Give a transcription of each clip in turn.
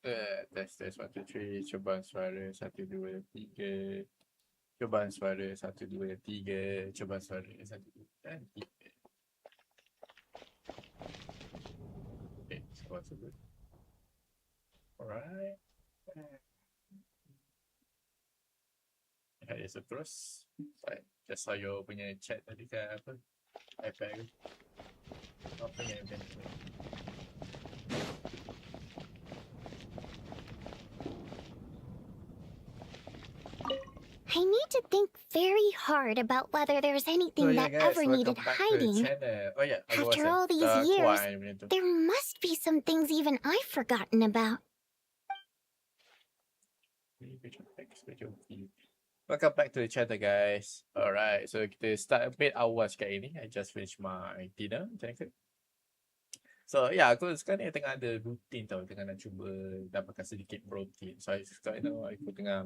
Tes 1 2 3 cubaan suara 1 2 3 cubaan suara 1 2 3 cubaan suara 1 2 dan 3. Okay, so what's good? Alright. Okay, so terus just saw you punya chat tadi kan apa iPad apa yang event tu. I need to think very hard about whether there's anything that ever needed hiding. Oh yeah, After all these years, there must be some things even I've forgotten about. Welcome back to the channel guys. Alright, so kita start a bit awal sekali ni. I just finished my dinner. So yeah, aku sekarang ni tengah ada rutin tau. Tengah nak cuba dapatkan sedikit protein. So sekarang ni aku tengah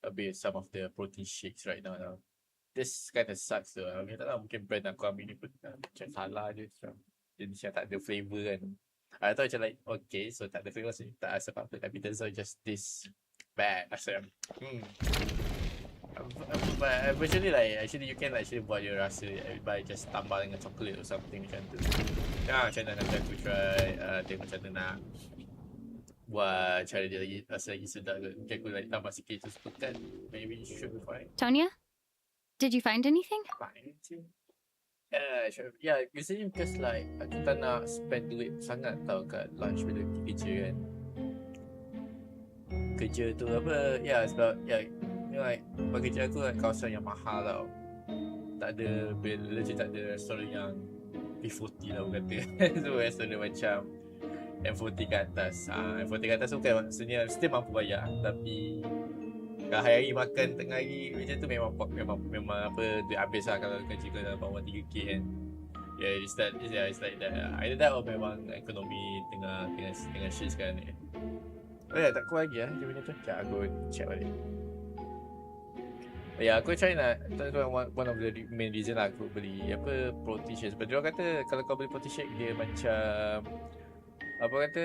ambil some of the protein shakes right now. This kind of sucks though. I mean, tak tahu mungkin brand aku ambil ni pun macam salah je. Jenis yang tak ada flavour kan. I thought macam like, okay, so tak ada flavour so tak rasa apa-apa. Tapi turns out just this bad. Rasa but eventually like actually you can actually buat je rasa by just tambah dengan coklat or something macam tu. Ya, macam mana nanti aku try tengok macam mana nak buat cara dia lagi rasa lagi sedap ke. Mungkin aku like tambah sikit tu sepekat. Maybe you should be fine. Tonya, did you find anything? Fine sih. Sure. Yeah, usually because like aku tak nak spend duit sangat tau kat lunch bila kerja kan. Kerja tu apa, ya sebab like bagi kerja aku kawasan yang mahal tau. Tak ada legit tak ada restoran yang P40 lah orang kata. So restoran macam M40 ke atas. M40 ke atas tu bukan maksudnya still mampu bayar, tapi kalau hari-hari makan tengah hari macam tu memang apa duit habis lah kalau kerja ke dalam bawah 3K kan. Yeah, it's like that. Either that or memang ekonomi tengah shit sekarang ni. Oh ya, tak kuat lagi lah macam mana tu. Sekejap aku check balik. Ya, aku try nak, tu one of the main reason lah aku beli apa protein shake. Sebab dia orang kata kalau kau beli protein shake dia macam apa kata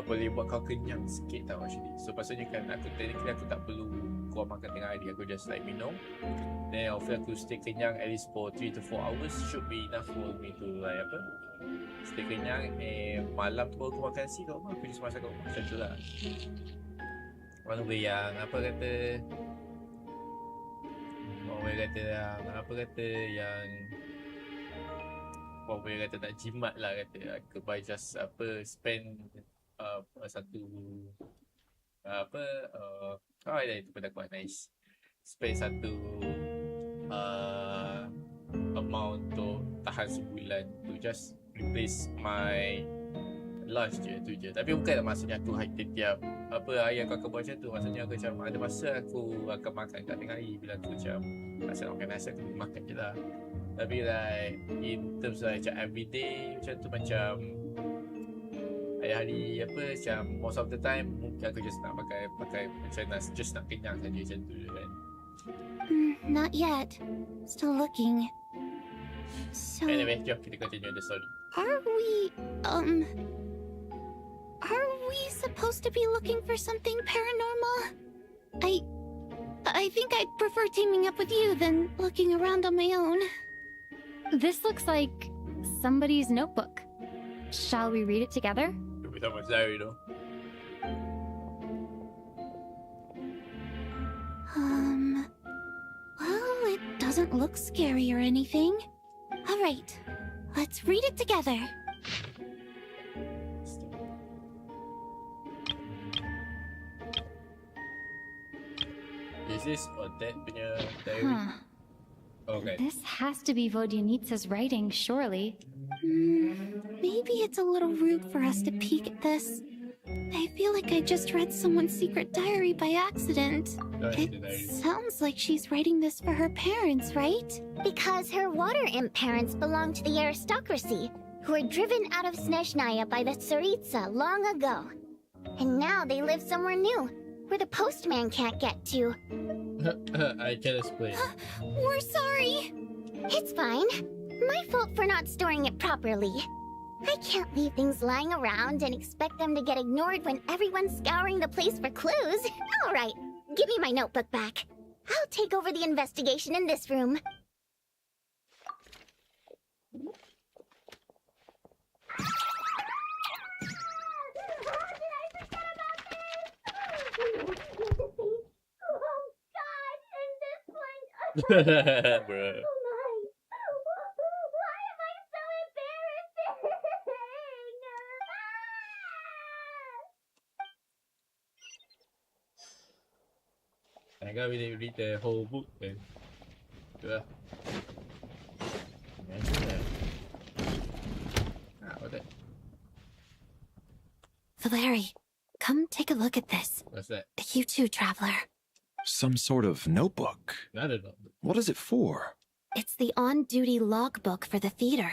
boleh buat kau kenyang sikit tau actually. So maksudnya kan aku technically aku tak perlu keluar makan tengah hari, aku just like minum. Then hopefully aku stay kenyang at least for 3 to 4 hours should be enough for me to like apa stay kenyang. Malam tu aku makan nasi kat rumah, aku just masak kat rumah macam tu lah. One way yang apa kata orang kata nak jimat lah kata aku buy just apa spend satu itu pada aku nice spend satu amount untuk tahan sebulan to just replace my lunch je. Tapi bukan maksudnya aku tiap apa hari aku akan buat macam tu. Maksudnya aku macam ada masa aku akan makan kat tengah hari bila aku macam rasa nak makan nasi aku makan je lah. Tapi like in terms of macam everyday macam tu macam hari-hari apa macam most of the time mungkin aku just nak pakai macam nasi just nak kenyang saja macam tu je kan. Not yet. Still looking. So Anyway, jom kita continue the story. Are we supposed to be looking for something paranormal? I think I'd prefer teaming up with you than looking around on my own. This looks like somebody's notebook. Shall we read it together? Kita tak mahu diary tu. Well, it doesn't look scary or anything. All right, let's read it together. Is this or that punya diary? Okay. This has to be Vodyanitsa's writing, surely. Maybe it's a little rude for us to peek at this. I feel like I just read someone's secret diary by accident. It sounds like she's writing this for her parents, right? Because her water imp parents belong to the aristocracy, who were driven out of Snezhnaya by the Tsaritsa long ago. And now they live somewhere new, where the postman can't get to. I can explain. We're sorry. It's fine. My fault for not storing it properly. I can't leave things lying around and expect them to get ignored when everyone's scouring the place for clues. All right, give me my notebook back. I'll take over the investigation in this room. Bruh. I can't really read the whole book then. Good. What's that? Valeri, come take a look at this. What's that? You too, traveler. Some sort of notebook. I don't know. What is it for? It's the on-duty logbook for the theater.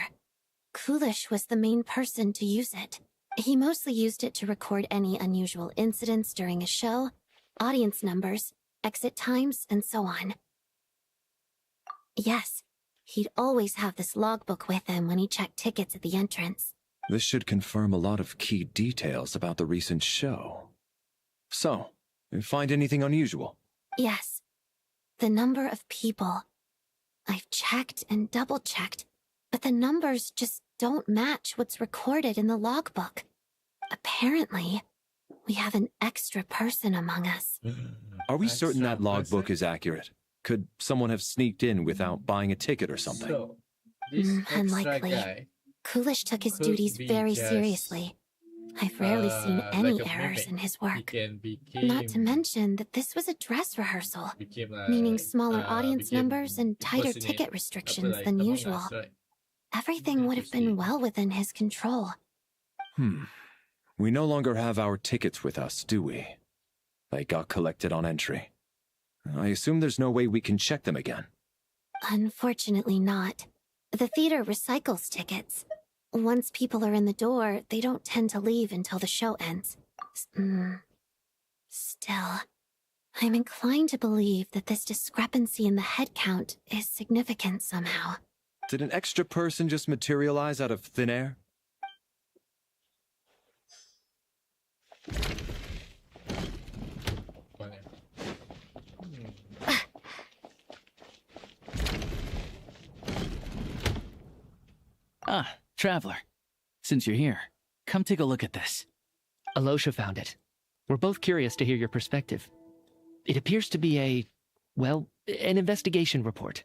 Coolish was the main person to use it. He mostly used it to record any unusual incidents during a show, audience numbers, exit times, and so on. Yes, he'd always have this logbook with him when he checked tickets at the entrance. This should confirm a lot of key details about the recent show. So, you find anything unusual? Yes. The number of people. I've checked and double-checked, but the numbers just don't match what's recorded in the logbook. Apparently, we have an extra person among us. Are we certain that logbook is accurate? Could someone have sneaked in without buying a ticket or something? So, this extra Unlikely. guy Coolish took his could duties be very just, seriously. I've rarely seen any like a errors mimic. in his He work. became, Not to mention that this was a dress rehearsal, became meaning smaller audience became numbers and tighter impersonate ticket restrictions like than Among usual. Us, right? Everything would have been Interesting. well within his control. We no longer have our tickets with us, do we? They got collected on entry. I assume there's no way we can check them again. Unfortunately not. The theater recycles tickets. Once people are in the door, they don't tend to leave until the show ends. Still, I'm inclined to believe that this discrepancy in the head count is significant somehow. Did an extra person just materialize out of thin air? Ah, Traveler. Since you're here, come take a look at this. Alosha found it. We're both curious to hear your perspective. It appears to be an investigation report.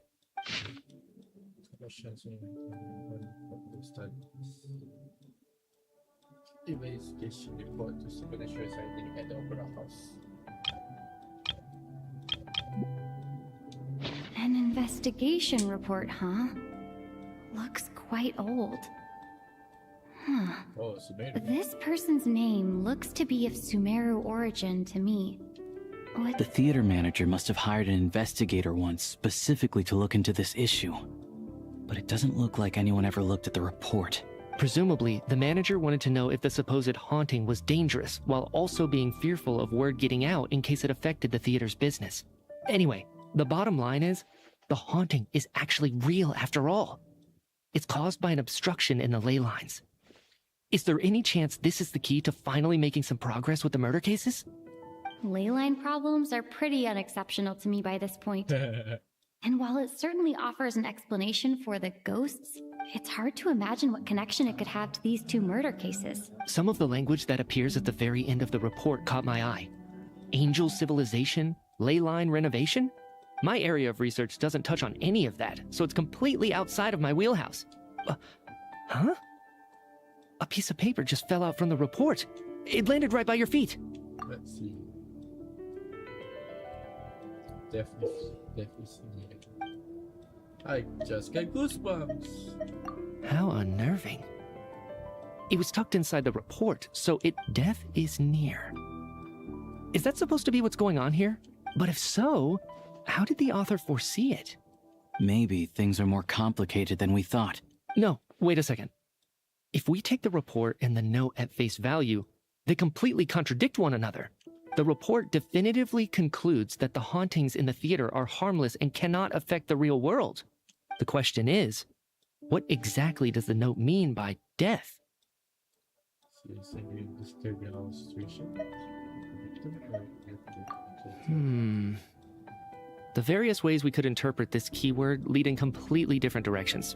Investigation report to supernatural sighting at the Opera House. An investigation report, huh? Looks quite old. Huh. Oh, Sumeru. This person's name looks to be of Sumeru origin to me. What? The theater manager must have hired an investigator once specifically to look into this issue. But it doesn't look like anyone ever looked at the report. Presumably, the manager wanted to know if the supposed haunting was dangerous, while also being fearful of word getting out in case it affected the theater's business. Anyway, the bottom line is, the haunting is actually real after all. It's caused by an obstruction in the ley lines. Is there any chance this is the key to finally making some progress with the murder cases? Leyline problems are pretty unexceptional to me by this point. And while it certainly offers an explanation for the ghosts, it's hard to imagine what connection it could have to these two murder cases. Some of the language that appears at the very end of the report caught my eye. Angel civilization, ley line renovation? My area of research doesn't touch on any of that, so it's completely outside of my wheelhouse. Huh? A piece of paper just fell out from the report. It landed right by your feet. Let's see. Definitely see it. I just got goosebumps. How unnerving. It was tucked inside the report, so death is near. Is that supposed to be what's going on here? But if so, how did the author foresee it? Maybe things are more complicated than we thought. No, wait a second. If we take the report and the note at face value, they completely contradict one another. The report definitively concludes that the hauntings in the theater are harmless and cannot affect the real world. The question is, what exactly does the note mean by death? Is a disturbing our situation. The various ways we could interpret this keyword lead in completely different directions.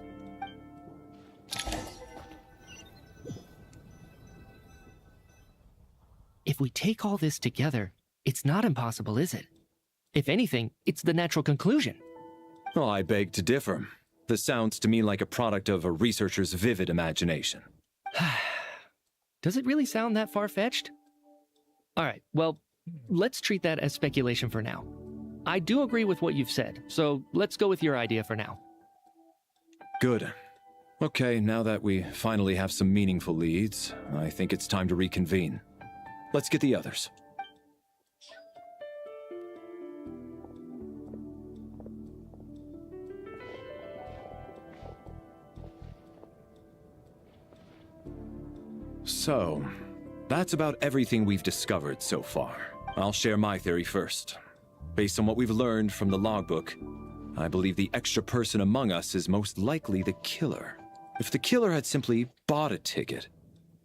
If we take all this together, it's not impossible, is it? If anything, it's the natural conclusion. Well, I beg to differ. This sounds to me like a product of a researcher's vivid imagination. Does it really sound that far-fetched? All right, well, let's treat that as speculation for now. I do agree with what you've said, so let's go with your idea for now. Good. Okay, now that we finally have some meaningful leads, I think it's time to reconvene. Let's get the others. So, that's about everything we've discovered so far. I'll share my theory first. Based on what we've learned from the logbook, I believe the extra person among us is most likely the killer. If the killer had simply bought a ticket,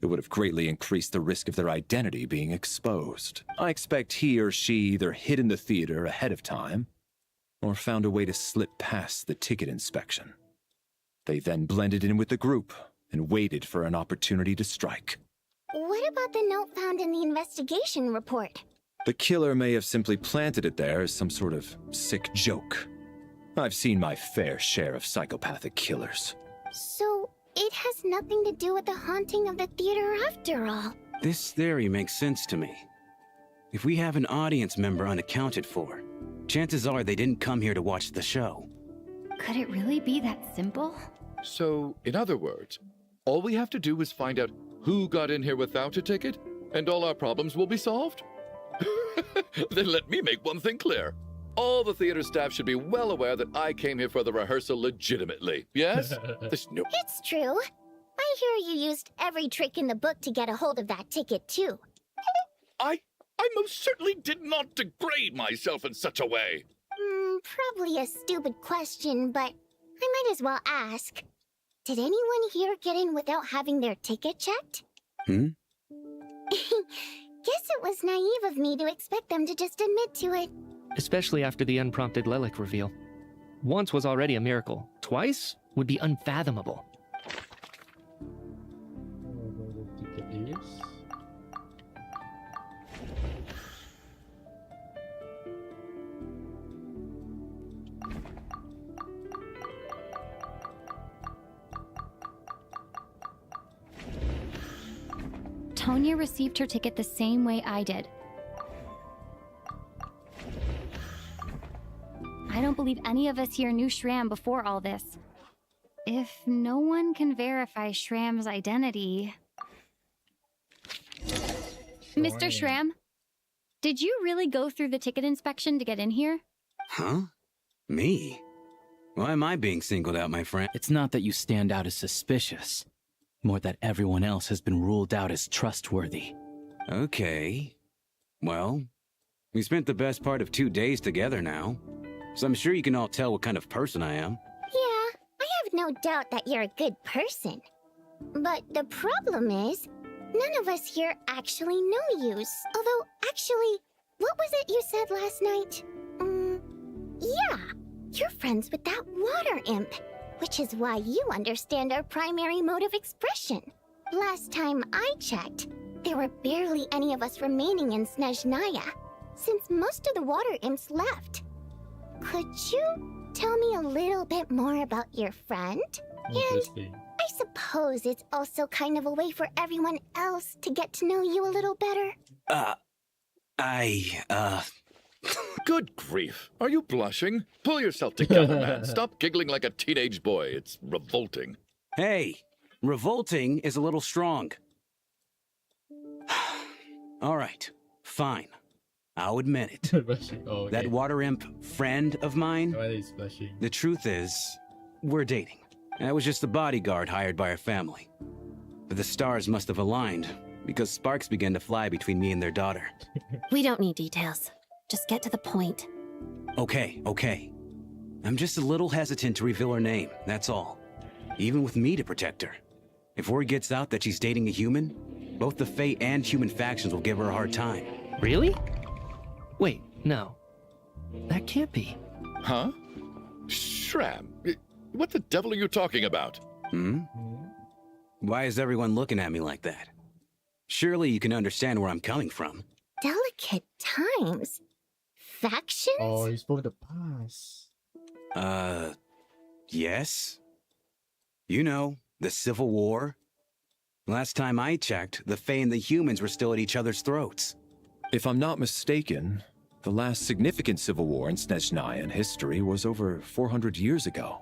it would have greatly increased the risk of their identity being exposed. I expect he or she either hid in the theater ahead of time, or found a way to slip past the ticket inspection. They then blended in with the group and waited for an opportunity to strike. What about the note found in the investigation report? The killer may have simply planted it there as some sort of sick joke. I've seen my fair share of psychopathic killers. So, it has nothing to do with the haunting of the theater after all. This theory makes sense to me. If we have an audience member unaccounted for, chances are they didn't come here to watch the show. Could it really be that simple? So, in other words, all we have to do is find out who got in here without a ticket, and all our problems will be solved? Then let me make one thing clear. All the theater staff should be well aware that I came here for the rehearsal legitimately. Yes? There's no... It's true. I hear you used every trick in the book to get a hold of that ticket, too. I most certainly did not degrade myself in such a way. Probably a stupid question, but I might as well ask. Did anyone here get in without having their ticket checked? Guess it was naive of me to expect them to just admit to it. Especially after the unprompted Lelic reveal. Once was already a miracle. Twice would be unfathomable. The ticket is... Tonya received her ticket the same way I did. I don't believe any of us here knew Shram before all this. If no one can verify Shram's identity... Mr. Shram, did you really go through the ticket inspection to get in here? Huh? Me? Why am I being singled out, my friend? It's not that you stand out as suspicious, more that everyone else has been ruled out as trustworthy. Okay. Well, we spent the best part of 2 days together now, so I'm sure you can all tell what kind of person I am. Yeah, I have no doubt that you're a good person. But the problem is, none of us here actually know you. Although, actually, what was it you said last night? Yeah, you're friends with that water imp, which is why you understand our primary mode of expression. Last time I checked, there were barely any of us remaining in Snezhnaya, since most of the water imps left. Could you tell me a little bit more about your friend? And I suppose it's also kind of a way for everyone else to get to know you a little better. Good grief. Are you blushing? Pull yourself together, man. Stop giggling like a teenage boy. It's revolting. Hey, revolting is a little strong. All right, fine. I'll admit it. Oh, okay. That water imp friend of mine, Why is blushing? the truth is, we're dating. I was just a bodyguard hired by our family. But the stars must have aligned, because sparks began to fly between me and their daughter. We don't need details. Just get to the point. Okay. I'm just a little hesitant to reveal her name, that's all. Even with me to protect her. If word gets out that she's dating a human, Both the Fae and human factions will give her a hard time. Really? Wait, no. That can't be. Huh? Shram, what the devil are you talking about? Hmm? Why is everyone looking at me like that? Surely you can understand where I'm coming from. Delicate times? Factions? Oh, he's from the past. Yes? You know, the Civil War? Last time I checked, the Fae and the humans were still at each other's throats. If I'm not mistaken, the last significant civil war in Snezhnayan history was over 400 years ago,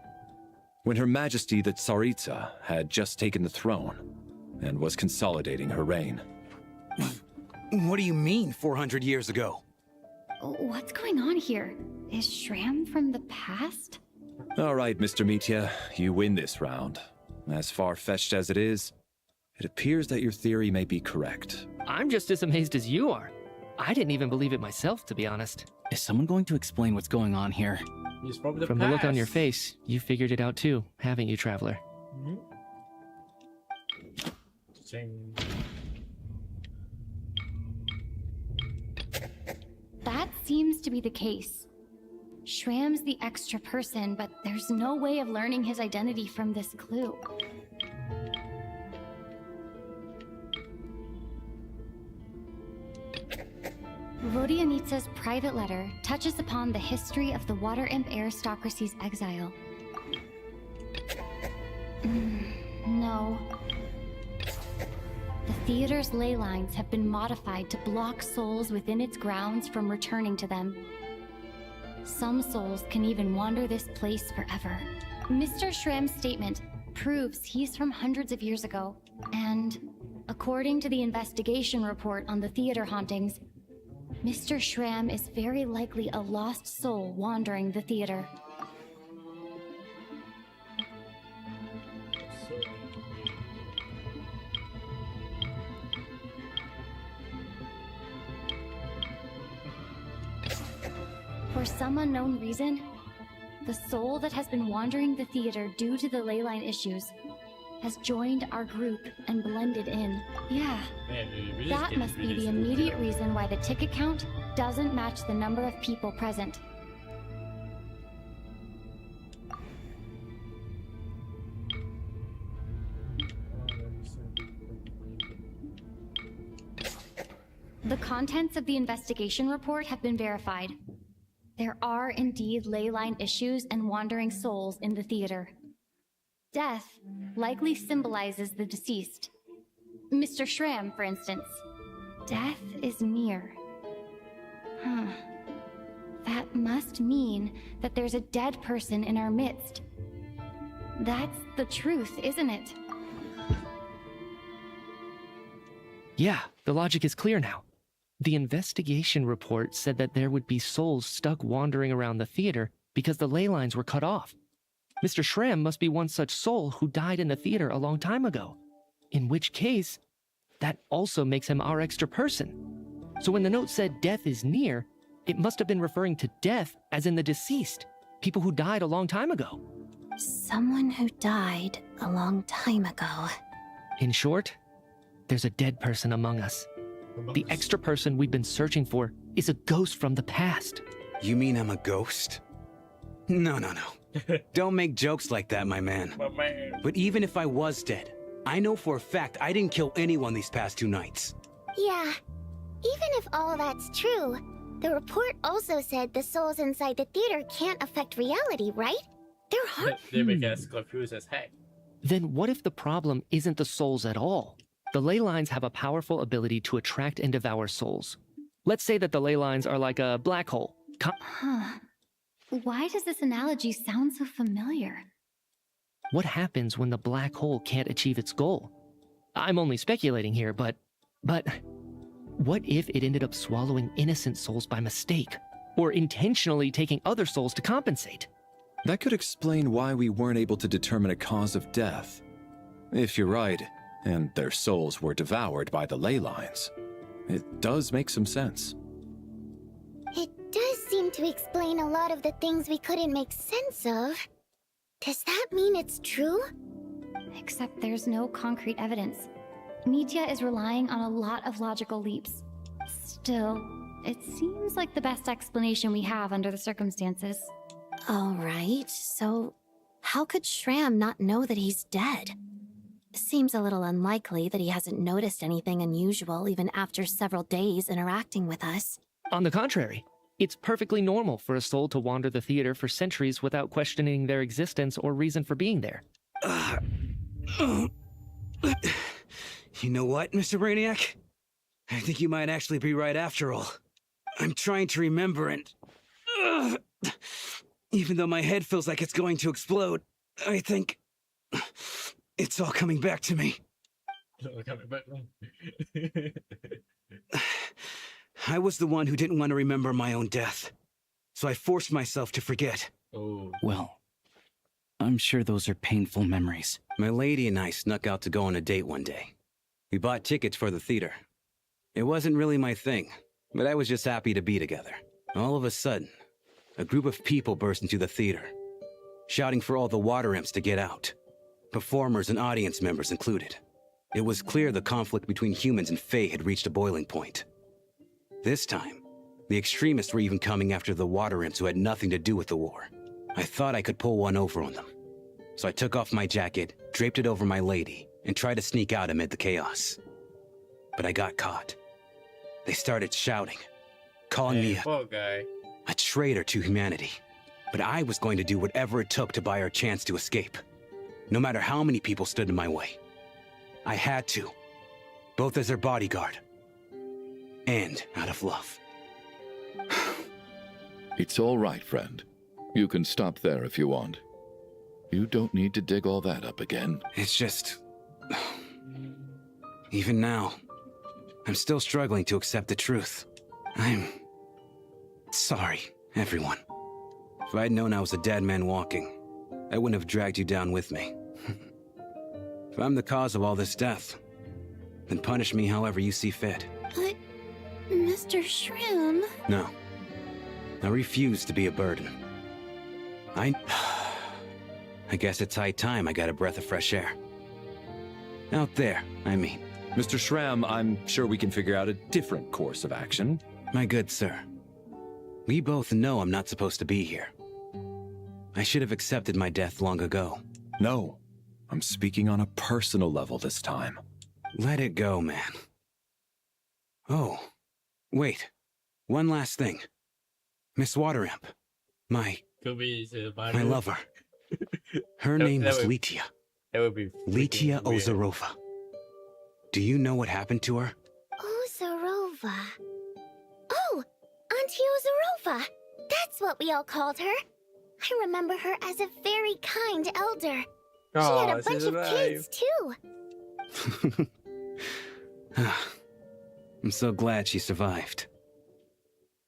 when Her Majesty the Tsaritsa had just taken the throne and was consolidating her reign. What do you mean, 400 years ago? What's going on here? Is Shram from the past? All right, Mr. Mitya, you win this round. As far-fetched as it is, it appears that your theory may be correct. I'm just as amazed as you are. I didn't even believe it myself, to be honest. Is someone going to explain what's going on here? He's from the From past. the look on your face, you figured it out too, haven't you, Traveler? Ching. That seems to be the case. Shram's the extra person, but there's no way of learning his identity from this clue. Vodianitsa's private letter touches upon the history of the Water Imp aristocracy's exile. No. The theater's ley lines have been modified to block souls within its grounds from returning to them. Some souls can even wander this place forever. Mr. Shram's statement proves he's from hundreds of years ago, and according to the investigation report on the theater hauntings, Mr. Shram is very likely a lost soul wandering the theater. For some unknown reason, the soul that has been wandering the theater due to the leyline issues has joined our group and blended in. Yeah, Man, we just that get must be really the screwed immediate up. reason why the ticket count doesn't match the number of people present. The contents of the investigation report have been verified. There are indeed leyline issues and wandering souls in the theater. Death likely symbolizes the deceased. Mr. Shram, for instance. Death is near. Huh. That must mean that there's a dead person in our midst. That's the truth, isn't it? Yeah, the logic is clear now. The investigation report said that there would be souls stuck wandering around the theater because the ley lines were cut off. Mr. Shram must be one such soul who died in the theater a long time ago. In which case, that also makes him our extra person. So when the note said death is near, it must have been referring to death as in the deceased, people who died a long time ago. Someone who died a long time ago. In short, there's a dead person among us. The extra person we've been searching for is a ghost from the past. You mean I'm a ghost? No. Don't make jokes like that, my man. My man. But even if I was dead, I know for a fact I didn't kill anyone these past 2 nights. Yeah, even if all that's true, the report also said the souls inside the theater can't affect reality, right? They're hard. They make us confused as heck. Then what if the problem isn't the souls at all? The ley lines have a powerful ability to attract and devour souls. Let's say that the ley lines are like a black hole. Huh. Why does this analogy sound so familiar? What happens when the black hole can't achieve its goal? I'm only speculating here, but what if it ended up swallowing innocent souls by mistake, or intentionally taking other souls to compensate? That could explain why we weren't able to determine a cause of death. If you're right, and their souls were devoured by the ley lines, it does make some sense. It does seem to explain a lot of the things we couldn't make sense of. Does that mean it's true? Except there's no concrete evidence. Mitya is relying on a lot of logical leaps. Still, it seems like the best explanation we have under the circumstances. All right, so how could Shram not know that he's dead? Seems a little unlikely that he hasn't noticed anything unusual even after several days interacting with us. On the contrary, it's perfectly normal for a soul to wander the theater for centuries without questioning their existence or reason for being there. You know what, Mr. Brainiac? I think you might actually be right after all. I'm trying to remember and... even though my head feels like it's going to explode, I think... it's all coming back to me. I was the one who didn't want to remember my own death, so I forced myself to forget. Oh. Well, I'm sure those are painful memories. My lady and I snuck out to go on a date one day. We bought tickets for the theater. It wasn't really my thing, but I was just happy to be together. All of a sudden, a group of people burst into the theater, shouting for all the water imps to get out. Performers and audience members included. It was clear the conflict between humans and Fae had reached a boiling point. This time, the extremists were even coming after the water imps who had nothing to do with the war. I thought I could pull one over on them. So I took off my jacket, draped it over my lady, and tried to sneak out amid the chaos. But I got caught. They started shouting, calling me a traitor to humanity. But I was going to do whatever it took to buy her a chance to escape. No matter how many people stood in my way. I had to. Both as their bodyguard. And out of love. It's all right, friend. You can stop there if you want. You don't need to dig all that up again. It's just... even now, I'm still struggling to accept the truth. I'm... sorry, everyone. If I'd known I was a dead man walking, I wouldn't have dragged you down with me. If I'm the cause of all this death, then punish me however you see fit. But, Mr. Shram... No. I refuse to be a burden. I guess it's high time I got a breath of fresh air. Out there, I mean. Mr. Shram, I'm sure we can figure out a different course of action. My good sir, we both know I'm not supposed to be here. I should have accepted my death long ago. No, I'm speaking on a personal level this time. Let it go, man. Oh, wait. One last thing. Miss Waterimp. My lover. Her name was Litia. That would be Litia weird. Ozarova. Do you know what happened to her? Ozarova. Oh, Auntie Ozarova. That's what we all called her. I remember her as a very kind elder. She had a bunch of kids, too. I'm so glad she survived.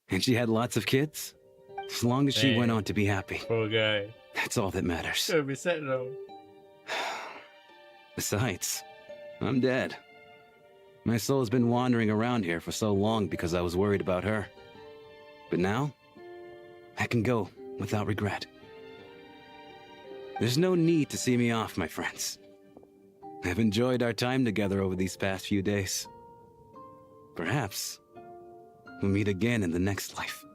And she had lots of kids? As long as she went on to be happy. Poor guy. That's all that matters. Should be sad though. Besides, I'm dead. My soul has been wandering around here for so long because I was worried about her. But now, I can go without regret. There's no need to see me off, my friends. I've enjoyed our time together over these past few days. Perhaps we'll meet again in the next life.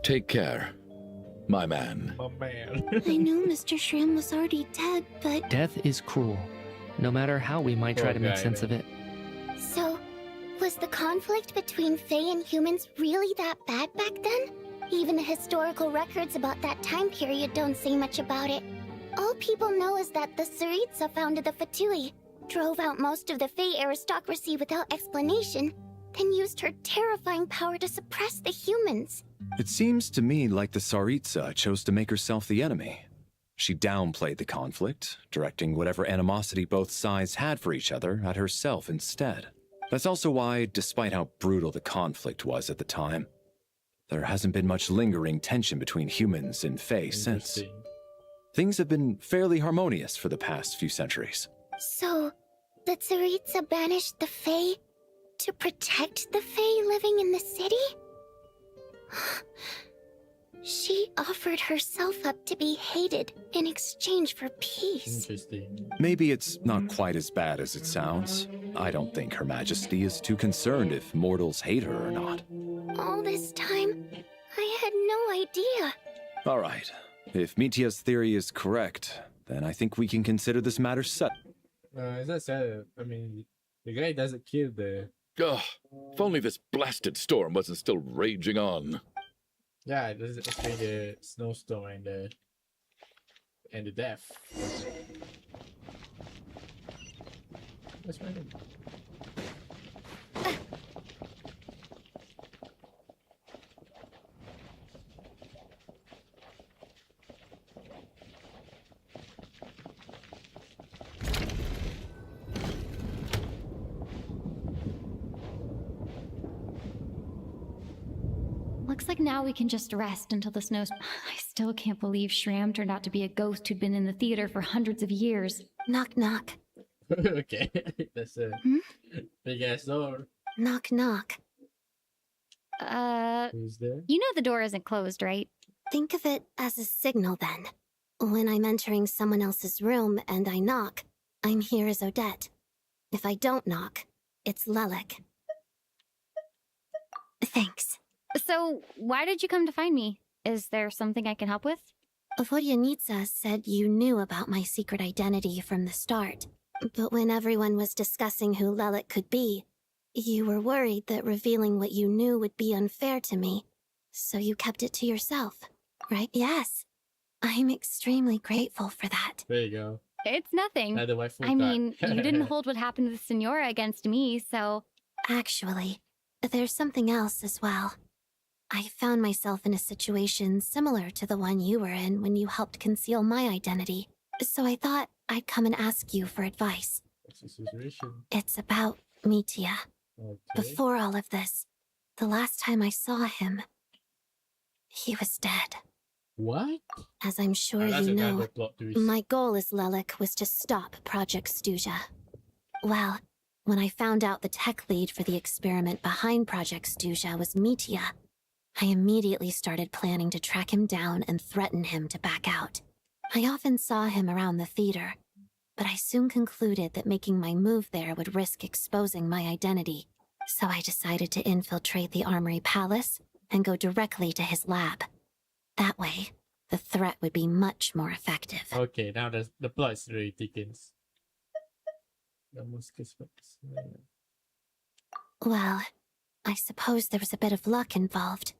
Take care, my man. Oh man. I know Mr. Shram was already dead, but... Death is cruel, no matter how we might try Poor to make guy, sense man. of it. So, was the conflict between Fae and humans really that bad back then? Even the historical records about that time period don't say much about it. All people know is that the Tsaritsa founded the Fatui, drove out most of the Fae aristocracy without explanation, then used her terrifying power to suppress the humans. It seems to me like the Tsaritsa chose to make herself the enemy. She downplayed the conflict, directing whatever animosity both sides had for each other at herself instead. That's also why, despite how brutal the conflict was at the time, there hasn't been much lingering tension between humans and Fae since. Interesting. Things have been fairly harmonious for the past few centuries. So, the Tsaritsa banished the Fae, To protect the Fae living in the city? She offered herself up to be hated in exchange for peace. Interesting. Maybe it's not quite as bad as it sounds. I don't think Her Majesty is too concerned if mortals hate her or not. All this time, I had no idea. All right. If Mitia's theory is correct, then I think we can consider this matter set. It's not sad. I mean, the guy doesn't kill the... Ugh, if only this blasted storm wasn't still raging on. Yeah, it's between the snowstorm and the death. What's my name? Looks like now we can just rest until the snows. I still can't believe Shram turned out to be a ghost who'd been in the theater for hundreds of years. Knock, knock. Okay, that's a big ass door. Knock, knock. Who's there? You know the door isn't closed, right? Think of it as a signal then. When I'm entering someone else's room and I knock, I'm here as Odette. If I don't knock, it's Lelek. Thanks. So, why did you come to find me? Is there something I can help with? Vodyanitsa said you knew about my secret identity from the start. But when everyone was discussing who Lelek could be, you were worried that revealing what you knew would be unfair to me. So you kept it to yourself, right? Yes. I'm extremely grateful for that. There you go. It's nothing. Now the wife I mean, you didn't hold what happened to the Senora against me, so... Actually, there's something else as well. I found myself in a situation similar to the one you were in when you helped conceal my identity. So I thought I'd come and ask you for advice. What's the situation? It's about Mitia. Okay. Before all of this, the last time I saw him, he was dead. What? As I'm sure That's you know, another plot twist. my goal as Lelek was to stop Project Stuja. Well, when I found out the tech lead for the experiment behind Project Stuja was Mitia, I immediately started planning to track him down and threaten him to back out. I often saw him around the theater, but I soon concluded that making my move there would risk exposing my identity. So I decided to infiltrate the Armory Palace and go directly to his lab. That way, the threat would be much more effective. Okay, now the plot is really thickens. Well, I suppose there was a bit of luck involved.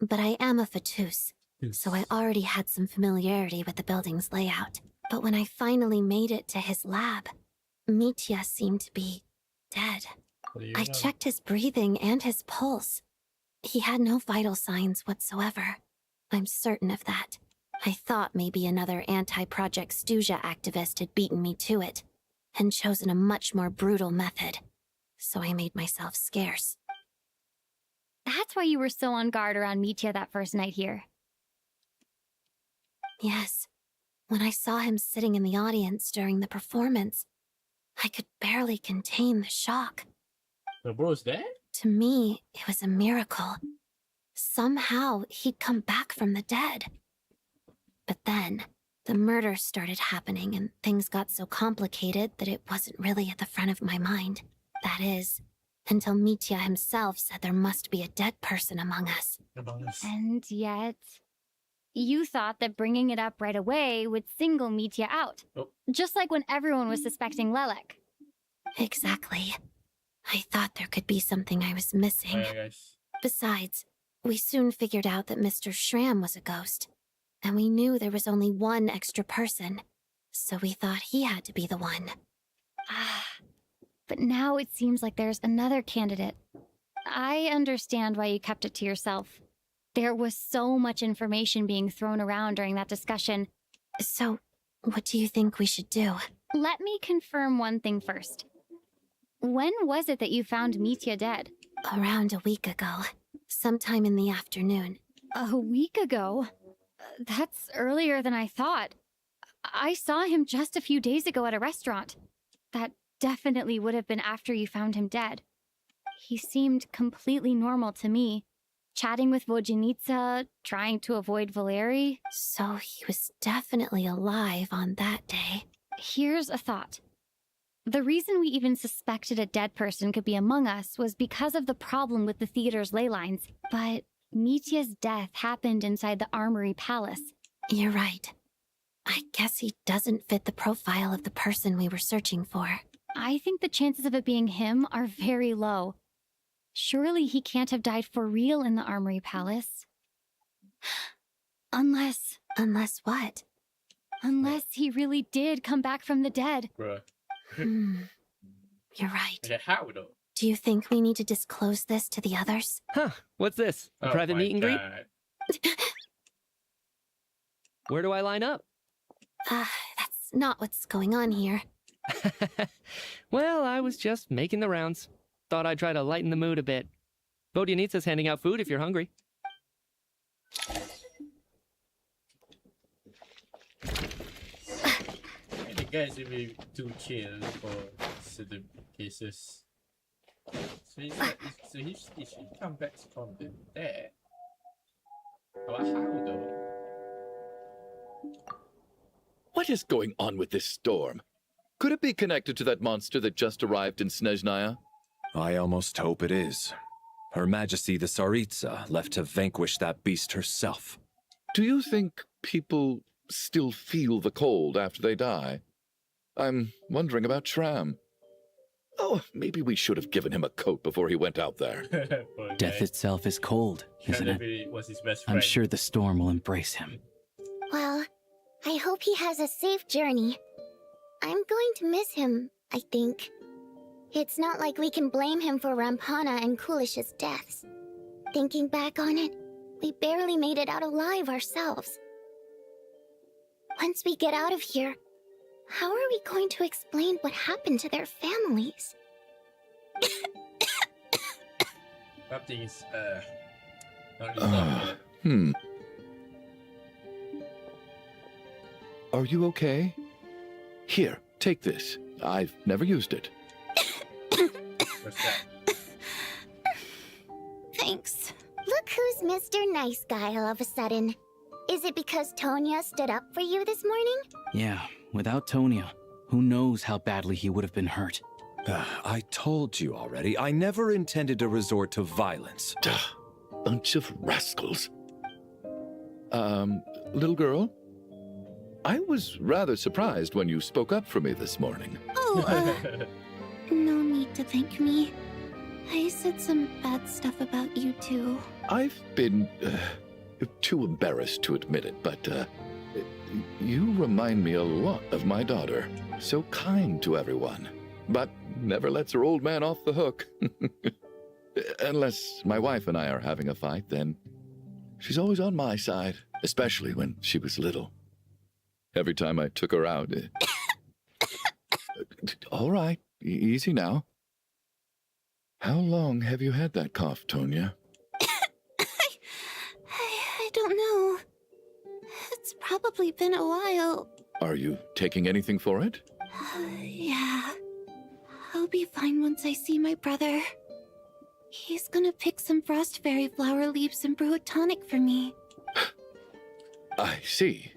But I am a Fatus, so I already had some familiarity with the building's layout. But when I finally made it to his lab, Mitia seemed to be dead. I checked his breathing and his pulse. He had no vital signs whatsoever. I'm certain of that. I thought maybe another anti-Project Stuja activist had beaten me to it, and chosen a much more brutal method. So I made myself scarce. That's why you were so on guard around Mitia that first night here. Yes. When I saw him sitting in the audience during the performance, I could barely contain the shock. The bro's dead? To me, it was a miracle. Somehow, he'd come back from the dead. But then, the murder started happening and things got so complicated that it wasn't really at the front of my mind. That is, until Mitia himself said there must be a dead person among us. And yet, you thought that bringing it up right away would single Mitia out. Oh. Just like when everyone was suspecting Lelek. Exactly. I thought there could be something I was missing. Oh, yeah, guys. Besides, we soon figured out that Mr. Shram was a ghost. And we knew there was only one extra person. So we thought he had to be the one. Ah. But now it seems like there's another candidate. I understand why you kept it to yourself. There was so much information being thrown around during that discussion. So, what do you think we should do? Let me confirm one thing first. When was it that you found Mitia dead? Around a week ago. Sometime in the afternoon. A week ago? That's earlier than I thought. I saw him just a few days ago at a restaurant. That definitely would have been after you found him dead. He seemed completely normal to me. Chatting with Vojenitsa, trying to avoid Valeri. So he was definitely alive on that day. Here's a thought. The reason we even suspected a dead person could be among us was because of the problem with the theater's ley lines. But Mitya's death happened inside the Armory Palace. You're right. I guess he doesn't fit the profile of the person we were searching for. I think the chances of it being him are very low. Surely he can't have died for real in the Armory Palace. Unless what? Unless he really did come back from the dead. Bruh. You're right. Okay, how though? Do you think we need to disclose this to the others? Huh, what's this? A private my meet and greet? God. Where do I line up? That's not what's going on here. Well, I was just making the rounds. Thought I'd try to lighten the mood a bit. Vojenitsa's handing out food if you're hungry. The guys will be too chill for certain cases. So he's like, he should come back from the dead. But how though? What is going on with this storm? Could it be connected to that monster that just arrived in Snezhnaya? I almost hope it is. Her Majesty the Tsaritsa left to vanquish that beast herself. Do you think people still feel the cold after they die? I'm wondering about Shram. Oh, maybe we should have given him a coat before he went out there. Death itself is cold, isn't it? Was his best friend. I'm sure the storm will embrace him. Well, I hope he has a safe journey. I'm going to miss him, I think. It's not like we can blame him for Rampana and Kulish's deaths. Thinking back on it, we barely made it out alive ourselves. Once we get out of here, how are we going to explain what happened to their families? Something is, not resolved yet. Are you okay? Here, take this. I've never used it. What's that? Thanks. Look who's Mr. Nice Guy all of a sudden. Is it because Tonya stood up for you this morning? Yeah, without Tonya, who knows how badly he would have been hurt. I told you already, I never intended to resort to violence. Bunch of rascals. Little girl? I was rather surprised when you spoke up for me this morning. Oh, no need to thank me. I said some bad stuff about you too. I've been too embarrassed to admit it, but you remind me a lot of my daughter. So kind to everyone, but never lets her old man off the hook. Unless my wife and I are having a fight, then she's always on my side, especially when she was little. Every time I took her out... All right, easy now. How long have you had that cough, Tonya? I don't know. It's probably been a while. Are you taking anything for it? Yeah. I'll be fine once I see my brother. He's gonna pick some frost fairy flower leaves and brew a tonic for me. I see.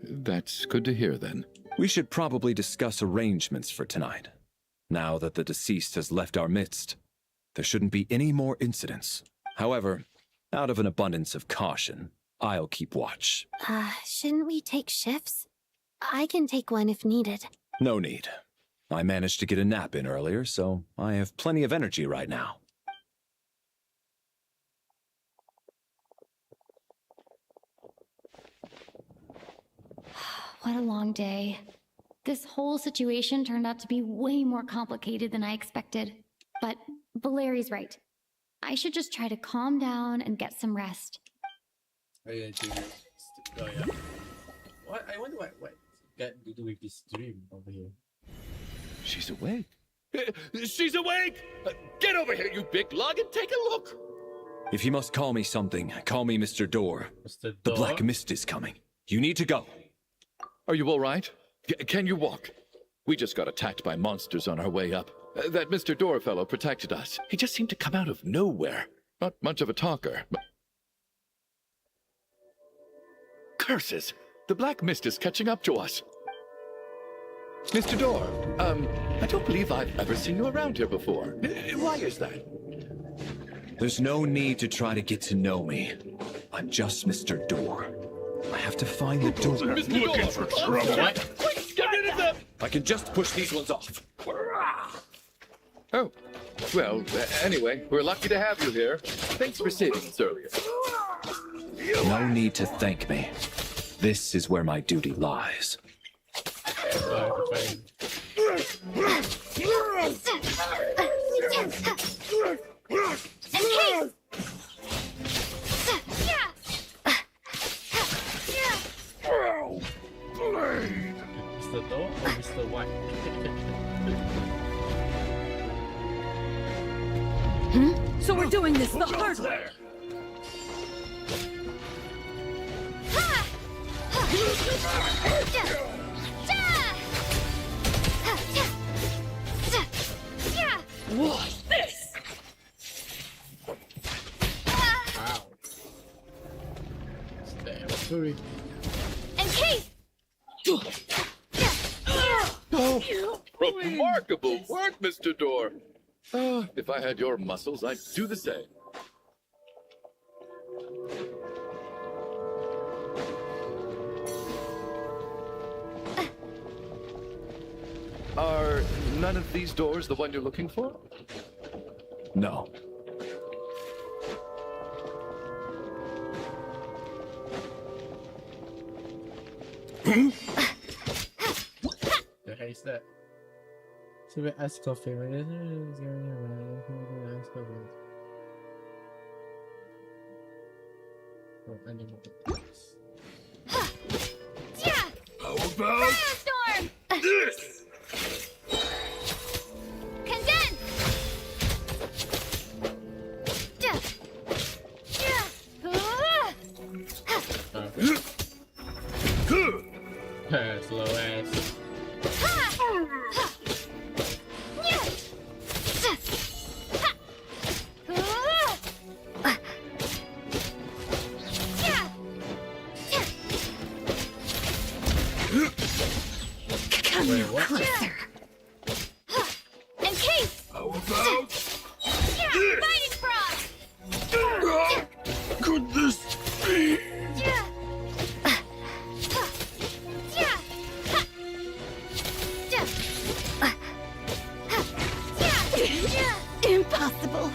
That's good to hear, then. We should probably discuss arrangements for tonight. Now that the deceased has left our midst, there shouldn't be any more incidents. However, out of an abundance of caution, I'll keep watch. Shouldn't we take shifts? I can take one if needed. No need. I managed to get a nap in earlier, so I have plenty of energy right now. What a long day. This whole situation turned out to be way more complicated than I expected. But Valeri's right. I should just try to calm down and get some rest. Oh yeah. What? I wonder what got to do with this dream over here. She's awake. She's awake! Get over here, you big lug, and take a look! If you must call me something, call me Mr. Door. Mr. The Door? Black Mist is coming. You need to go. Are you all right? Can you walk? We just got attacked by monsters on our way up. That Mr. Door fellow protected us. He just seemed to come out of nowhere. Not much of a talker, but... Curses! The black mist is catching up to us. Mr. Door, I don't believe I've ever seen you around here before. Why is that? There's no need to try to get to know me. I'm just Mr. Door. I have to find the door. Mr. Door! For trouble. What? Quick, get rid of them! I can just push these ones off. Oh, well, anyway, we're lucky to have you here. Thanks for saving us earlier. No need to thank me. This is where my duty lies. Mr. Door or Mr. White? So we're doing this the hard way. Watch this! Wow. Damn, sorry. Remarkable work, Mr. Door. If I had your muscles, I'd do the same. Are none of these doors the one you're looking for? No. The heck is that? So we ask coffee. Oh, animal. How about this? Condense! Slow ass. Wait, what? Encase! How about Fighting frog! could this be? Impossible!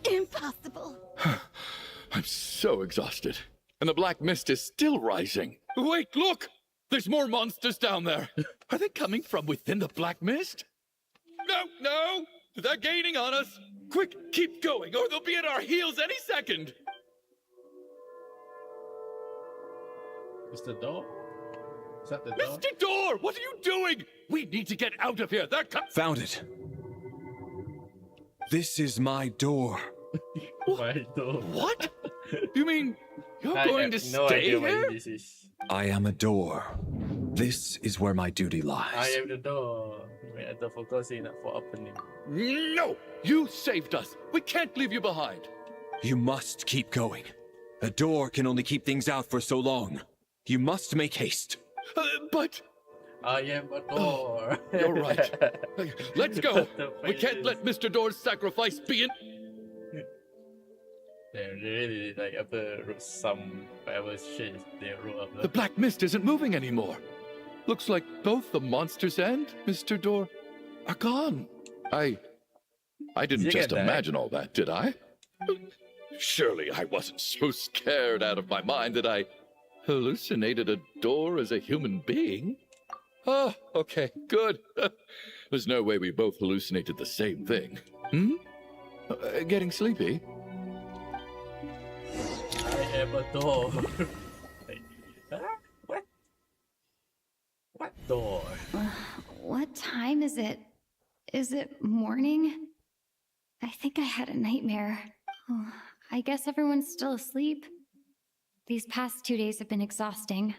Impossible! I'm so exhausted. And the black mist is still rising. Wait, look! There's more monsters down there. Are they coming from within the black mist? No! They're gaining on us. Quick, keep going, or they'll be at our heels any second. Mr. Door? Is that the door? Mr. Door, what are you doing? We need to get out of here. They're coming. Found it. This is my door. My door. What? You mean you're I going have to no stay idea here? what this is. I am a door. This is where my duty lies. I am the door. Wait, I don't focus in for opening. No! You saved us. We can't leave you behind. You must keep going. A door can only keep things out for so long. You must make haste. But I am a door. you're right. Let's go. The We can't let Mr. Door's sacrifice be in. They really like after some whatever shit they wrote up. The black mist isn't moving anymore. Looks like both the monsters and Mr. Door are gone. I didn't You just get that? imagine all that, did I? Surely I wasn't so scared out of my mind that I hallucinated a door as a human being. Oh, okay, good. There's no way we both hallucinated the same thing. Getting sleepy? I am a door. Wait, huh? What? What door? What time is it? Is it morning? I think I had a nightmare. Oh, I guess everyone's still asleep. These past 2 days have been exhausting.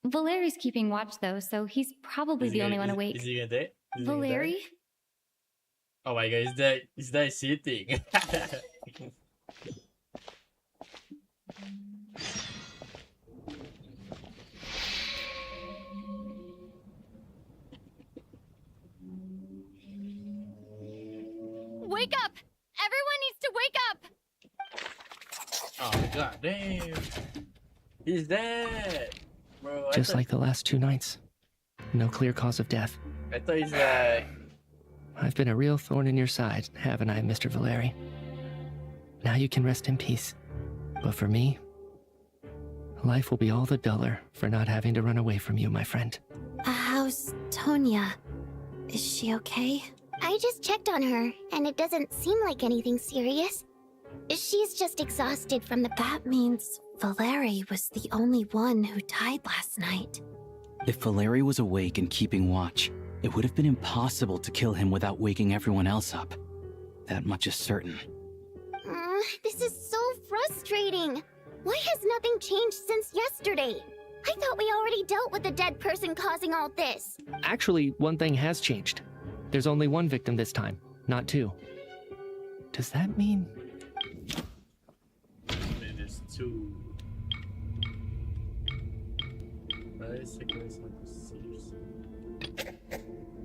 Valeri's keeping watch, though, so he's probably the only one awake. Is he gonna die? Is he gonna die? Valeri? Oh my god, is that sitting? Wake up! Everyone needs to wake up! Oh god damn. He's dead! Bro, Just like the last 2 nights. No clear cause of death. I thought he's like... I've been a real thorn in your side, haven't I, Mr. Valeri? Now you can rest in peace. But for me, life will be all the duller for not having to run away from you, my friend. How's Tonya? Is she okay? I just checked on her, and it doesn't seem like anything serious. She's just exhausted from the... That means Valeri was the only one who died last night. If Valeri was awake and keeping watch, it would have been impossible to kill him without waking everyone else up. That much is certain. This is so frustrating. Why has nothing changed since yesterday? I thought we already dealt with the dead person causing all this. Actually, one thing has changed. There's only one victim this time, not 2. Does that mean... There's 2.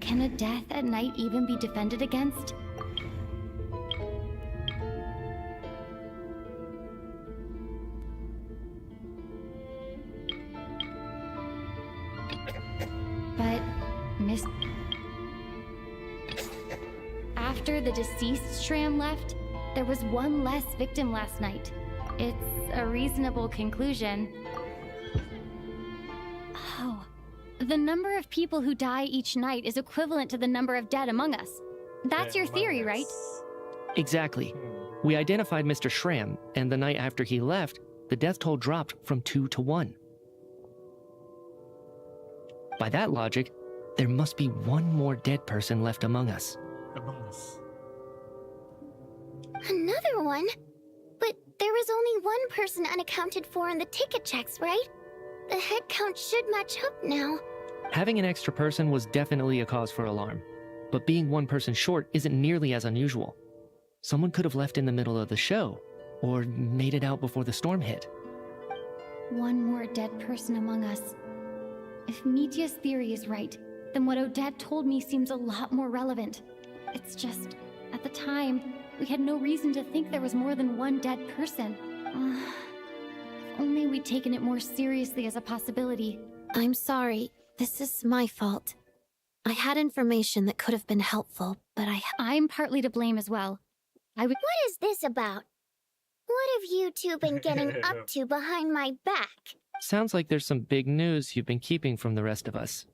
Can a death at night even be defended against? But, after the deceased Shram left, there was one less victim last night. It's a reasonable conclusion. Oh, the number of people who die each night is equivalent to the number of dead among us. That's your theory, right? Exactly. We identified Mr. Shram, and the night after he left, the death toll dropped from 2 to 1. By that logic, there must be one more dead person left among us. Another one? But there was only one person unaccounted for in the ticket checks, right? The head count should match up now. Having an extra person was definitely a cause for alarm, but being one person short isn't nearly as unusual. Someone could have left in the middle of the show, or made it out before the storm hit. One more dead person among us. If Mitya's theory is right, then what Odette told me seems a lot more relevant. It's just, at the time, we had no reason to think there was more than one dead person. If only we'd taken it more seriously as a possibility. I'm sorry. This is my fault. I had information that could have been helpful, but I'm partly to blame as well. What is this about? What have you two been getting up to behind my back? Sounds like there's some big news you've been keeping from the rest of us.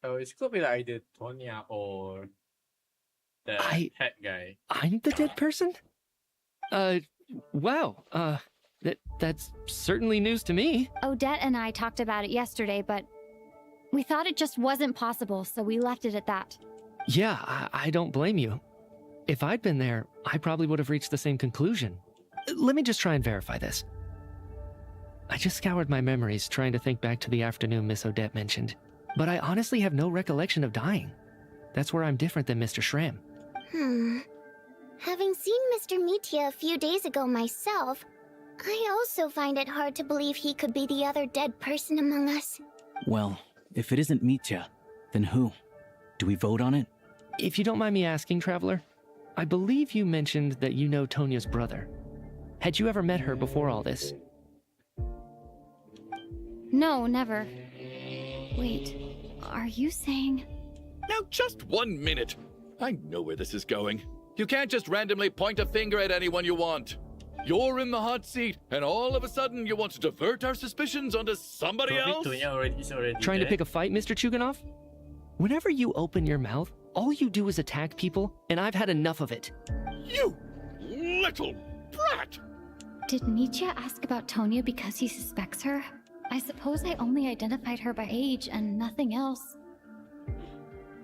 Oh, it's gonna be like either Tonya or the head guy. I'm the dead person? Wow. That's certainly news to me. Odette and I talked about it yesterday, but we thought it just wasn't possible, so we left it at that. Yeah, I don't blame you. If I'd been there, I probably would have reached the same conclusion. Let me just try and verify this. I just scoured my memories trying to think back to the afternoon Miss Odette mentioned, but I honestly have no recollection of dying. That's where I'm different than Mr. Shram. Having seen Mr. Mitya a few days ago myself, I also find it hard to believe he could be the other dead person among us. Well, if it isn't Mitya, then who? Do we vote on it? If you don't mind me asking, Traveler, I believe you mentioned that you know Tonya's brother. Had you ever met her before all this? No, never. Wait, are you saying... Now, just 1 minute. I know where this is going. You can't just randomly point a finger at anyone you want. You're in the hot seat, and all of a sudden you want to divert our suspicions onto somebody else? Is already Trying dead. to pick a fight, Mr. Chuganov? Whenever you open your mouth, all you do is attack people, and I've had enough of it. You little brat! Did Mitya ask about Tonya because he suspects her? I suppose I only identified her by age and nothing else.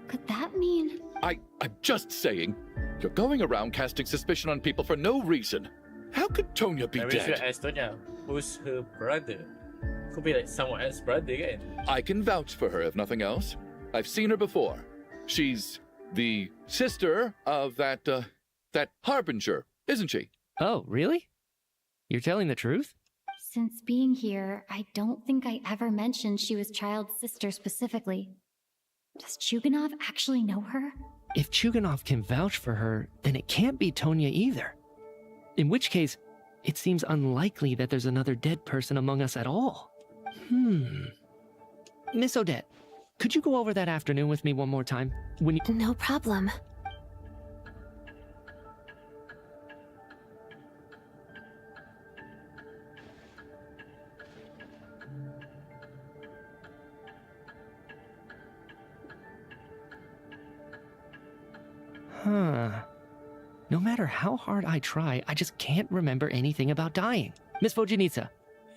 Could that mean... I'm just saying, you're going around casting suspicion on people for no reason. How could Tonya be I'm very sure dead? Estonia, who's her brother? Could be like someone else's brother, kan? I can vouch for her, if nothing else. I've seen her before. She's the sister of that Harbinger, isn't she? Oh, really? You're telling the truth? Since being here, I don't think I ever mentioned she was Child's sister specifically. Does Chuganov actually know her? If Chuganov can vouch for her, then it can't be Tonya either. In which case, it seems unlikely that there's another dead person among us at all. Miss Odette, could you go over that afternoon with me one more time? When you... No problem. No matter how hard I try, I just can't remember anything about dying. Miss Vojanitsa,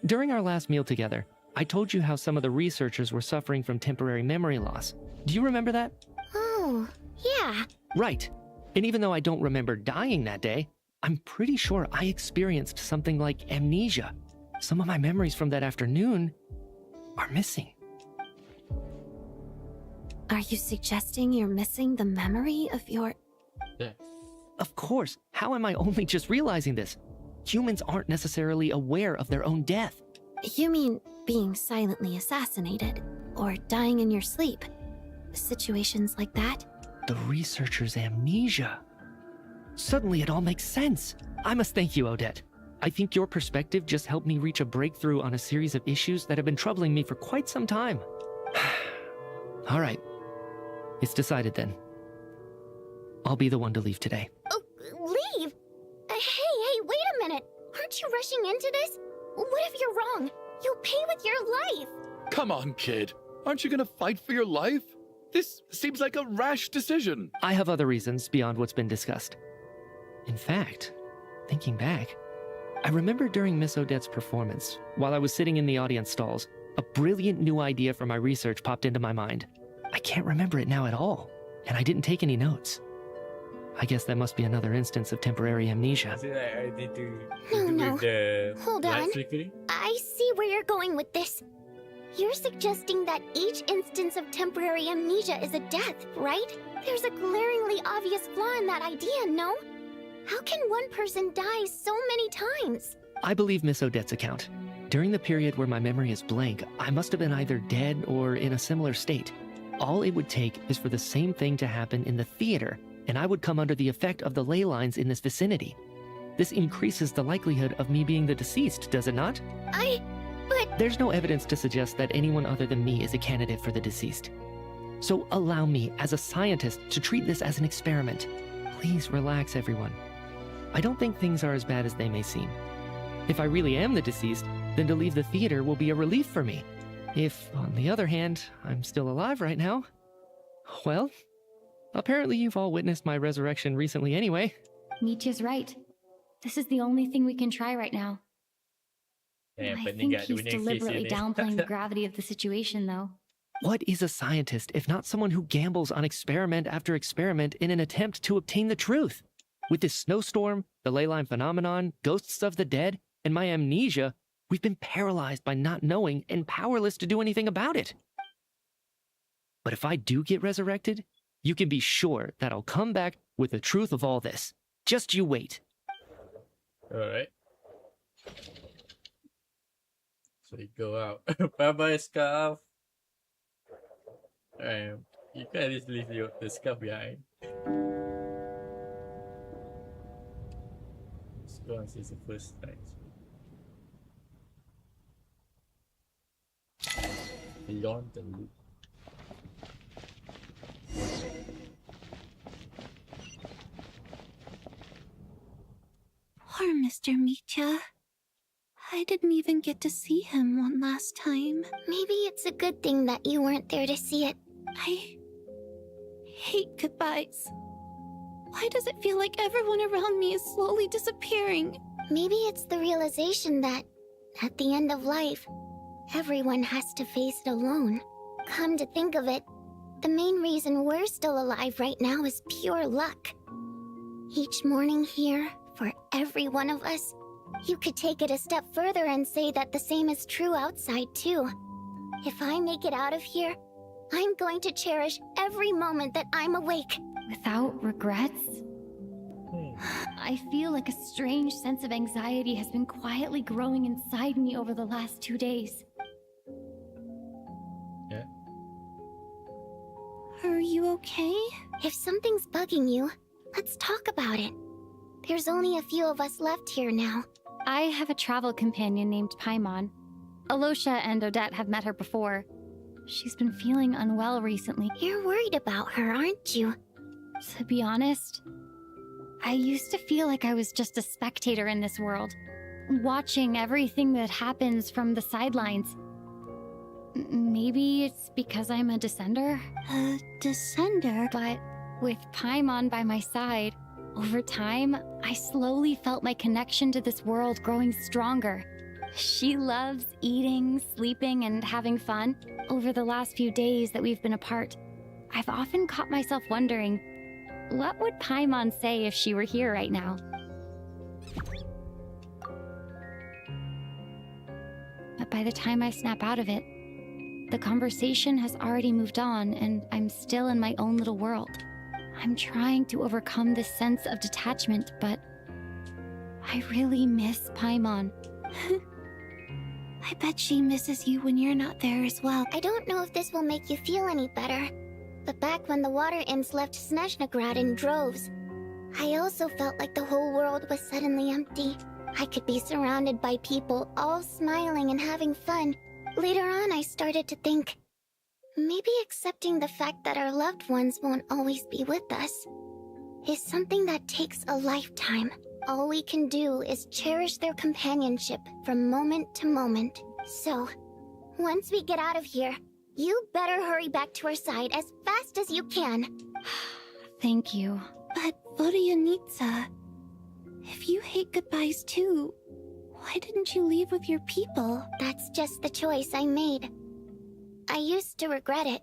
during our last meal together, I told you how some of the researchers were suffering from temporary memory loss. Do you remember that? Oh, yeah. Right. And even though I don't remember dying that day, I'm pretty sure I experienced something like amnesia. Some of my memories from that afternoon are missing. Are you suggesting you're missing the memory of your... Yeah. Of course. How am I only just realizing this? Humans aren't necessarily aware of their own death. You mean being silently assassinated, or dying in your sleep? Situations like that? The researcher's amnesia. Suddenly it all makes sense. I must thank you, Odette. I think your perspective just helped me reach a breakthrough on a series of issues that have been troubling me for quite some time. All right. It's decided then. I'll be the one to leave today. Oh, leave? Hey, wait a minute. Aren't you rushing into this? What if you're wrong? You'll pay with your life. Come on, kid. Aren't you gonna fight for your life? This seems like a rash decision. I have other reasons beyond what's been discussed. In fact, thinking back, I remember during Miss Odette's performance, while I was sitting in the audience stalls, a brilliant new idea for my research popped into my mind. I can't remember it now at all, and I didn't take any notes. I guess that must be another instance of temporary amnesia. Is it like I need to No. with the Hold light on. flickering? I see where you're going with this. You're suggesting that each instance of temporary amnesia is a death, right? There's a glaringly obvious flaw in that idea, no? How can one person die so many times? I believe Miss Odette's account. During the period where my memory is blank, I must have been either dead or in a similar state. All it would take is for the same thing to happen in the theater, and I would come under the effect of the ley lines in this vicinity. This increases the likelihood of me being the deceased, does it not? But There's no evidence to suggest that anyone other than me is a candidate for the deceased. So allow me, as a scientist, to treat this as an experiment. Please relax, everyone. I don't think things are as bad as they may seem. If I really am the deceased, then to leave the theater will be a relief for me. If, on the other hand, I'm still alive right now, well, apparently you've all witnessed my resurrection recently anyway. Nietzsche's right. This is the only thing we can try right now. Yeah, I but think nigga, he's dunia deliberately kisah ni. downplaying the gravity of the situation, though. What is a scientist if not someone who gambles on experiment after experiment in an attempt to obtain the truth? With this snowstorm, the ley line phenomenon, ghosts of the dead, and my amnesia, we've been paralyzed by not knowing and powerless to do anything about it. But if I do get resurrected, you can be sure that I'll come back with the truth of all this. Just you wait. Alright. So you go out. Bye-bye, scarf. You can at least leave the scarf behind. Let's go and see the first night. Beyond the loop. Poor Mr. Mitya. I didn't even get to see him one last time. maybe it's a good thing that you weren't there to see it. I hate goodbyes. Why does it feel like everyone around me is slowly disappearing? Maybe it's the realization that, at the end of life, everyone has to face it alone. Come to think of it, the main reason we're still alive right now is pure luck. Each morning here, for every one of us, You could take it a step further and say that the same is true outside, too. If I make it out of here, I'm going to cherish every moment that I'm awake. Without regrets? I feel like a strange sense of anxiety has been quietly growing inside me over the last 2 days. Yeah. Are you okay? If something's bugging you, let's talk about it. There's only a few of us left here now. I have a travel companion named Paimon. Alosha and Odette have met her before. She's been feeling unwell recently. You're worried about her, aren't you? To be honest, I used to feel like I was just a spectator in this world, watching everything that happens from the sidelines. Maybe it's because I'm a descender? A descender? But with Paimon by my side, over time, I slowly felt my connection to this world growing stronger. She loves eating, sleeping, and having fun. Over the last few days that we've been apart, I've often caught myself wondering, what would Paimon say if she were here right now? But by the time I snap out of it, the conversation has already moved on, and I'm still in my own little world. I'm trying to overcome this sense of detachment, but I really miss Paimon. I bet she misses you when you're not there as well. I don't know if this will make you feel any better, but back when the water imps left Snezhnograd in droves, I also felt like the whole world was suddenly empty. I could be surrounded by people, all smiling and having fun. Later on, I started to think, maybe accepting the fact that our loved ones won't always be with us is something that takes a lifetime. All we can do is cherish their companionship from moment to moment. So, once we get out of here, you better hurry back to our side as fast as you can. Thank you. But Vodyanitsa, if you hate goodbyes too, why didn't you leave with your people? That's just the choice I made. I used to regret it,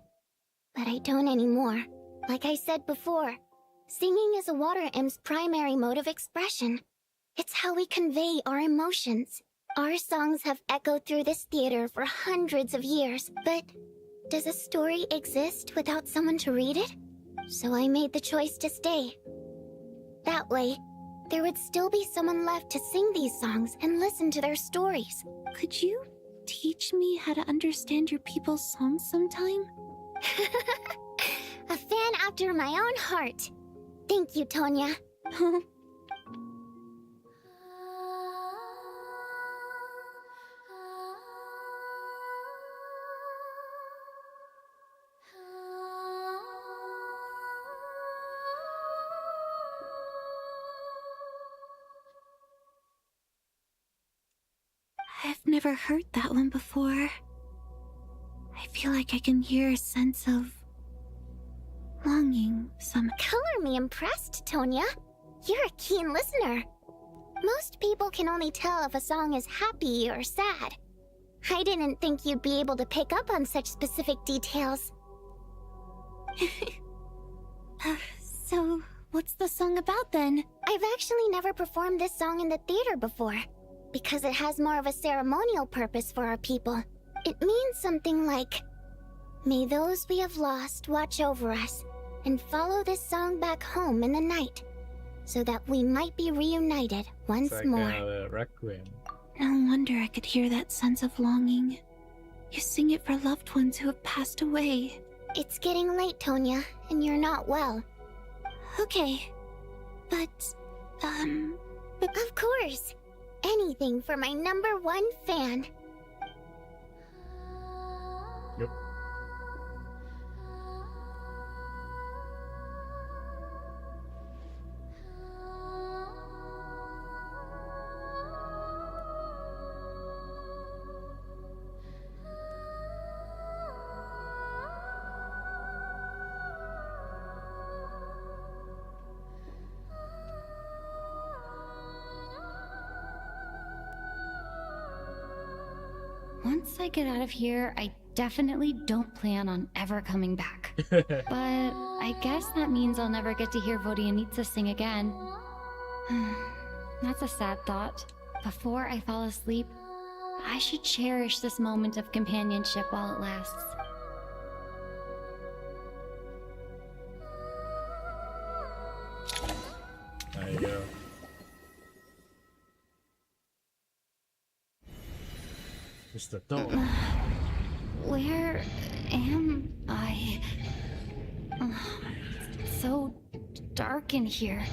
but I don't anymore. Like I said before, singing is a water imp's primary mode of expression. It's how we convey our emotions. Our songs have echoed through this theater for hundreds of years, but does a story exist without someone to read it? So I made the choice to stay. That way, there would still be someone left to sing these songs and listen to their stories. Could you teach me how to understand your people's songs sometime? A fan after my own heart. Thank you, Tonya. I've never heard that one before. I feel like I can hear a sense of longing, some... Color me impressed, Tonya. You're a keen listener. Most people can only tell if a song is happy or sad. I didn't think you'd be able to pick up on such specific details. So, what's the song about then? I've actually never performed this song in the theater before, because it has more of a ceremonial purpose for our people. It means something like, may those we have lost watch over us, and follow this song back home in the night, so that we might be reunited once more. Requiem. No wonder I could hear that sense of longing. You sing it for loved ones who have passed away. It's getting late, Tonya, and you're not well. Okay, but, Of course! Anything for my #1 fan. Yep. Once I get out of here, I definitely don't plan on ever coming back. But I guess that means I'll never get to hear Vodyanitsa sing again. That's a sad thought. before I fall asleep, I should cherish this moment of companionship while it lasts. There you go. It's the door. Where am I? It's so dark in here.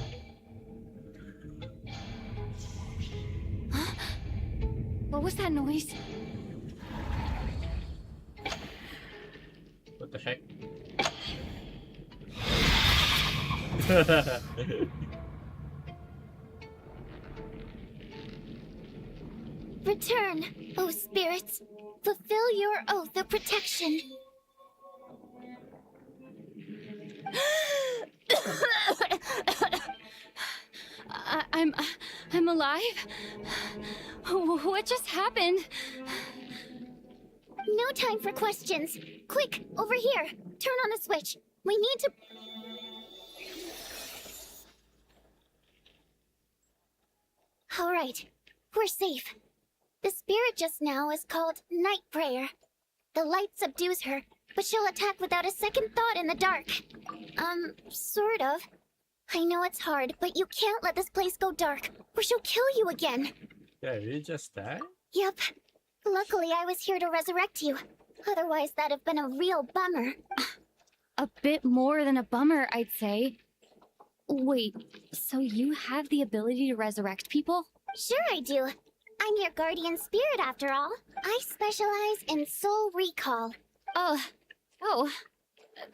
Huh? What was that noise? What the heck? Return, O spirits. Fulfill your oath of protection. I'm alive? What just happened? No time for questions. Quick, over here. Turn on the switch. We need to... Alright, we're safe. The spirit just now is called Night Prayer. The light subdues her, but she'll attack without a second thought in the dark. Sort of. I know it's hard, but you can't let this place go dark, or she'll kill you again. Yeah, you just died? Yep. Luckily, I was here to resurrect you. Otherwise, that'd have been a real bummer. A bit more than a bummer, I'd say. Wait, so you have the ability to resurrect people? Sure I do. I'm your guardian spirit after all. I specialize in soul recall. Oh,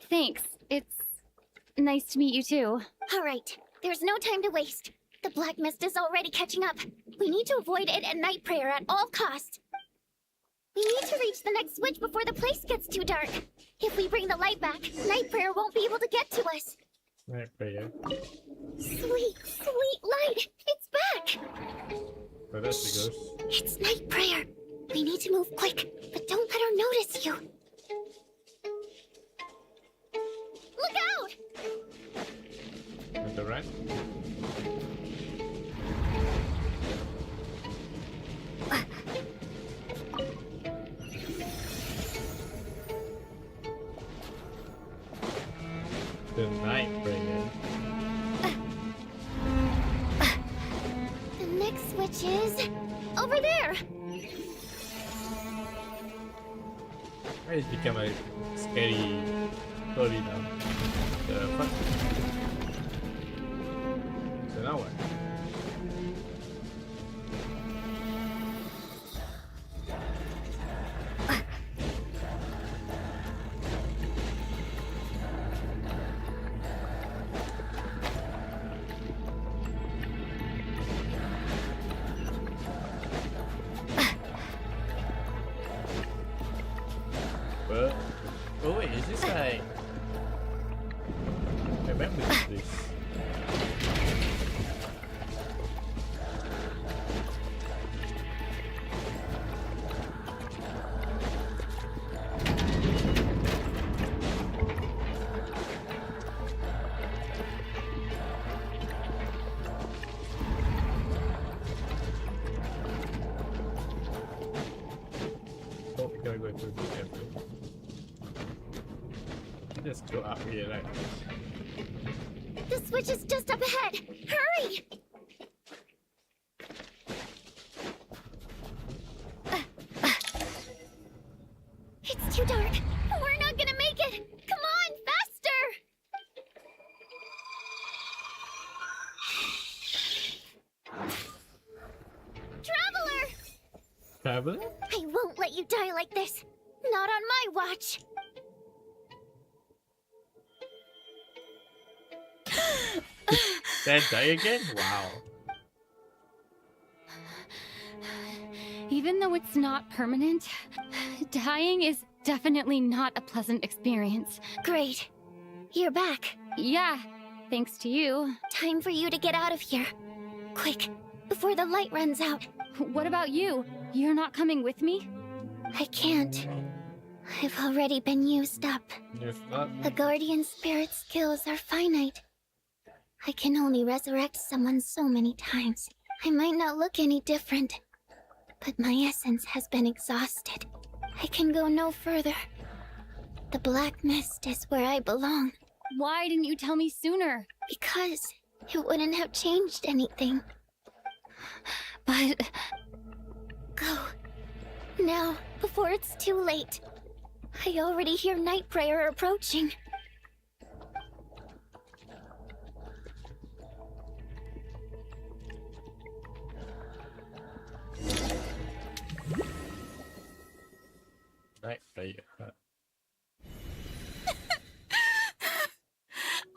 thanks. It's nice to meet you too. Alright, there's no time to waste. The black mist is already catching up. We need to avoid it and Night Prayer at all costs. We need to reach the next switch before the place gets too dark. If we bring the light back, Night Prayer won't be able to get to us. Night Prayer. Sweet, sweet light! It's back! But that's the ghost. It's Night Prayer. We need to move quick, but don't let her notice you. Look out! With the rat? The Night Prayer. The next switch is over there. Why it's become a scary story now? The fuck? So now what? But, oh wait, is this like... I remember this. Oh, we gotta go through the temple. Just go up here, right? The switch is just up ahead. Hurry! It's too dark. We're not gonna make it. Come on, faster! Traveler! Traveler? I won't let you die like this. Not on my watch. Dad die again? Wow. Even though it's not permanent, dying is definitely not a pleasant experience. Great. You're back. Yeah, thanks to you. Time for you to get out of here. Quick, before the light runs out. What about you? You're not coming with me? I can't. I've already been used up. Yes, not. The guardian spirit skills are finite. I can only resurrect someone so many times. I might not look any different, but my essence has been exhausted. I can go no further. The black mist is where I belong. Why didn't you tell me sooner? Because it wouldn't have changed anything. But Go. Now, before it's too late. I already hear Night Prayer approaching. Right.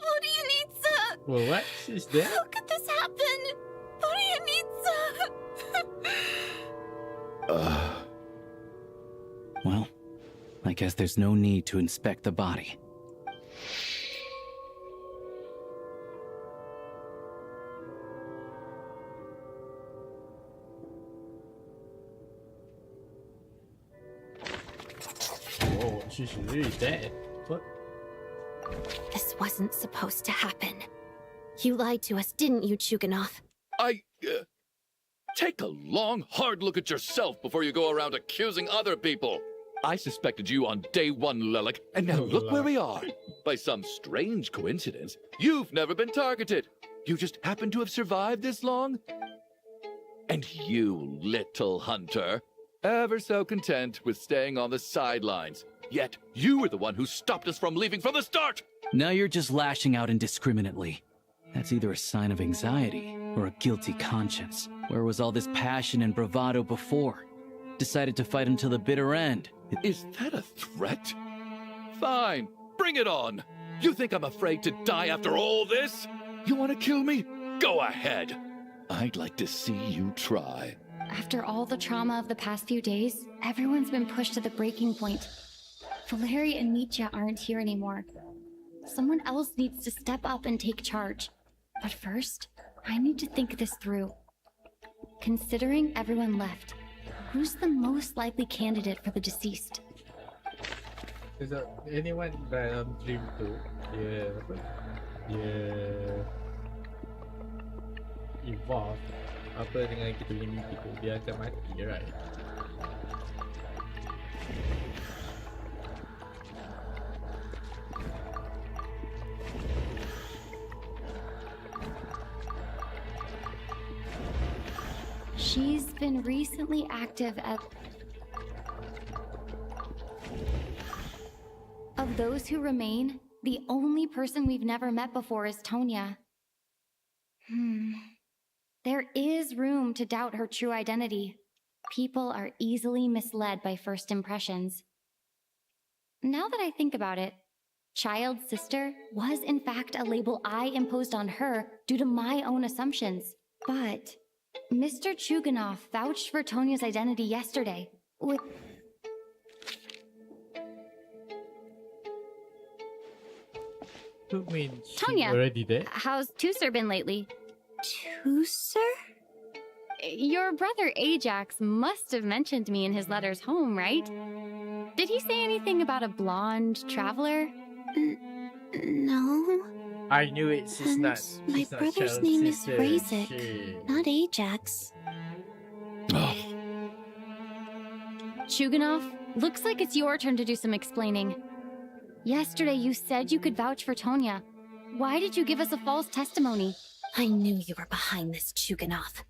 Orianitsa! Well, what? She's there? How could this happen? Orianitsa! Well, I guess there's no need to inspect the body. Oh, she's really dead. What? This wasn't supposed to happen. You lied to us, didn't you, Chuganov? Take a long, hard look at yourself before you go around accusing other people. I suspected you on day one, Lelik, and now look where we are. By some strange coincidence, you've never been targeted. You just happen to have survived this long? And you, little hunter, ever so content with staying on the sidelines. Yet, you were the one who stopped us from leaving from the start! Now you're just lashing out indiscriminately. That's either a sign of anxiety or a guilty conscience. Where was all this passion and bravado before? Decided to fight until the bitter end. Is that a threat? Fine, bring it on. You think I'm afraid to die after all this? You want to kill me? Go ahead. I'd like to see you try. After all the trauma of the past few days, everyone's been pushed to the breaking point. Valeri and Mitya aren't here anymore. Someone else needs to step up and take charge. But first, I need to think this through. Considering everyone left, who's the most likely candidate for the deceased? Is there anyone dalam dream tu dia evolve apa dengan kita punya mimpi tu, dia akan mati, right? She's been recently active at... Of those who remain, the only person we've never met before is Tonya. There is room to doubt her true identity. People are easily misled by first impressions. Now that I think about it, child sister was in fact a label I imposed on her due to my own assumptions. But Mr. Chuganov vouched for Tonya's identity yesterday with... I mean, Tonya, already there? how's Tusser been lately? Tusser? Your brother Ajax must have mentioned me in his letters home, right? Did he say anything about a blonde traveler? No. I knew it. She's not. My brother's name is Razik, not Ajax. Chuganov, looks like it's your turn to do some explaining. Yesterday you said you could vouch for Tonya. Why did you give us a false testimony? I knew you were behind this, Chuganov.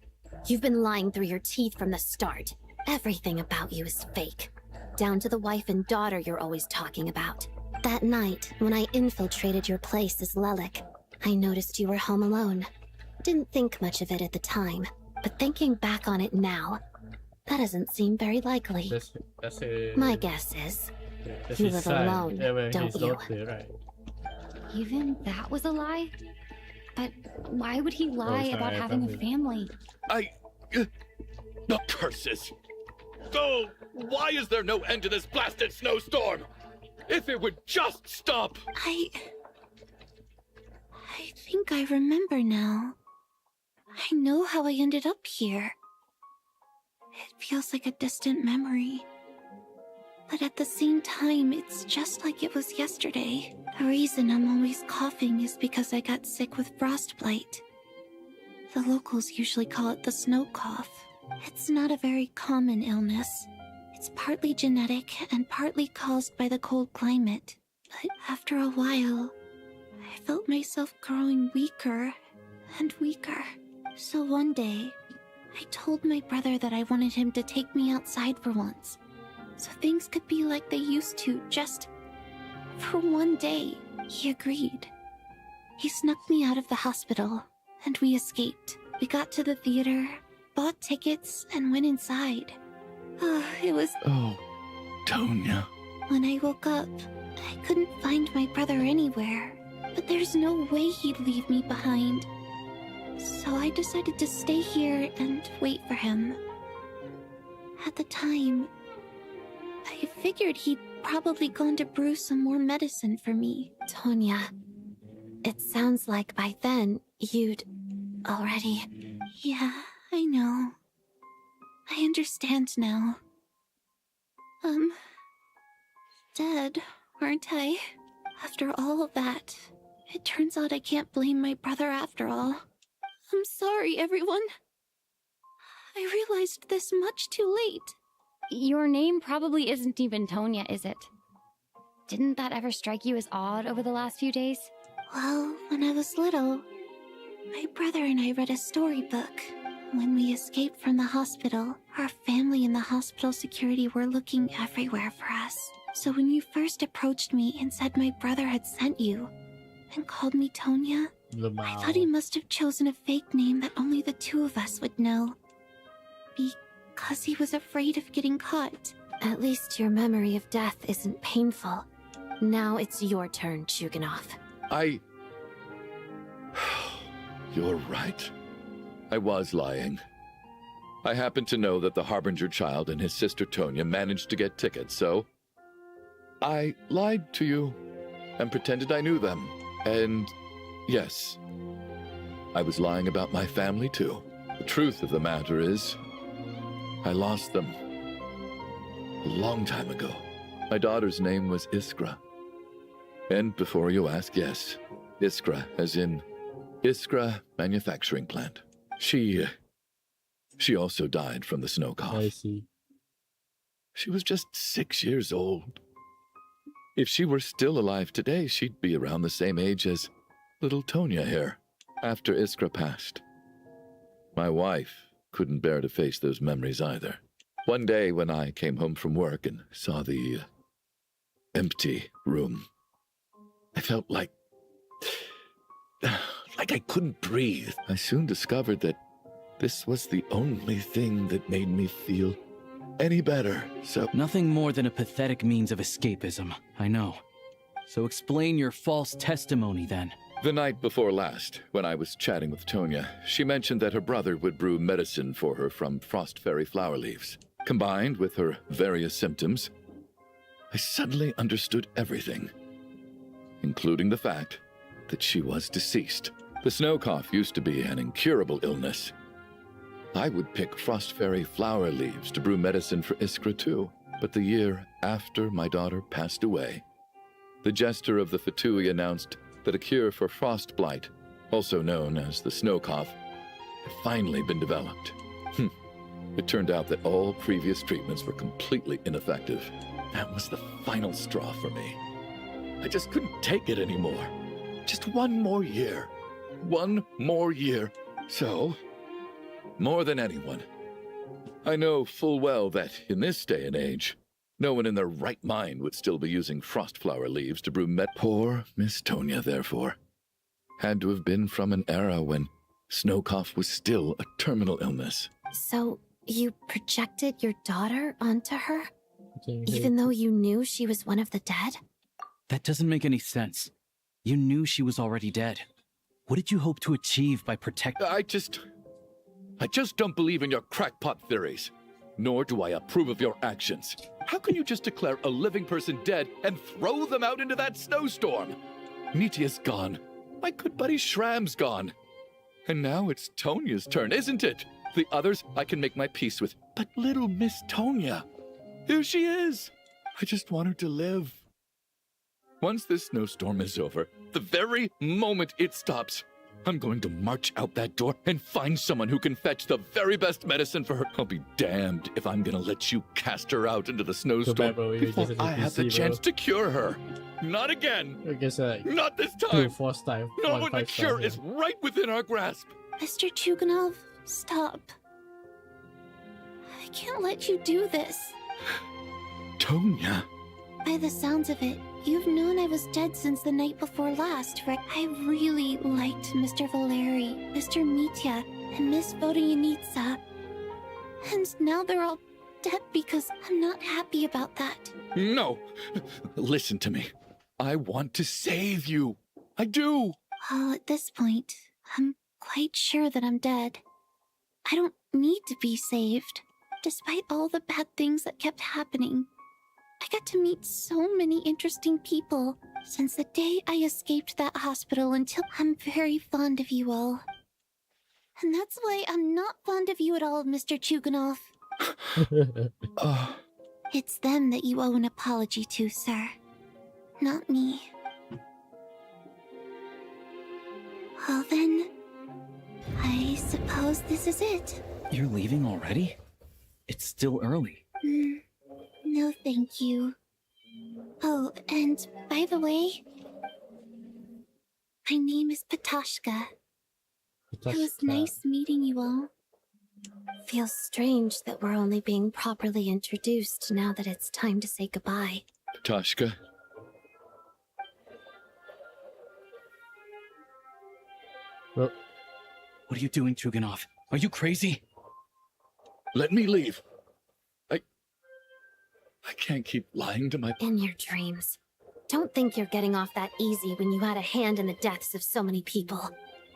You've been lying through your teeth from the start. Everything about you is fake. Down to the wife and daughter you're always talking about. That night, when I infiltrated your place as Lelik, I noticed you were home alone. Didn't think much of it at the time, but thinking back on it now, that doesn't seem very likely. My guess is, you live alone, don't you? Right. Even that was a lie? But why would he lie about having a family? The curses! Oh, why is there no end to this blasted snowstorm? If it would just stop! I think I remember now. I know how I ended up here. It feels like a distant memory. But at the same time, it's just like it was yesterday. The reason I'm always coughing is because I got sick with frostbite. The locals usually call it the snow cough. It's not a very common illness. It's partly genetic and partly caused by the cold climate. But after a while, I felt myself growing weaker and weaker. So one day, I told my brother that I wanted him to take me outside for once, so things could be like they used to, just for one day. He agreed. He snuck me out of the hospital, and we escaped. We got to the theater, bought tickets, and went inside. It was... Oh, Tonya. When I woke up, I couldn't find my brother anywhere, but there's no way he'd leave me behind. So I decided to stay here and wait for him. At the time, I figured he'd probably gone to brew some more medicine for me. Tonya, it sounds like by then you'd already... Yeah, I know. I understand now. Dead, aren't I? After all of that, it turns out I can't blame my brother after all. I'm sorry, everyone. I realized this much too late. Your name probably isn't even Tonya, is it? Didn't that ever strike you as odd over the last few days? Well, when I was little, my brother and I read a storybook. When we escaped from the hospital, our family and the hospital security were looking everywhere for us. So when you first approached me and said my brother had sent you, and called me Tonya, I thought he must have chosen a fake name that only the two of us would know. Because he was afraid of getting caught. At least your memory of death isn't painful. Now it's your turn, Chuganov. You're right. I was lying. I happened to know that the Harbinger child and his sister Tonya managed to get tickets, so I lied to you and pretended I knew them. And yes, I was lying about my family too. The truth of the matter is, I lost them a long time ago. My daughter's name was Iskra. And before you ask, yes, Iskra, as in Iskra Manufacturing Plant. She also died from the snow cough. I see. She was just 6 years old. If she were still alive today, she'd be around the same age as little Tonya here. After Iskra passed, my wife couldn't bear to face those memories either. One day when I came home from work and saw the empty room, I felt like I couldn't breathe. I soon discovered that this was the only thing that made me feel any better, so... Nothing more than a pathetic means of escapism, I know. So explain your false testimony, then. The night before last, when I was chatting with Tonya, she mentioned that her brother would brew medicine for her from frost fairy flower leaves. Combined with her various symptoms, I suddenly understood everything, including the fact that she was deceased. The snow cough used to be an incurable illness. I would pick frost fairy flower leaves to brew medicine for Iskra too. But the year after my daughter passed away, the jester of the Fatui announced that a cure for frost blight, also known as the snow cough, had finally been developed. It turned out that all previous treatments were completely ineffective. That was the final straw for me. I just couldn't take it anymore. Just one more year. One more year. So, more than anyone, I know full well that in this day and age, no one in their right mind would still be using frost flower leaves to brew Poor Miss Tonya, therefore, had to have been from an era when snow cough was still a terminal illness. So, you projected your daughter onto her? Even though you knew she was one of the dead? That doesn't make any sense. You knew she was already dead. What did you hope to achieve by protecting... I just don't believe in your crackpot theories. Nor do I approve of your actions. How can you just declare a living person dead and throw them out into that snowstorm? Nitya's gone. My good buddy Shram's gone. And now it's Tonya's turn, isn't it? The others I can make my peace with. But little Miss Tonya, here she is. I just want her to live. Once this snowstorm is over, the very moment it stops, I'm going to march out that door and find someone who can fetch the very best medicine for her. I'll be damned if I'm gonna let you cast her out into the snowstorm before I have the chance to cure her. Not again. I guess not this time. Time. Not when the cure is right within our grasp. Mr. Chuganov, stop. I can't let you do this. Tonya. By the sounds of it, you've known I was dead since the night before last, right? I really liked Mr. Valeri, Mr. Mitya, and Miss Vodyanitsa. And now they're all dead because I'm not happy about that. No. Listen to me. I want to save you. I do. Well, at this point, I'm quite sure that I'm dead. I don't need to be saved. Despite all the bad things that kept happening, I got to meet so many interesting people since the day I escaped that hospital until I'm very fond of you all. And that's why I'm not fond of you at all, Mr. Chuganov. It's them that you owe an apology to, sir. Not me. Well then, I suppose this is it. You're leaving already? It's still early. No, thank you. Oh, and by the way, my name is Patashka. It was nice meeting you all. Feels strange that we're only being properly introduced now that it's time to say goodbye. Patashka. What are you doing, Chuganov? Are you crazy? Let me leave. I can't keep lying to my... In your dreams. Don't think you're getting off that easy when you had a hand in the deaths of so many people.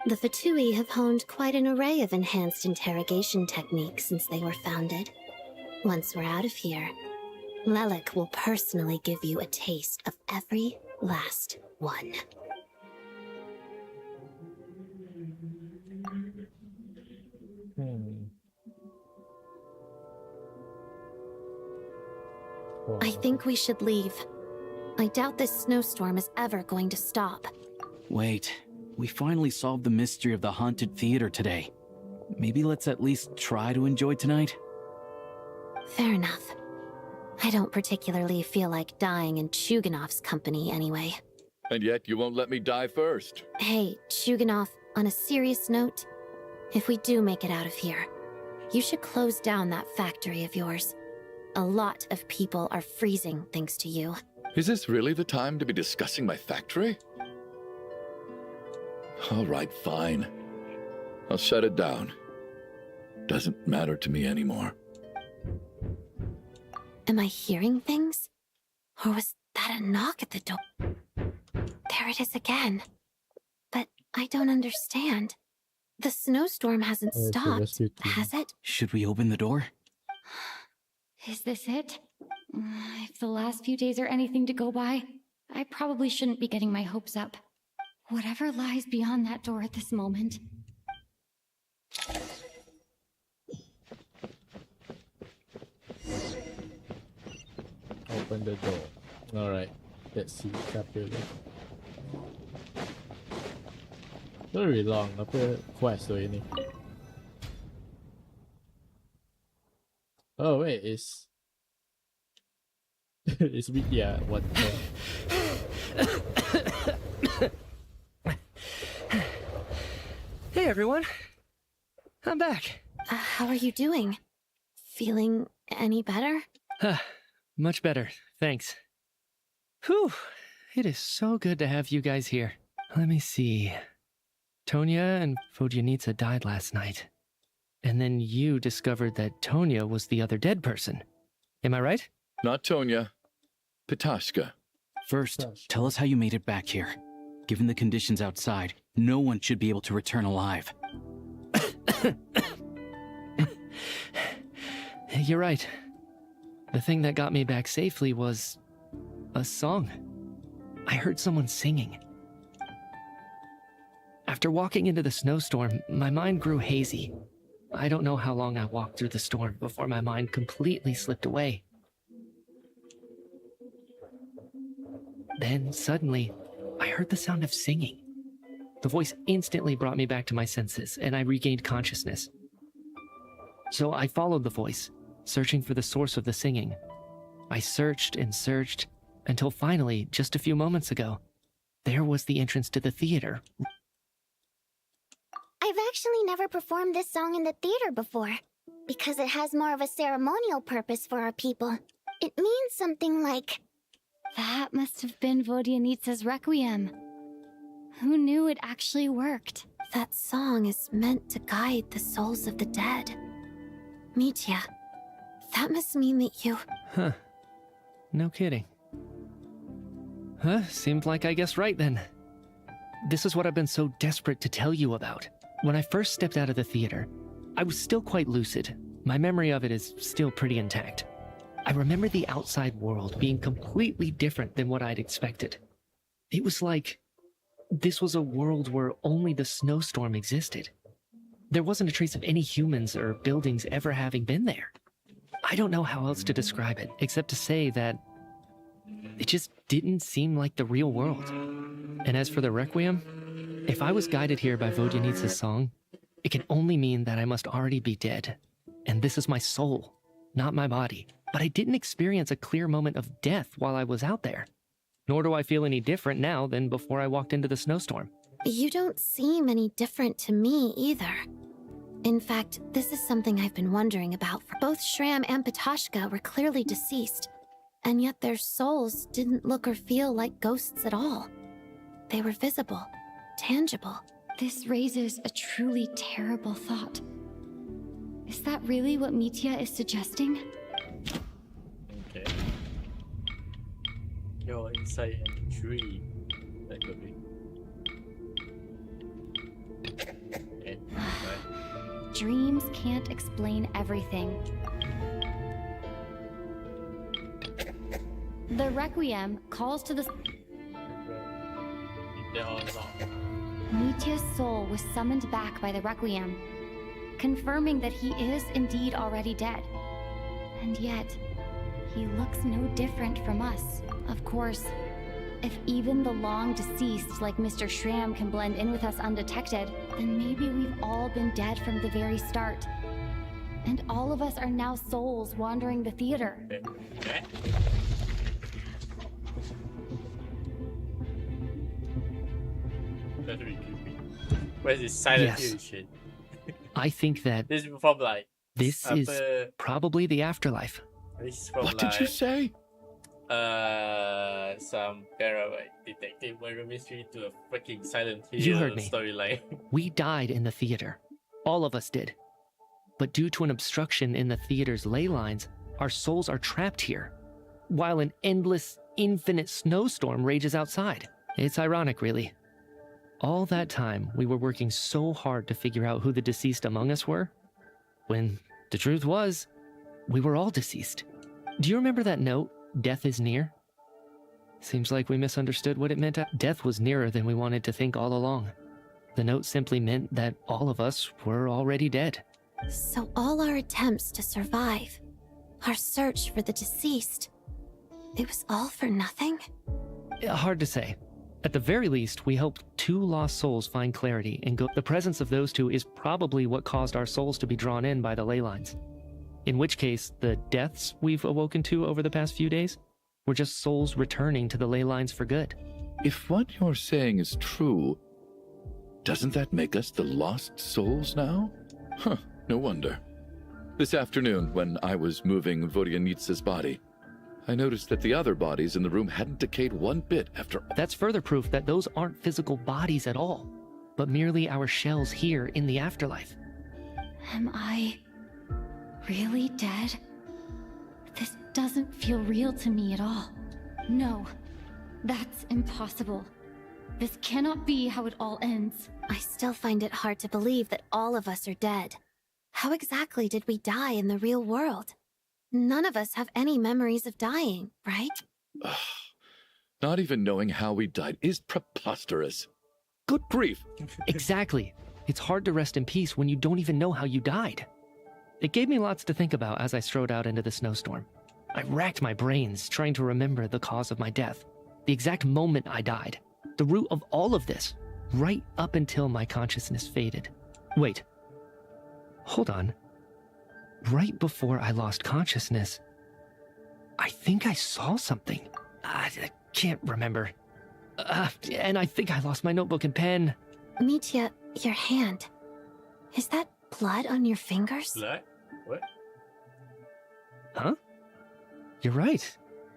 The Fatui have honed quite an array of enhanced interrogation techniques since they were founded. Once we're out of here, Lelik will personally give you a taste of every last one. I think we should leave. I doubt this snowstorm is ever going to stop. Wait, we finally solved the mystery of the haunted theater today. Maybe let's at least try to enjoy tonight? Fair enough. I don't particularly feel like dying in Chuganov's company anyway. And yet you won't let me die first. Hey, Chuganov, on a serious note, if we do make it out of here, you should close down that factory of yours. A lot of people are freezing thanks to you. Is this really the time to be discussing my factory? All right, fine. I'll shut it down. Doesn't matter to me anymore. Am I hearing things? Or was that a knock at the door? There it is again. But I don't understand. The snowstorm hasn't stopped, has it? Should we open the door? Is this it? If the last few days are anything to go by, I probably shouldn't be getting my hopes up. Whatever lies beyond that door at this moment. Open the door. Alright, let's see. Chapter. Very long. Apa quest tu ini? Oh wait, it's it's yeah. What? Hey everyone, I'm back. How are you doing? Feeling any better? Much better, thanks. Whew, it is so good to have you guys here. Let me see. Tonya and Vodyanitsa died last night. And then you discovered that Tonya was the other dead person. Am I right? Not Tonya. Patashka. First, tell us how you made it back here. Given the conditions outside, no one should be able to return alive. You're right. The thing that got me back safely was a song. I heard someone singing. After walking into the snowstorm, my mind grew hazy. I don't know how long I walked through the storm before my mind completely slipped away. Then, suddenly, I heard the sound of singing. The voice instantly brought me back to my senses, and I regained consciousness. So I followed the voice, searching for the source of the singing. I searched and searched, until finally, just a few moments ago, there was the entrance to the theater. I've actually never performed this song in the theater before, because it has more of a ceremonial purpose for our people. It means something like... That must have been Vodyanitsa's Requiem. Who knew it actually worked? That song is meant to guide the souls of the dead. Mitya, that must mean that you... Huh. No kidding. Huh, seemed like I guessed right then. This is what I've been so desperate to tell you about. When I first stepped out of the theater, I was still quite lucid. My memory of it is still pretty intact. I remember the outside world being completely different than what I'd expected. It was like this was a world where only the snowstorm existed. There wasn't a trace of any humans or buildings ever having been there. I don't know how else to describe it, except to say that it just didn't seem like the real world. And as for the Requiem, if I was guided here by Vodyanitsa's song, it can only mean that I must already be dead. And this is my soul, not my body. But I didn't experience a clear moment of death while I was out there. Nor do I feel any different now than before I walked into the snowstorm. You don't seem any different to me either. In fact, this is something I've been wondering about. Both Shram and Patashka were clearly deceased, and yet their souls didn't look or feel like ghosts at all. They were visible, tangible. This raises a truly terrible thought. Is that really what Mitya is suggesting? Okay. You're inside a tree. That could be. Okay. Right. Dreams can't explain everything. The Requiem calls to the... Mitya's soul was summoned back by the Requiem, confirming that he is indeed already dead. And yet, he looks no different from us. Of course, if even the long-deceased like Mr. Shram can blend in with us undetected, then maybe we've all been dead from the very start. And all of us are now souls wandering the theater. That's really creepy. Where's this silent Yes. shit? I think that This is from like... this is probably the afterlife. This is from What like... did you say? Some kind of like detective murder mystery to a freaking Silent Hill You heard me. storyline. We died in the theater. All of us did. But due to an obstruction in the theater's ley lines, our souls are trapped here, while an endless, infinite snowstorm rages outside. It's ironic, really. All that time, we were working so hard to figure out who the deceased among us were, when the truth was, we were all deceased. Do you remember that note, "Death is near"? Seems like we misunderstood what it meant. Death was nearer than we wanted to think all along. The note simply meant that all of us were already dead. So all our attempts to survive, our search for the deceased, it was all for nothing? Hard to say. At the very least, we helped two lost souls find clarity and go. The presence of those two is probably what caused our souls to be drawn in by the ley lines. In which case, the deaths we've awoken to over the past few days were just souls returning to the ley lines for good. If what you're saying is true, doesn't that make us the lost souls now? Huh, no wonder. This afternoon, when I was moving Vodyanitsa's body, I noticed that the other bodies in the room hadn't decayed one bit after... That's further proof that those aren't physical bodies at all, but merely our shells here in the afterlife. Am I really dead? This doesn't feel real to me at all. No, that's impossible. This cannot be how it all ends. I still find it hard to believe that all of us are dead. How exactly did we die in the real world? None of us have any memories of dying, right? Not even knowing how we died is preposterous. Good grief. Exactly. It's hard to rest in peace when you don't even know how you died. It gave me lots to think about as I strode out into the snowstorm. I racked my brains trying to remember the cause of my death, the exact moment I died, the root of all of this. right up until my consciousness faded. Wait. Hold on. Right before I lost consciousness, I think I saw something. I can't remember. And I think I lost my notebook and pen. Mitya, your hand. Is that blood on your fingers? Blood? What? Huh? You're right.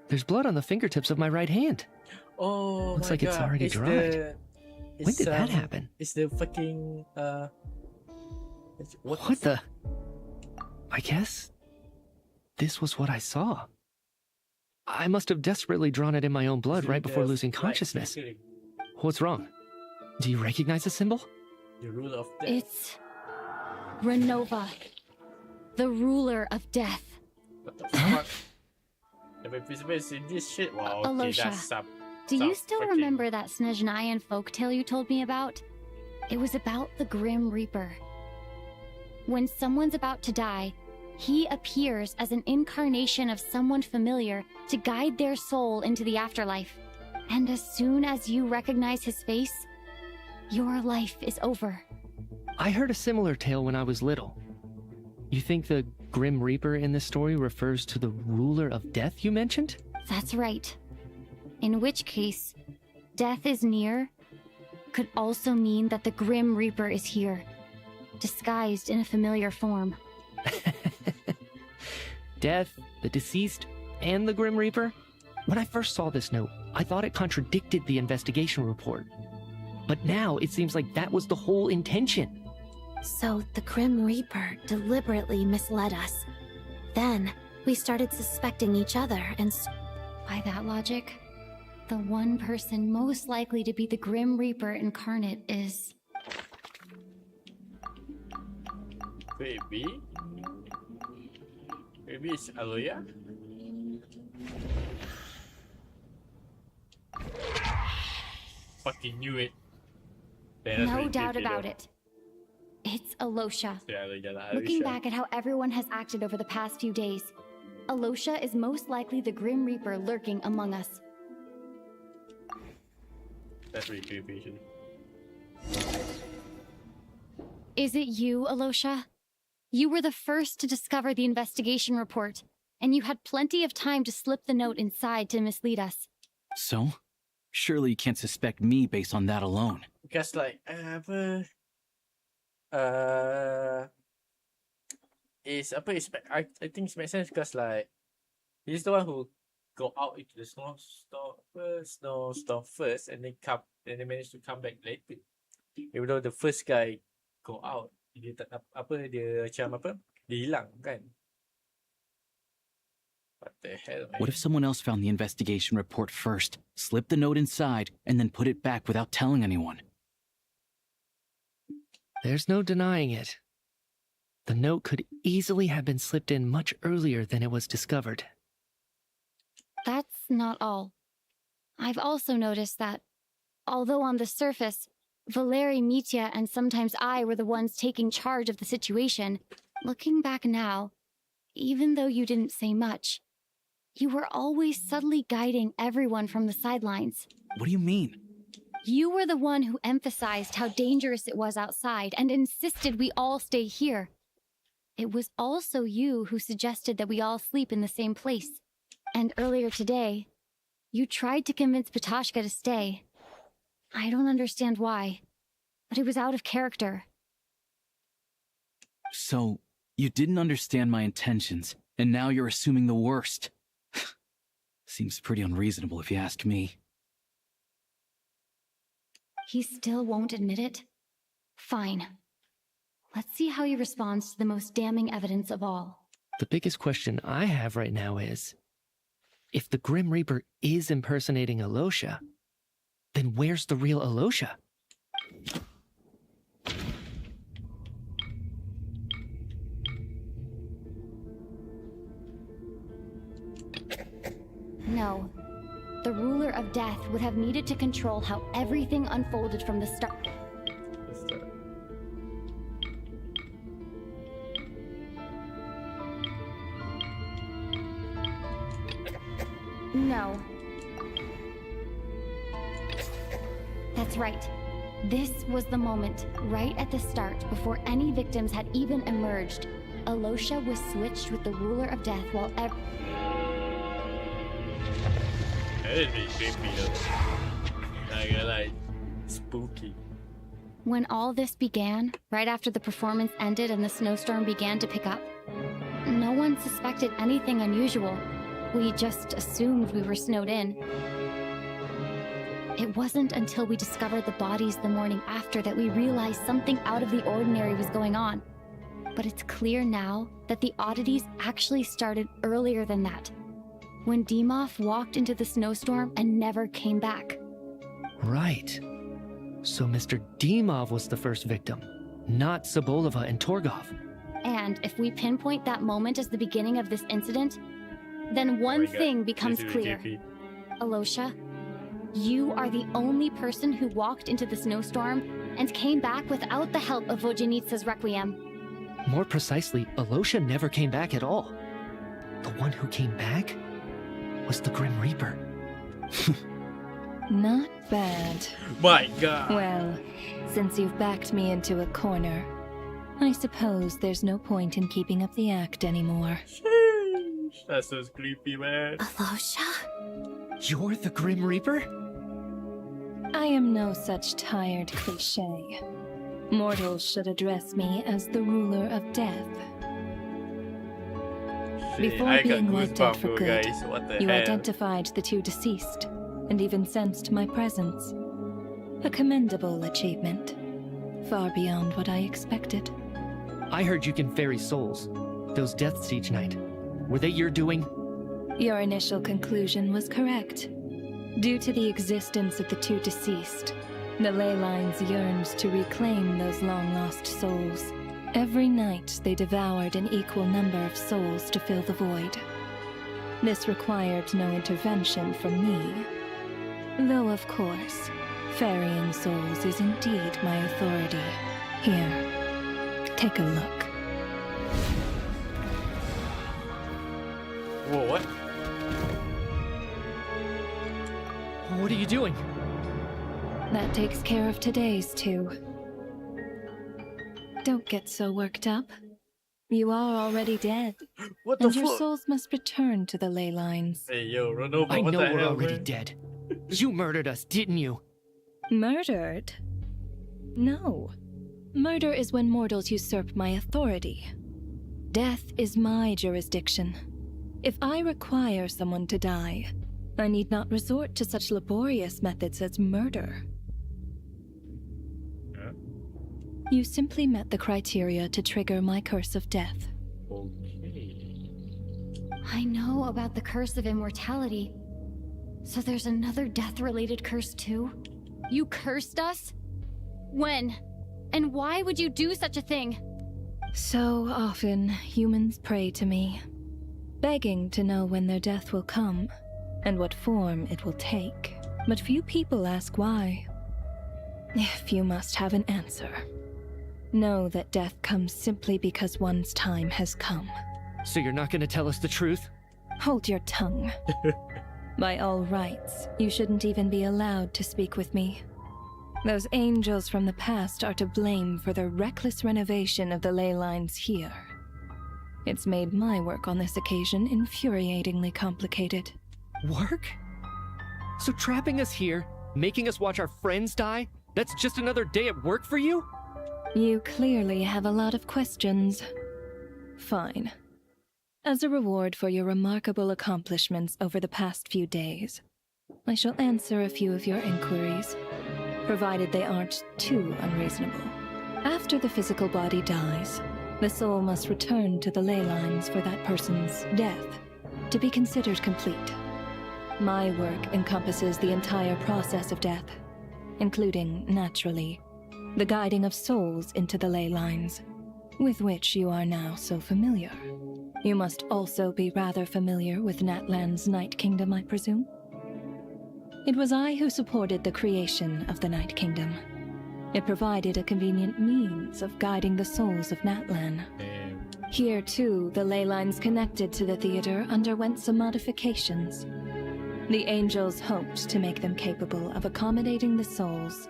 There's blood on the fingertips of my right hand. Oh, looks my like God. it's already dried. When did that happen? It's the fucking What the? I guess this was what I saw. I must have desperately drawn it in my own blood right before losing consciousness. What's wrong? Do you recognize the symbol? The ruler of death. It's Renova, the ruler of death. What the fuck? If it's in this shit, wow, okay, Alosha, that's some. Do you still freaking... remember that Snezhnayan folktale you told me about? It was about the Grim Reaper. When someone's about to die, he appears as an incarnation of someone familiar to guide their soul into the afterlife. And as soon as you recognize his face, your life is over. I heard a similar tale when I was little. You think the Grim Reaper in this story refers to the ruler of death you mentioned? That's right. In which case, death is near could also mean that the Grim Reaper is here, disguised in a familiar form. Death, the deceased, and the Grim Reaper? When I first saw this note, I thought it contradicted the investigation report. But now it seems like that was the whole intention. So the Grim Reaper deliberately misled us. Then we started suspecting each other and... By that logic, the one person most likely to be the Grim Reaper incarnate is... Maybe it's Aloya? Fucking knew it. No doubt about it. It's Alosha. Looking back at how everyone has acted over the past few days, Alosha is most likely the Grim Reaper lurking among us. That's really creepy. Is it you, Alosha? You were the first to discover the investigation report, and you had plenty of time to slip the note inside to mislead us. So? Surely you can't suspect me based on that alone. Because like, it's I think it makes sense because like he's the one who go out into the snowstorm first and then managed to come back later. Even though the first guy go out, dia hilang kan. What the hell, man? What if someone else found the investigation report first, slipped the note inside, and then put it back without telling anyone? There's no denying it. The note could easily have been slipped in much earlier than it was discovered. That's not all. I've also noticed that, although on the surface, Valeri, Mitya, and sometimes I were the ones taking charge of the situation, looking back now, even though you didn't say much, you were always subtly guiding everyone from the sidelines. What do you mean? You were the one who emphasized how dangerous it was outside and insisted we all stay here. It was also you who suggested that we all sleep in the same place. And earlier today, you tried to convince Patashka to stay. I don't understand why, but it was out of character. So, you didn't understand my intentions, and now you're assuming the worst. Seems pretty unreasonable if you ask me. He still won't admit it? Fine. Let's see how he responds to the most damning evidence of all. The biggest question I have right now is, if the Grim Reaper is impersonating Alosha, then where's the real Alosha? No. The ruler of death would have needed to control how everything unfolded from the start. No. That's right. This was the moment, right at the start, before any victims had even emerged. Alosha was switched with the ruler of death while That is really creepy though. Like, you're like spooky. When all this began, right after the performance ended and the snowstorm began to pick up, no one suspected anything unusual. We just assumed we were snowed in. It wasn't until we discovered the bodies the morning after that we realized something out of the ordinary was going on. But it's clear now that the oddities actually started earlier than that, when Dimov walked into the snowstorm and never came back. Right. So Mr. Dimov was the first victim, not Sobolova and Torgov. And if we pinpoint that moment as the beginning of this incident, then one thing becomes clear. Alosha, you are the only person who walked into the snowstorm and came back without the help of Vojanitsa's Requiem. More precisely, Alosha never came back at all. The one who came back was the Grim Reaper. Not bad. My God. Well, since you've backed me into a corner, I suppose there's no point in keeping up the act anymore. Sheesh, that's so creepy, man. Alosha? You're the Grim Reaper? I am no such tired cliché. Mortals should address me as the ruler of death. Before being wiped out for good, you identified the two deceased, and even sensed my presence. A commendable achievement. Far beyond what I expected. I heard you can ferry souls. Those deaths each night. Were they your doing? Your initial conclusion was correct. Due to the existence of the two deceased, the ley lines yearned to reclaim those long-lost souls. Every night they devoured an equal number of souls to fill the void. This required no intervention from me. Though, of course, ferrying souls is indeed my authority. Here, take a look. Whoa, what? What are you doing? That takes care of today's two. Don't get so worked up. You are already dead. What the and your fuck? souls must return to the ley lines. Hey, yo, run over. I What know the we're hell, already man? dead. You murdered us, didn't you? Murdered? No. Murder is when mortals usurp my authority. Death is my jurisdiction. If I require someone to die, I need not resort to such laborious methods as murder. Yeah. You simply met the criteria to trigger my curse of death. Okay. I know about the curse of immortality. So there's another death-related curse too? You cursed us? When? And why would you do such a thing? So often, humans pray to me, begging to know when their death will come, and what form it will take. But few people ask why. If you must have an answer, know that death comes simply because one's time has come. So you're not gonna tell us the truth? Hold your tongue. By all rights, you shouldn't even be allowed to speak with me. Those angels from the past are to blame for the reckless renovation of the ley lines here. It's made my work on this occasion infuriatingly complicated. Work? So trapping us here, making us watch our friends die, that's just another day at work for you? You clearly have a lot of questions. Fine. As a reward for your remarkable accomplishments over the past few days, I shall answer a few of your inquiries, provided they aren't too unreasonable. After the physical body dies, the soul must return to the ley lines for that person's death to be considered complete. My work encompasses the entire process of death, including, naturally, the guiding of souls into the ley lines, with which you are now so familiar. You must also be rather familiar with Natlan's Night Kingdom, I presume? It was I who supported the creation of the Night Kingdom. It provided a convenient means of guiding the souls of Natlan. Here, too, the ley lines connected to the theater underwent some modifications. The angels hoped to make them capable of accommodating the souls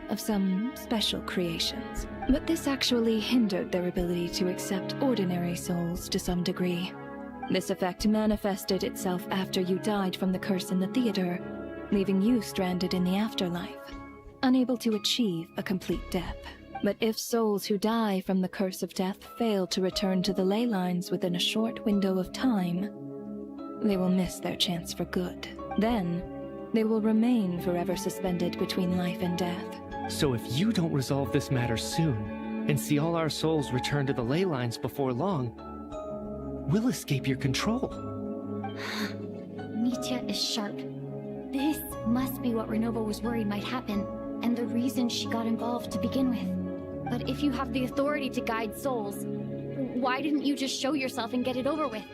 of some special creations. But this actually hindered their ability to accept ordinary souls to some degree. This effect manifested itself after you died from the curse in the theater, leaving you stranded in the afterlife, unable to achieve a complete death. But if souls who die from the curse of death fail to return to the ley lines within a short window of time, they will miss their chance for good. Then, they will remain forever suspended between life and death. So if you don't resolve this matter soon, and see all our souls return to the ley lines before long, we'll escape your control. Mitya is sharp. This must be what Renova was worried might happen, and the reason she got involved to begin with. But if you have the authority to guide souls, why didn't you just show yourself and get it over with?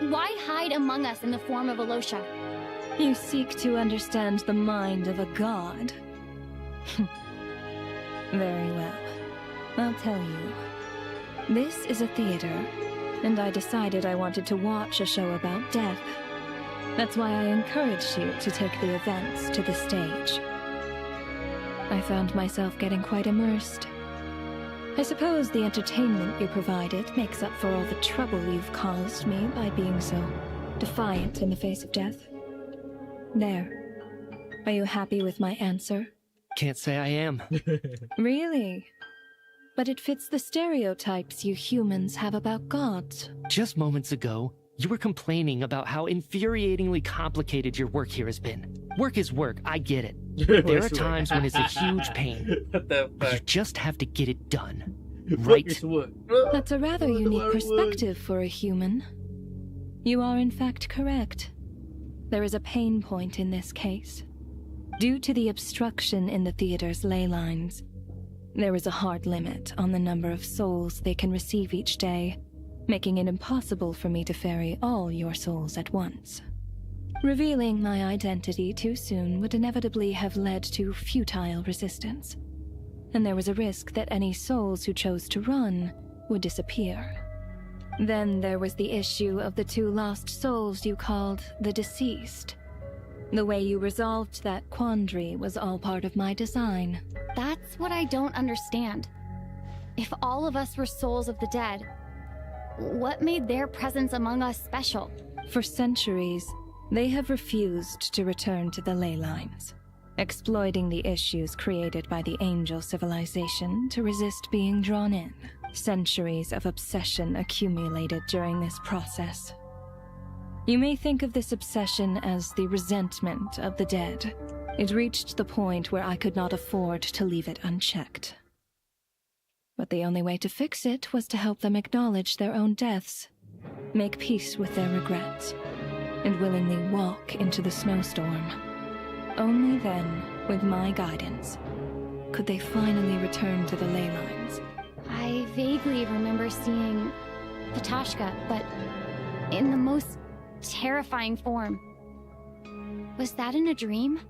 Why hide among us in the form of Alosha? You seek to understand the mind of a god. Very well. I'll tell you. This is a theater, and I decided I wanted to watch a show about death. That's why I encouraged you to take the events to the stage. I found myself getting quite immersed. I suppose the entertainment you provided makes up for all the trouble you've caused me by being so defiant in the face of death. There. Are you happy with my answer? Can't say I am. Really? But it fits the stereotypes you humans have about gods. Just moments ago, you were complaining about how infuriatingly complicated your work here has been. Work is work, I get it. There are times when it's a huge pain. But you just have to get it done. Right? That's a rather unique perspective for a human. You are in fact correct. There is a pain point in this case. Due to the obstruction in the theater's ley lines, there is a hard limit on the number of souls they can receive each day, making it impossible for me to ferry all your souls at once. Revealing my identity too soon would inevitably have led to futile resistance, and there was a risk that any souls who chose to run would disappear. Then there was the issue of the 2 lost souls you called the deceased. The way you resolved that quandary was all part of my design. That's what I don't understand. If all of us were souls of the dead, what made their presence among us special? For centuries, they have refused to return to the ley lines, exploiting the issues created by the angel civilization to resist being drawn in. Centuries of obsession accumulated during this process. You may think of this obsession as the resentment of the dead. It reached the point where I could not afford to leave it unchecked. But the only way to fix it was to help them acknowledge their own deaths, make peace with their regrets, and willingly walk into the snowstorm. Only then, with my guidance, could they finally return to the ley lines. I vaguely remember seeing Patashka, but in the most terrifying form. Was that in a dream?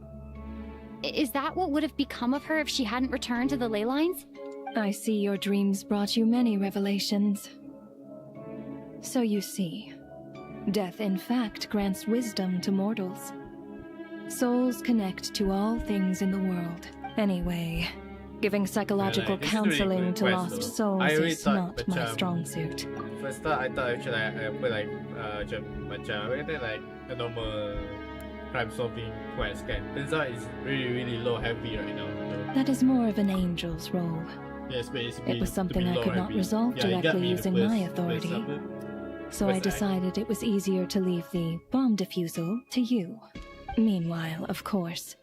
Is that what would have become of her if she hadn't returned to the ley lines? I see your dreams brought you many revelations. So you see, death in fact grants wisdom to mortals. Souls connect to all things in the world. Anyway, giving psychological counseling to lost souls is not my strong suit. First start, I thought actually I play like a normal crime-solving quest kan. Turns out it's really low-heavy right now. That is more of an angel's role. Yes, but it was something I could not resolve directly using my authority. So I decided it was easier to leave the bomb defusal to you. Meanwhile, of course,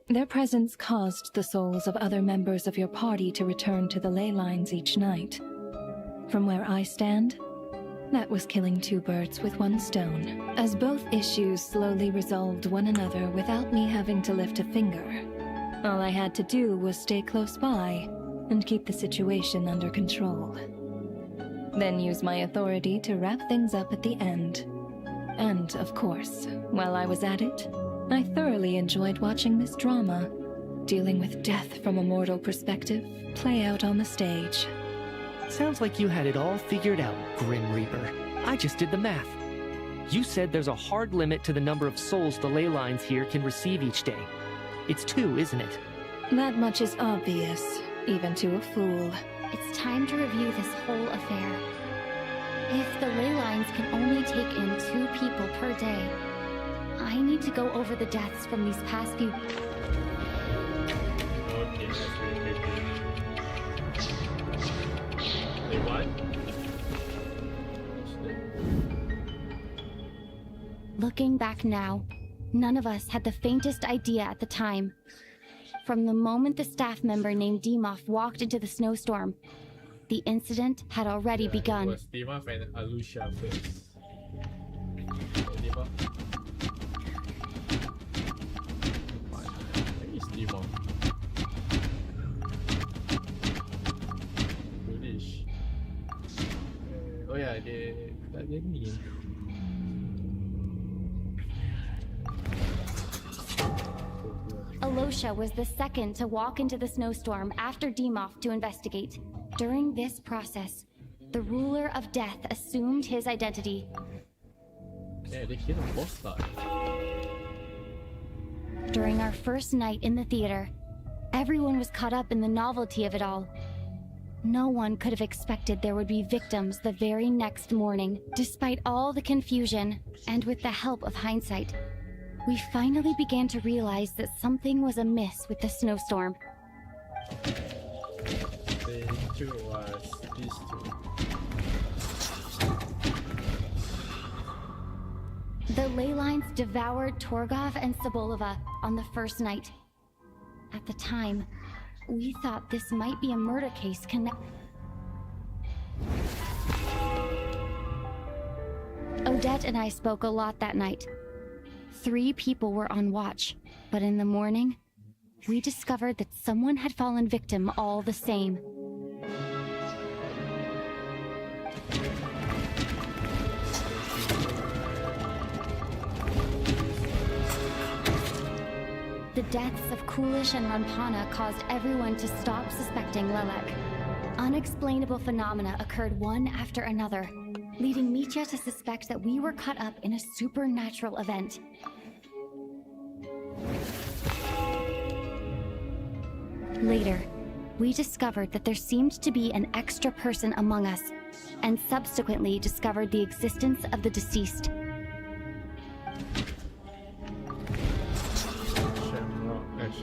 their presence caused the souls of other members of your party to return to the ley lines each night. From where I stand, that was killing 2 birds with 1 stone, as both issues slowly resolved one another without me having to lift a finger. All I had to do was stay close by and keep the situation under control. Then use my authority to wrap things up at the end. And, of course, while I was at it, I thoroughly enjoyed watching this drama, dealing with death from a mortal perspective, play out on the stage. Sounds like you had it all figured out, Grim Reaper. I just did the math. You said there's a hard limit to the number of souls the ley lines here can receive each day. It's 2, isn't it? That much is obvious, even to a fool. It's time to review this whole affair. If the ley lines can only take in 2 people per day, I need to go over the deaths from these past few... Okay, that's really creepy. Wait, what? Looking back now, none of us had the faintest idea at the time. From the moment the staff member named Dimov walked into the snowstorm, the incident had already begun. It was Dimov and Alusha first. Dimov? Where is Dimov? Foolish. Oh yeah, dia ni. Alosha was the second to walk into the snowstorm after Dimov to investigate. During this process, the ruler of death assumed his identity. Yeah, they killed him both times. During our first night in the theater, everyone was caught up in the novelty of it all. No one could have expected there would be victims the very next morning. Despite all the confusion, and with the help of hindsight, we finally began to realize that something was amiss with the snowstorm. The two was these two. The ley lines devoured Torgov and Sobolova on the first night. At the time, we thought this might be a murder case Odette and I spoke a lot that night. 3 people were on watch, but in the morning, we discovered that someone had fallen victim all the same. The deaths of Kulish and Rampana caused everyone to stop suspecting Lelek. Unexplainable phenomena occurred one after another, leading Mitya to suspect that we were caught up in a supernatural event. Later, we discovered that there seemed to be an extra person among us, and subsequently discovered the existence of the deceased.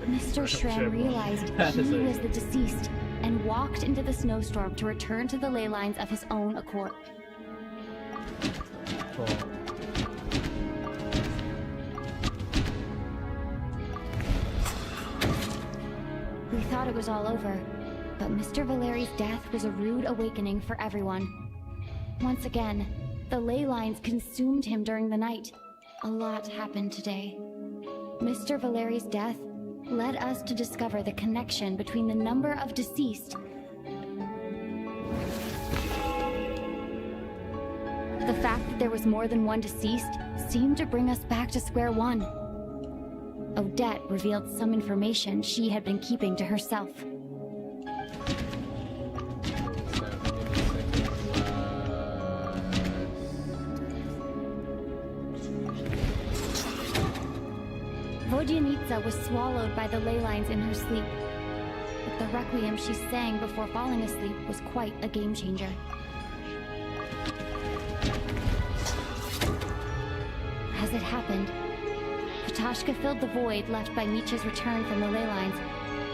Mr. Shrem realized he was the deceased and walked into the snowstorm to return to the ley lines of his own accord. We thought it was all over, but Mr. Valeri's death was a rude awakening for everyone. Once again, the ley lines consumed him during the night. A lot happened today. Mr. Valeri's death led us to discover the connection between the number of deceased. The fact that there was more than one deceased seemed to bring us back to square one. Odette revealed some information she had been keeping to herself. Vodyanitsa was swallowed by the ley lines in her sleep, but the requiem she sang before falling asleep was quite a game changer. As it happened, Patashka filled the void left by Mitya's return from the ley lines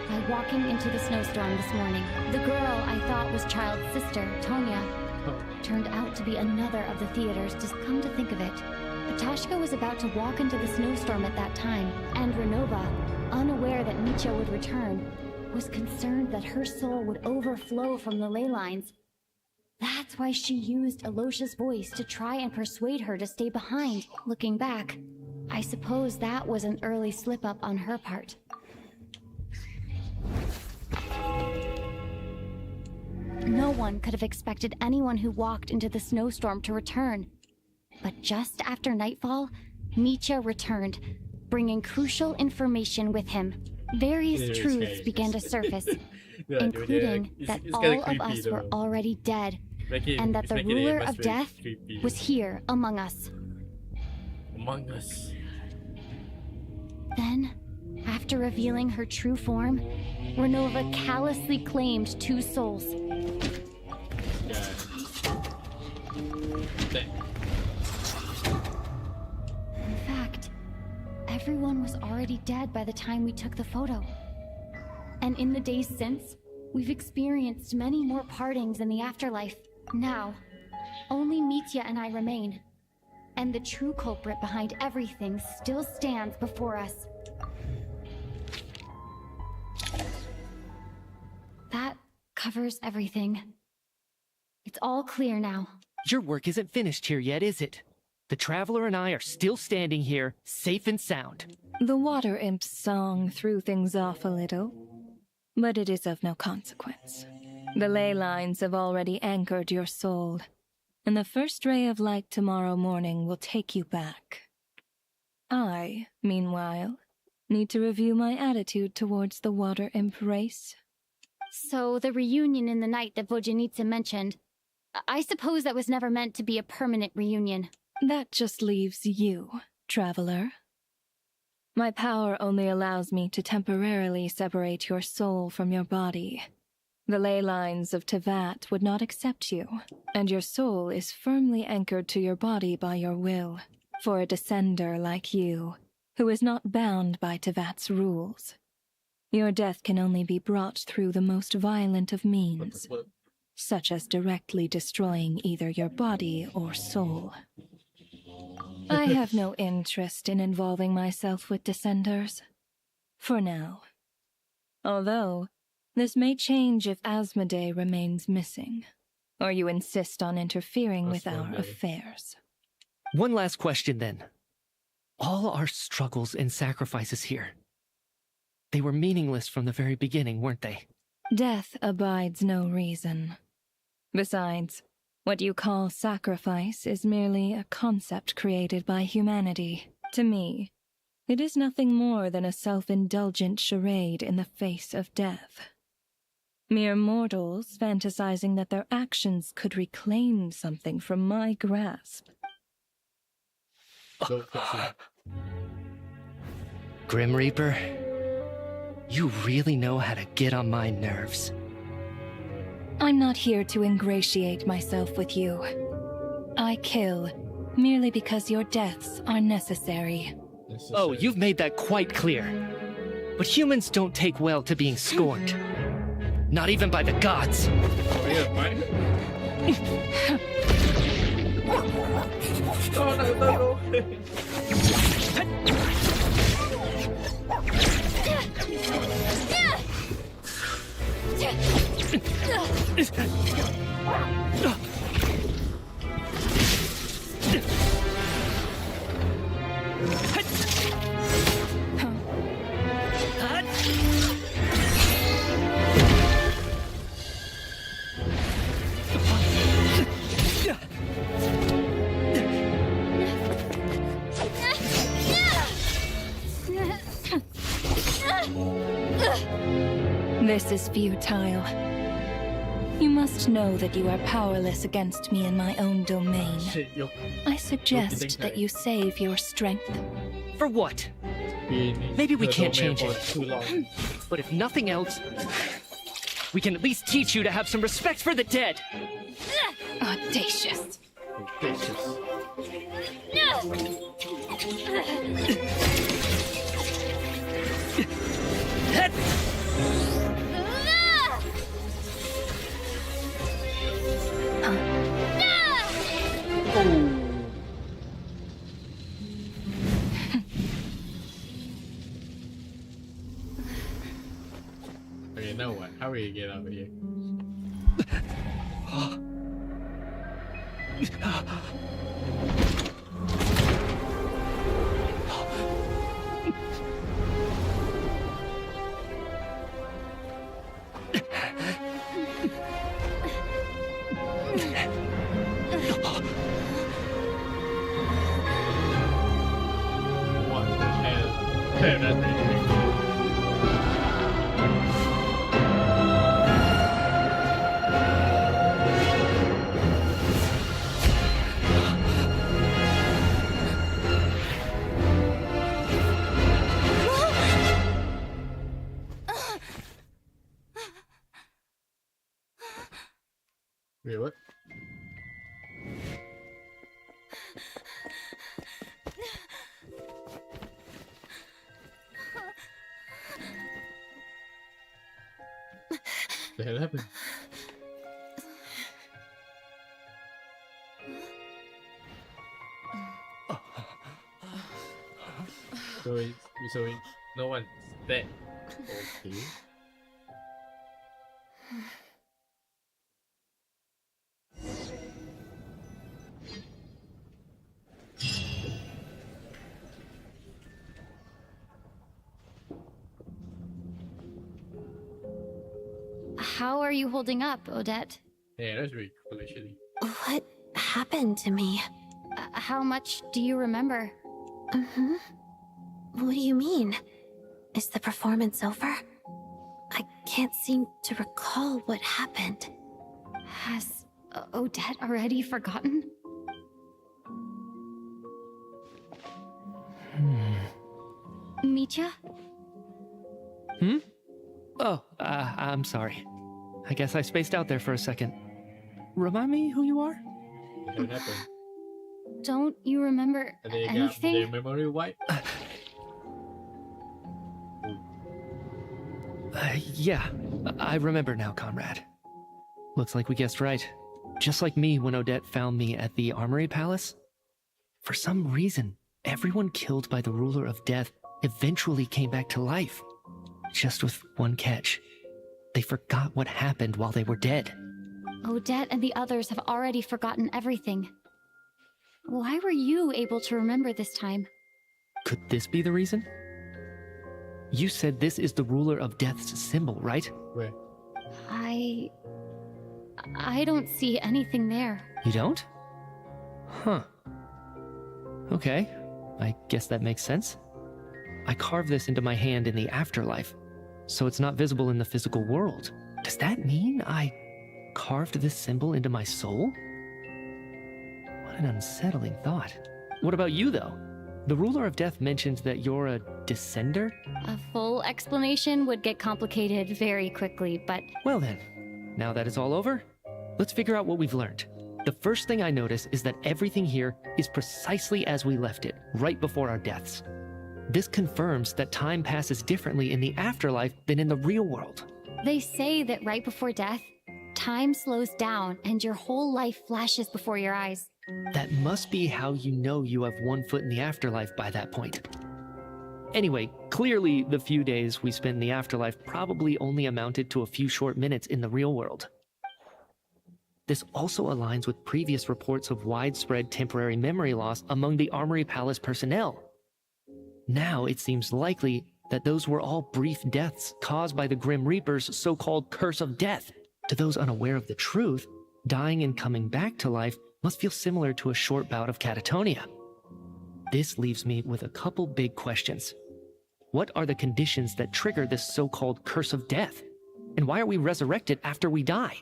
by walking into the snowstorm this morning. The girl I thought was Child's sister, Tonya, turned out to be another of the theaters. Just come to think of it, Patashka was about to walk into the snowstorm at that time, and Renova, unaware that Mitya would return, was concerned that her soul would overflow from the ley lines. That's why she used Alosha's voice to try and persuade her to stay behind. Looking back, I suppose that was an early slip-up on her part. No one could have expected anyone who walked into the snowstorm to return. But just after nightfall, Mitya returned, bringing crucial information with him. Various truths began to surface, including that all of us were already dead, and that the ruler of death was here among us. Among us. Then, after after revealing her true form, Renova callously claimed 2 souls. Yeah. That- In fact, everyone was already dead by the time we took the photo. And in the days since, we've experienced many more partings in the afterlife. Now, only Mitya and I remain. And the true culprit behind everything still stands before us. That covers everything. It's all clear now. Your work isn't finished here yet, is it? The Traveler and I are still standing here, safe and sound. The water imp's song threw things off a little, but it is of no consequence. The ley lines have already anchored your soul, and the first ray of light tomorrow morning will take you back. I, meanwhile, need to review my attitude towards the water imp race. So, the reunion in the night that Vojanitsa mentioned, I suppose that was never meant to be a permanent reunion. That just leaves you, Traveler. My power only allows me to temporarily separate your soul from your body. The ley lines of Tevat would not accept you, and your soul is firmly anchored to your body by your will, for a descender like you, who is not bound by Tevat's rules. Your death can only be brought through the most violent of means, such as directly destroying either your body or soul. I have no interest in involving myself with descenders, for now. Although, this may change if Asmodee remains missing, or you insist on interfering with our affairs. One last question then. All our struggles and sacrifices here, they were meaningless from the very beginning, weren't they? Death abides no reason. Besides, what you call sacrifice is merely a concept created by humanity. To me, it is nothing more than a self-indulgent charade in the face of death. Mere mortals fantasizing that their actions could reclaim something from my grasp. Grim Reaper, you really know how to get on my nerves. I'm not here to ingratiate myself with you. I kill merely because your deaths are necessary. Oh, you've made that quite clear. But humans don't take well to being scorned. Not even by the gods. Oh, yeah, mine. Oh, no. This is futile. You must know that you are powerless against me in my own domain. I suggest that you save your strength. For what? Maybe we can't change it. But if nothing else, we can at least teach you to have some respect for the dead. Audacious. Okay, now what? How are you get out of here? What the hell? That's ridiculous. Wait, what? The hell happened? So no one's dead. Okay. How are you holding up, Odette? Yeah, that's really cool actually. What happened to me? How much do you remember? What do you mean? Is the performance over? I can't seem to recall what happened. Has Odette already forgotten? Mitya? Oh, I'm sorry. I guess I spaced out there for a second. Remind me who you are? What happened? Don't you remember And they got anything? their memory wiped? Yeah, I remember now, comrade. Looks like we guessed right. Just like me when Odette found me at the Armory Palace. For some reason, everyone killed by the ruler of death eventually came back to life. Just with one catch. They forgot what happened while they were dead. Odette and the others have already forgotten everything. Why were you able to remember this time? Could this be the reason? You said this is the ruler of death's symbol, right? Where? I don't see anything there. You don't? Huh. Okay, I guess that makes sense. I carved this into my hand in the afterlife, so it's not visible in the physical world. Does that mean I carved this symbol into my soul? What an unsettling thought. What about you, though? The ruler of death mentions that you're a descender? A full explanation would get complicated very quickly, but... Well then, now that it's all over, let's figure out what we've learned. The first thing I notice is that everything here is precisely as we left it, right before our deaths. This confirms that time passes differently in the afterlife than in the real world. They say that right before death, time slows down and your whole life flashes before your eyes. That must be how you know you have one foot in the afterlife by that point. Anyway, clearly the few days we spent in the afterlife probably only amounted to a few short minutes in the real world. This also aligns with previous reports of widespread temporary memory loss among the Armory Palace personnel. Now it seems likely that those were all brief deaths caused by the Grim Reaper's so-called curse of death. To those unaware of the truth, dying and coming back to life must feel similar to a short bout of catatonia. This leaves me with a couple big questions. What are the conditions that trigger this so-called curse of death? And why are we resurrected after we die?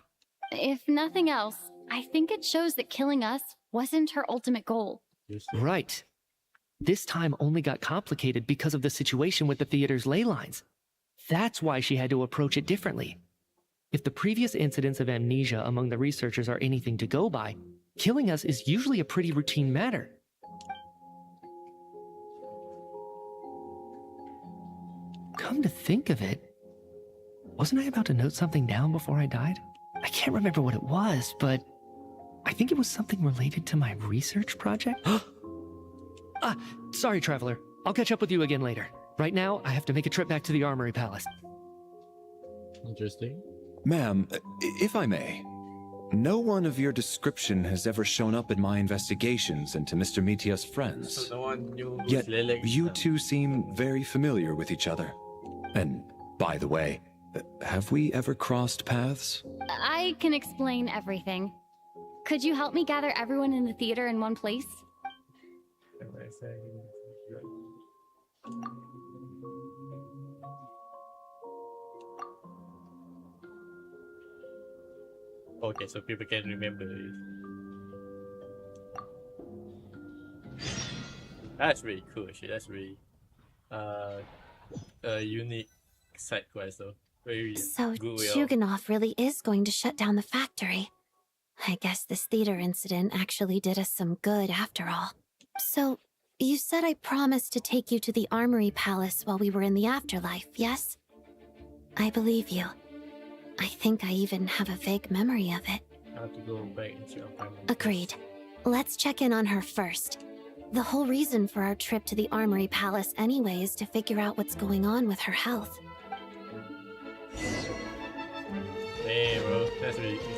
If nothing else, I think it shows that killing us wasn't her ultimate goal. Right. This time only got complicated because of the situation with the theater's ley lines. That's why she had to approach it differently. If the previous incidents of amnesia among the researchers are anything to go by, killing us is usually a pretty routine matter. Come to think of it, wasn't I about to note something down before I died? I can't remember what it was, but I think it was something related to my research project. Sorry, Traveler. I'll catch up with you again later. Right now, I have to make a trip back to the Armory Palace. Interesting. Ma'am, if I may, no one of your description has ever shown up in my investigations into Mr. Mitya's friends. So no one knew who's Yet, Lelex. you two seem very familiar with each other. And, by the way, have we ever crossed paths? I can explain everything. Could you help me gather everyone in the theater in one place? Okay, so people can remember it. That's really cool, actually. That's really a unique side quest, though. Very So good way of... Juganov really is going to shut down the factory. I guess this theater incident actually did us some good after all. So, you said I promised to take you to the Armory Palace while we were in the afterlife, yes? I believe you. I think I even have a vague memory of it. I have to go back into your time. Agreed. Let's check in on her first. The whole reason for our trip to the Armory Palace anyway is to figure out what's going on with her health. Hey, bro, that's really cool.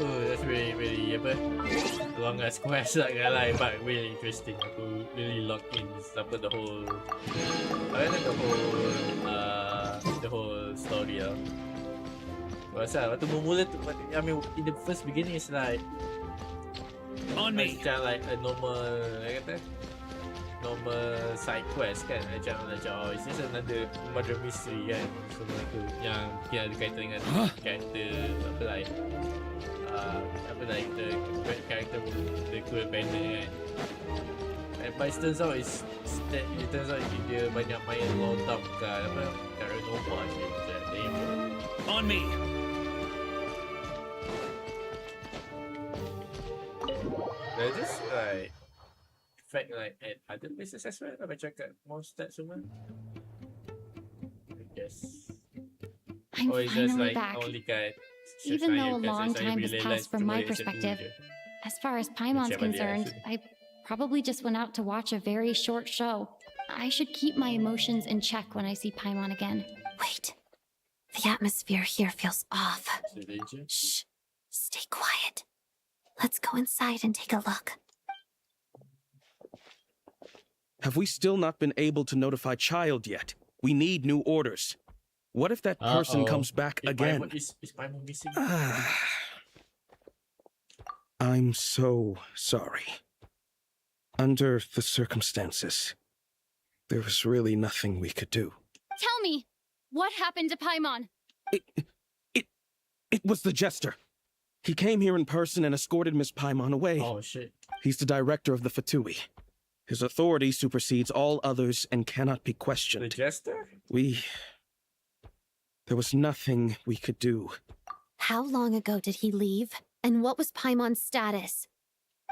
Oh, that's really long as quest like that, but really interesting. Aku really locked in sampai the whole story lah. Pasal waktu mula tu, I mean in the first beginning it's like On me. Macam like a normal, normal side quest kan, macam oh it's just another murder mystery kan, semua tu yang mungkin ada kaitan dengan karakter the character the cool banner kan. But it turns out dia banyak main law dump kat Nova macam On me. There's just like fact like at other places as well, macam kat Mondstadt semua. I guess. I'm Or it's just finally like back. only kat Even though a Cheshire long kat time has Cheshire passed from cuma my dia macam tu perspective, je. as far as Paimon's Macam mana concerned, I probably just went out to watch a very short show. I should keep my emotions in check when I see Paimon again. Wait. The atmosphere here feels off. Sedih. Shh. Stay quiet. Let's go inside and take a look. Have we still not been able to notify Child yet? We need new orders. What if that person comes back again? Is Paimon missing? I'm so sorry. Under the circumstances, there was really nothing we could do. Tell me, what happened to Paimon? It was the Jester. He came here in person and escorted Miss Paimon away. Oh shit. He's the director of the Fatui. His authority supersedes all others and cannot be questioned. The Jester? There was nothing we could do. How long ago did he leave? And what was Paimon's status?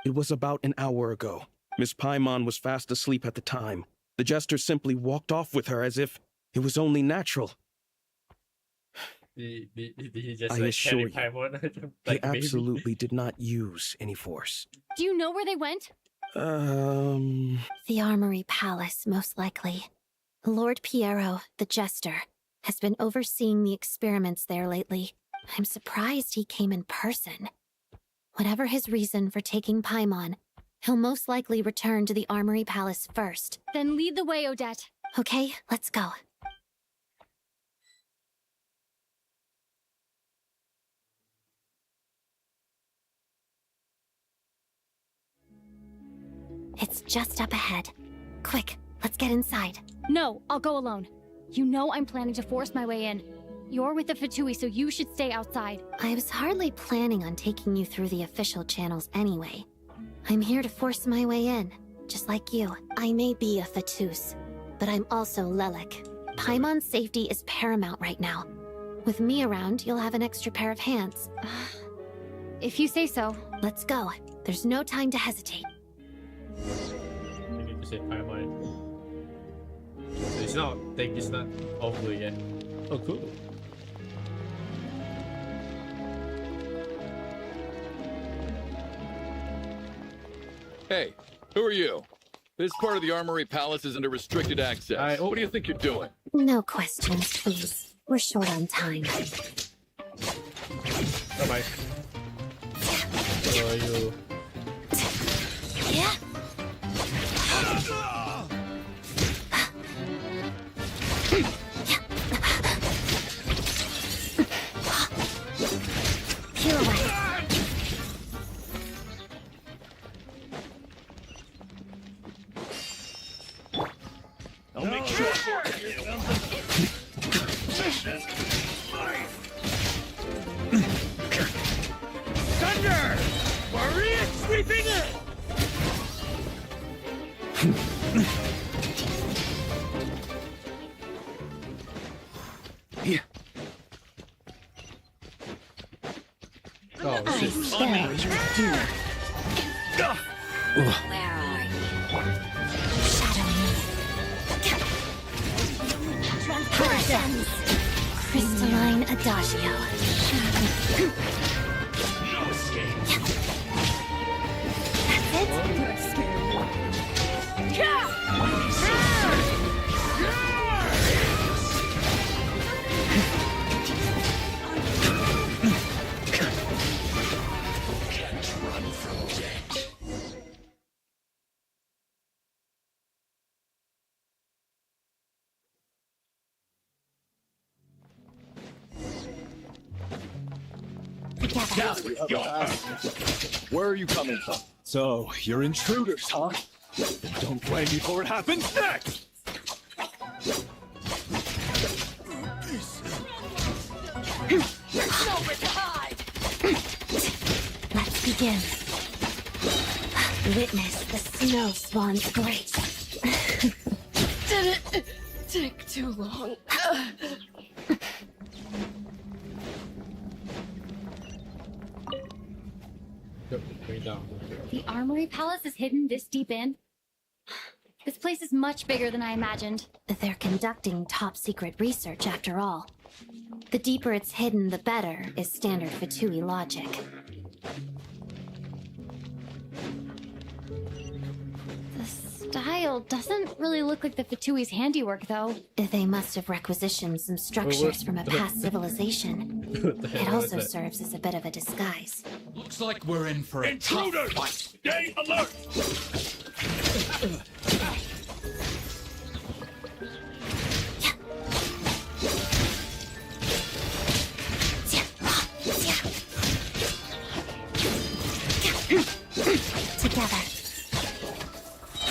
It was about an hour ago. Miss Paimon was fast asleep at the time. The Jester simply walked off with her as if it was only natural. Did he just I like assure carry you, Paimon He like baby? absolutely did not use any force. Do you know where they went? The Armory Palace, most likely. Lord Piero, the Jester, has been overseeing the experiments there lately. I'm surprised he came in person. Whatever his reason for taking Paimon, he'll most likely return to the Armory Palace first. Then lead the way, Odette. Okay, let's go. It's just up ahead. Quick, let's get inside. No, I'll go alone. You know I'm planning to force my way in. You're with the Fatui, so you should stay outside. I was hardly planning on taking you through the official channels anyway. I'm here to force my way in, just like you. I may be a Fatus, but I'm also Lelik. Paimon's safety is paramount right now. With me around, you'll have an extra pair of hands. If you say so. Let's go. There's no time to hesitate. You need to say Paimon. So it's not over yet. Oh, cool. Hey, who are you? This part of the Armory Palace is under restricted access. What do you think you're doing? No questions, please. We're short on time. Bye-bye. Where are you? Yeah. Peel away. I'll make sure. Thunder! Warrior sweeping in! Yeah. descends. Crystalline Adagio. No escape. That's it. Where are you coming from? So, you're intruders, huh? Don't blame me for what happens next! Nowhere to hide. Let's begin. Witness the snow swan's grace. Did it take too long? The Armory Palace is hidden this deep in? This place is much bigger than I imagined. They're conducting top-secret research, after all. The deeper it's hidden, the better, is standard Fatui logic. The style doesn't really look like the Fatui's handiwork, though. They must have requisitioned some structures from a past civilization. It also serves as a bit of a disguise. Looks like we're in for a intruders! Stay alert! Together.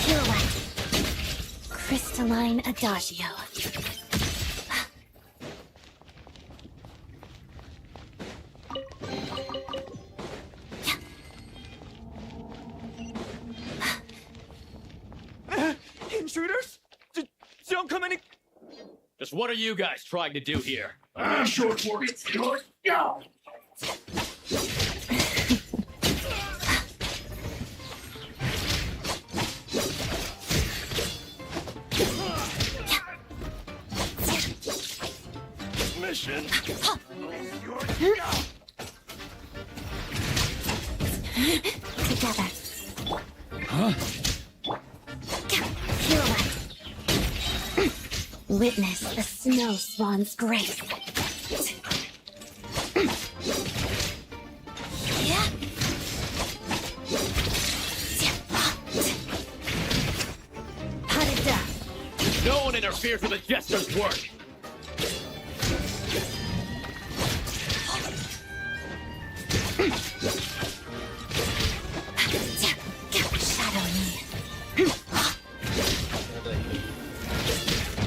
Pirouette. Crystalline Adagio. Intruders? Don't come any... Just what are you guys trying to do here? Short for it. Go! Mission. Together. Huh? Pirouette. Witness the snow swan's grace. No one interferes with the jester's work. Shadow me.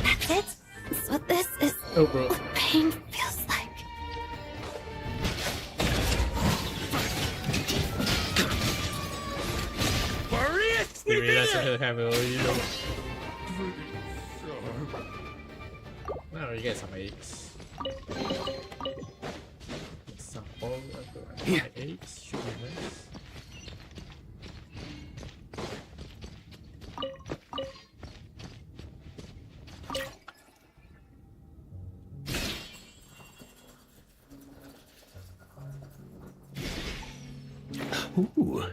That's it? That's what this is. Oh, bro. What pain feels like. They realize I have a little. No, you get some eggs. Some all of the eggs should be nice. Ooh.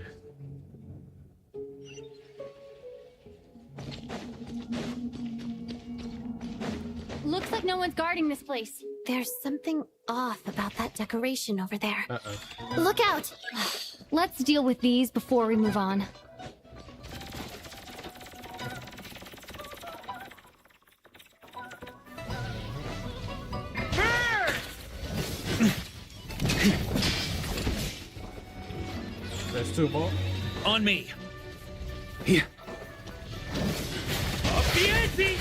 Looks like no one's guarding this place. There's something off about that decoration over there. Uh-oh. Look out! Let's deal with these before we move on. There's two more. On me. Here. Up the ante!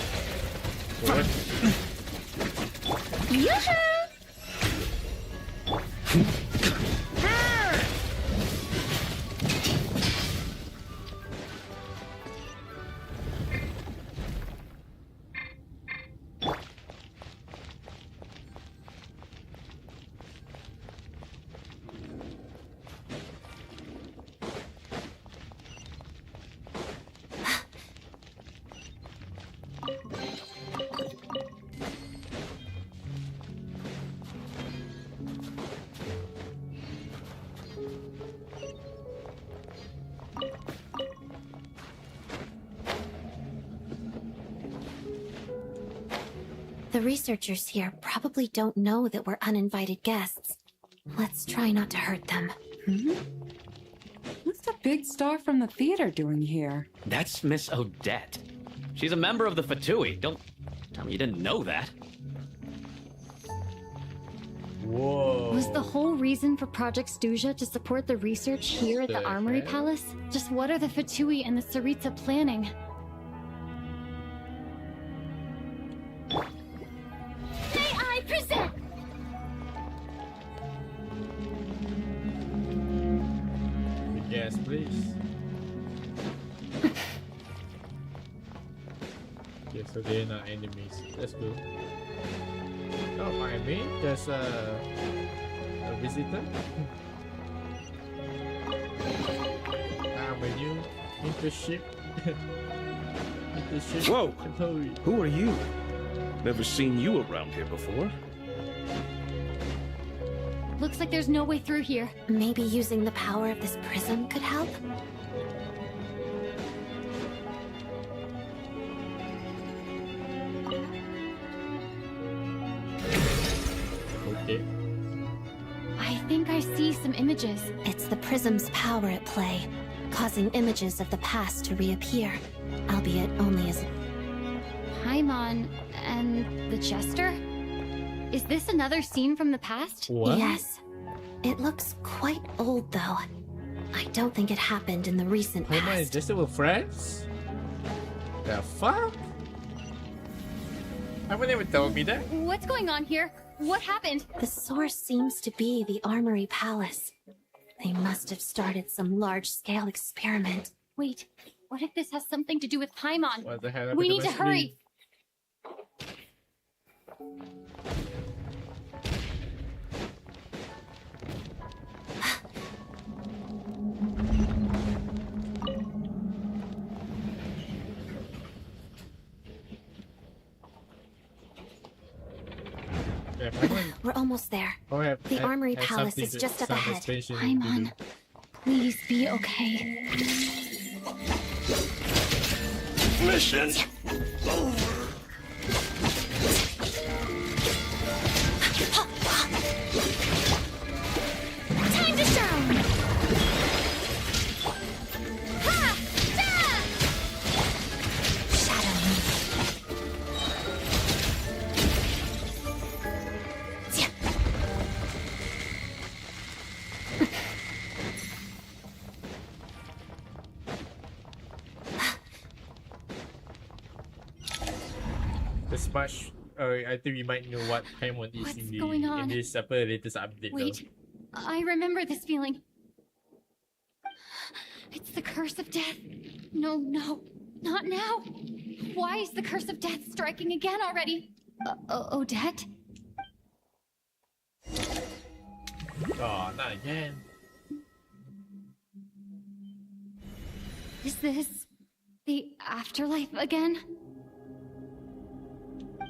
The researchers here probably don't know that we're uninvited guests. Let's try not to hurt them. What's the big star from the theater doing here? That's Miss Odette. She's a member of the Fatui. Don't tell me you didn't know that. Whoa. Was the whole reason for Project Stuja to support the research here at the Armory Palace? Just what are the Fatui and the Saritsa planning? May I present? Yes, please. Okay, so they're not enemies. That's good. Don't mind me, just a visitor. When you internship. Whoa! Who are you? Never seen you around here before. Looks like there's no way through here. Maybe using the power of this prism could help? Okay. I think I see some images. It's the prism's power at play, causing images of the past to reappear, albeit only as... Paimon and the Jester? Is this another scene from the past? What? Yes. It looks quite old, though. I don't think it happened in the recent Paimon past. and Jester were friends? The fuck? Paimon never told me that. What's going on here? What happened? The source seems to be the Armory Palace. They must have started some large-scale experiment. Wait, what if this has something to do with Paimon? What the hell? We need to hurry! Yeah, Paimon. We're almost there. The Armory Palace is just up ahead. Paimon, please be okay. Mission over. Time to shine! Ha! Da! Shadow me. This much, I think we might know what Paimon is What's in going on? this latest update. Wait, I remember this feeling. It's the curse of death. No, not now. Why is the curse of death striking again already? Odette? Oh, not again. Is this the afterlife again?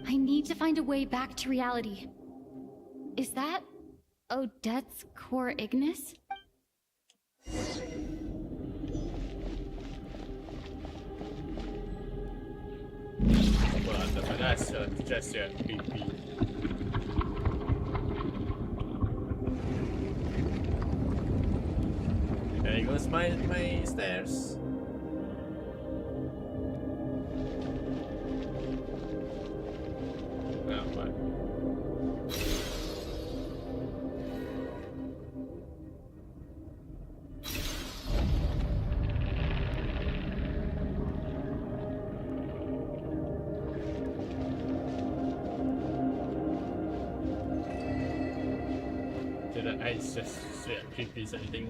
I need to find a way back to reality. Is that Odette's core Ignis? But that's just creepy. There goes my stairs. Oh, what? The eyes just straight up creepy as anything.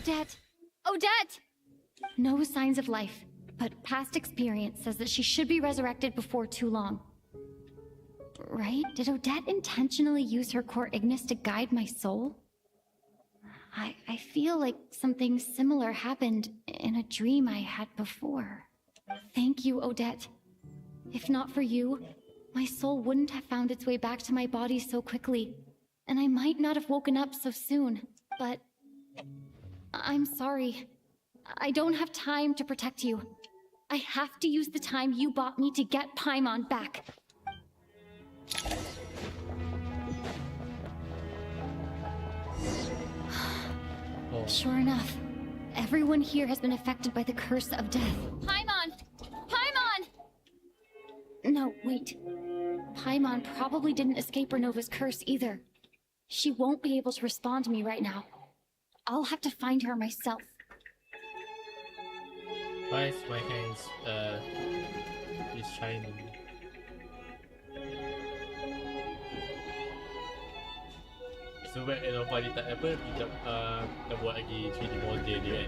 Odette! Odette! No signs of life, but past experience says that she should be resurrected before too long. Right? Did Odette intentionally use her core Ignis to guide my soul? I feel like something similar happened in a dream I had before. Thank you, Odette. If not for you, my soul wouldn't have found its way back to my body so quickly, and I might not have woken up so soon, but I'm sorry. I don't have time to protect you. I have to use the time you bought me to get Paimon back. Sure enough, everyone here has been affected by the curse of death. Paimon! Paimon! No, wait. Paimon probably didn't escape Renova's curse either. She won't be able to respond to me right now. I'll have to find her myself. Why is my hands is shining? Sebab Nova dia tak apa, dia tak buat lagi 3D model dia kan.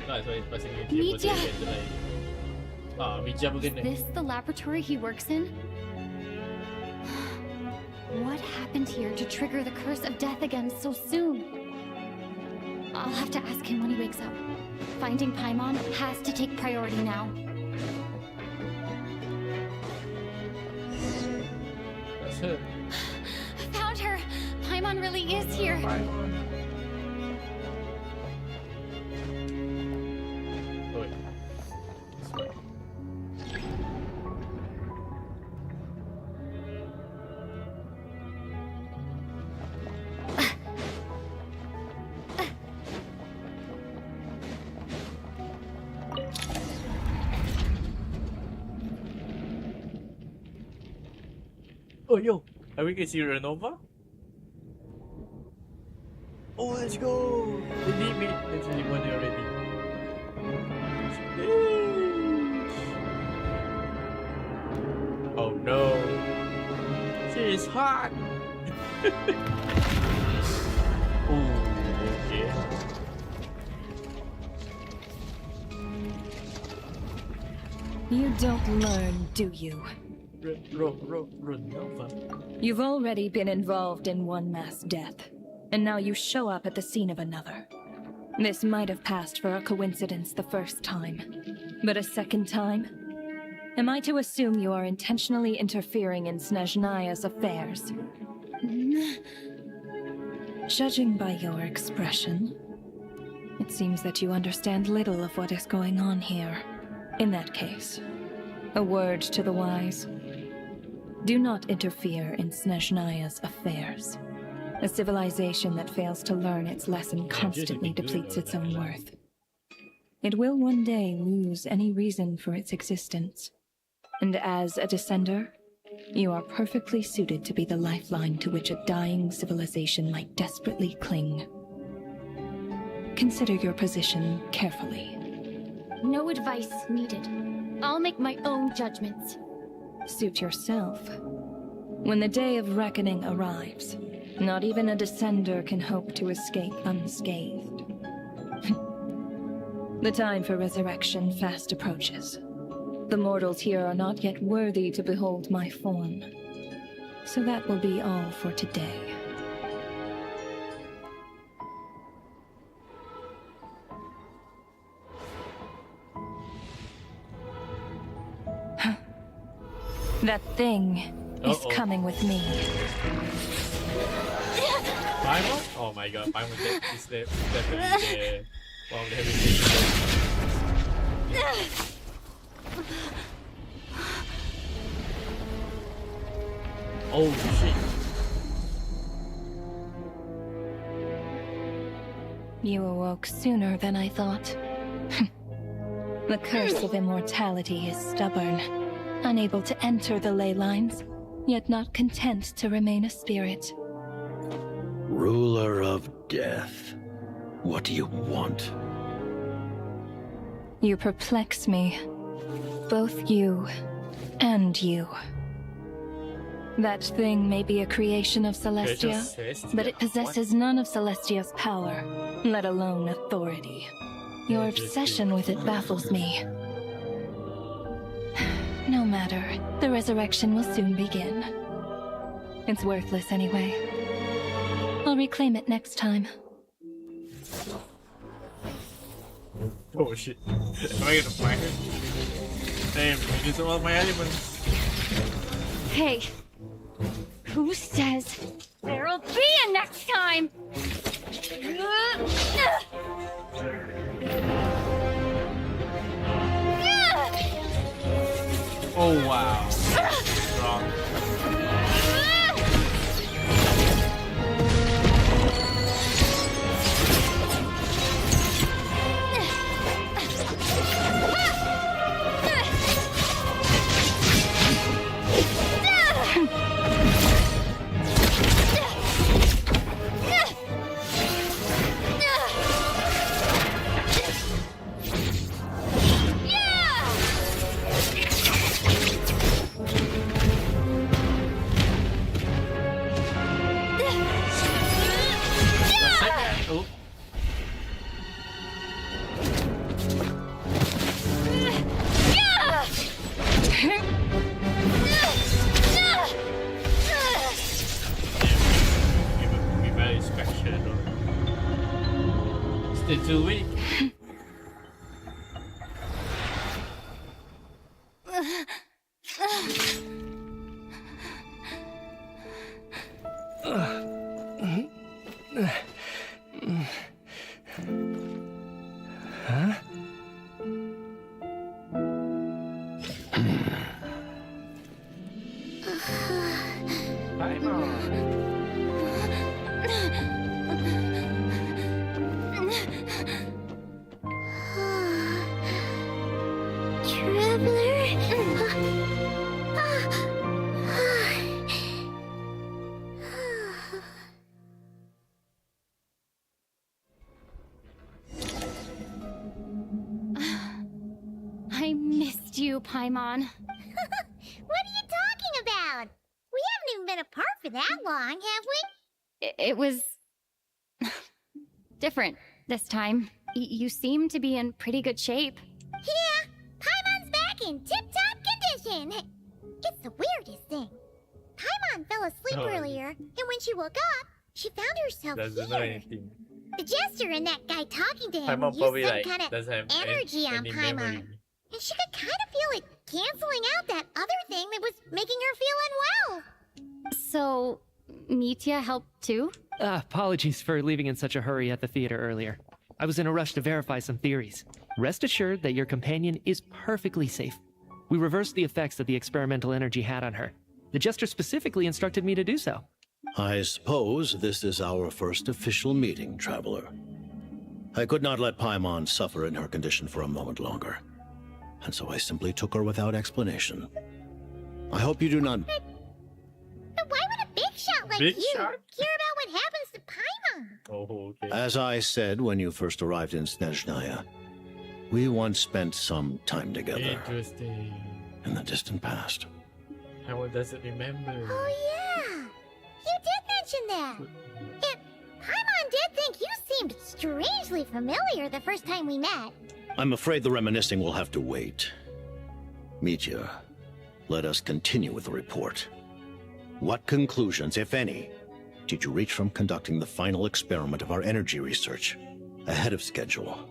Tak, sebab pasal ni 3D model dia tu lain. Mija pun kena. Is this the laboratory he works in? What happened here to trigger the curse of death again so soon? I'll have to ask him when he wakes up. Finding Paimon has to take priority now. That's her. Found her! Paimon really is here! Oh, wait. This way. Oh, yo! Are we gonna see Renova? Oh, let's go! They need me. It's really money already. Oh no! She is hot! Oh, okay. You don't learn, do you? Renova. You've already been involved in one mass death, and now you show up at the scene of another. This might have passed for a coincidence the first time, but a second time? Am I to assume you are intentionally interfering in Snezhnaya's affairs? Judging by your expression, it seems that you understand little of what is going on here. In that case, a word to the wise. Do not interfere in Snezhnaya's affairs. A civilization that fails to learn its lesson constantly depletes its own worth. It will one day lose any reason for its existence. And as a descender, you are perfectly suited to be the lifeline to which a dying civilization might desperately cling. Consider your position carefully. No advice needed. I'll make my own judgments. Suit yourself. When the day of reckoning arrives, not even a descender can hope to escape unscathed. The time for resurrection fast approaches. The mortals here are not yet worthy to behold my form. So that will be all for today. That thing is coming with me. Paimon? Oh my god, Paimon is definitely the one of the heavy things. Oh shit. You awoke sooner than I thought. The curse of immortality is stubborn, unable to enter the ley lines, yet not content to remain a spirit. Ruler of death, what do you want? You perplex me. Both you and you. That thing may be a creation of Celestia, but it possesses none of Celestia's power, let alone authority. Your obsession with it baffles me. No matter, the resurrection will soon begin. It's worthless anyway. I'll reclaim it next time. Oh shit. Am I gonna find her? Damn, I use all my elements. Hey, who says there'll be a next time? Oh wow. Wrong. Still too weak. Huh? Hi, Mom. I missed you, Paimon. What are you talking about? We haven't even been apart for that long, have we? It was different this time. You seem to be in pretty good shape. Yeah, Paimon's back in tip-top condition. It's the weirdest thing. Paimon fell asleep earlier, and when she woke up, she found herself Doesn't know here. anything. The jester and that guy talking to him Paimon used probably some kind of doesn't have energy on any Paimon. memory. And she could kind of feel it canceling out that other thing that was making her feel unwell. So, Mitya helped too? Apologies for leaving in such a hurry at the theater earlier. I was in a rush to verify some theories. Rest assured that your companion is perfectly safe. We reversed the effects that the experimental energy had on her. The jester specifically instructed me to do so. I suppose this is our first official meeting, Traveler. I could not let Paimon suffer in her condition for a moment longer, and so I simply took her without explanation. I hope you do not... But why would a big shot like Big you shot? care about what happens to Paimon? Oh, okay. As I said when you first arrived in Snezhnaya, we once spent some time together Interesting. in the distant past. How doesn't remember? Oh yeah, you did mention that. And Paimon did think you seemed strangely familiar the first time we met. I'm afraid the reminiscing will have to wait. Mitya, let us continue with the report. What conclusions, if any, did you reach from conducting the final experiment of our energy research ahead of schedule?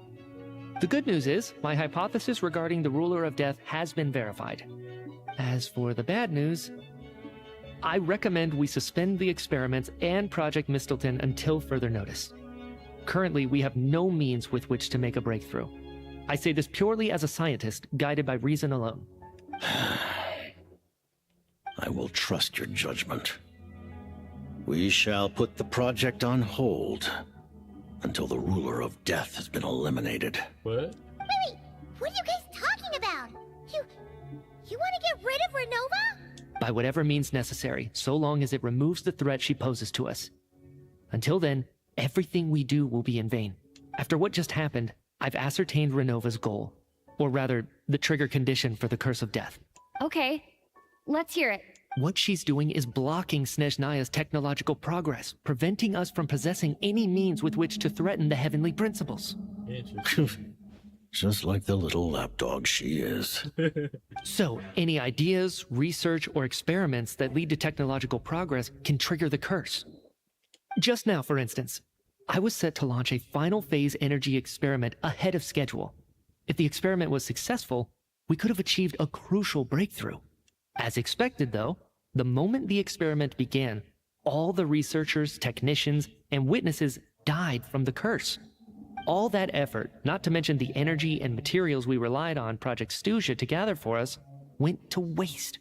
The good news is, my hypothesis regarding the ruler of death has been verified. As for the bad news, I recommend we suspend the experiments and Project Mistelton until further notice. Currently, we have no means with which to make a breakthrough. I say this purely as a scientist, guided by reason alone. I will trust your judgment. We shall put the project on hold until the ruler of death has been eliminated. What? Wait, what are you guys talking about? You want to get rid of Renova? By whatever means necessary, so long as it removes the threat she poses to us. Until then, everything we do will be in vain. After what just happened, I've ascertained Renova's goal. Or rather, the trigger condition for the Curse of Death. Okay, let's hear it. What she's doing is blocking Snezhnaya's technological progress, preventing us from possessing any means with which to threaten the heavenly principles. Just like the little lapdog she is. So, any ideas, research, or experiments that lead to technological progress can trigger the curse. Just now, for instance, I was set to launch a final phase energy experiment ahead of schedule. If the experiment was successful, we could have achieved a crucial breakthrough. As expected, though, the moment the experiment began, all the researchers, technicians, and witnesses died from the curse. All that effort, not to mention the energy and materials we relied on Project Stuja to gather for us, went to waste.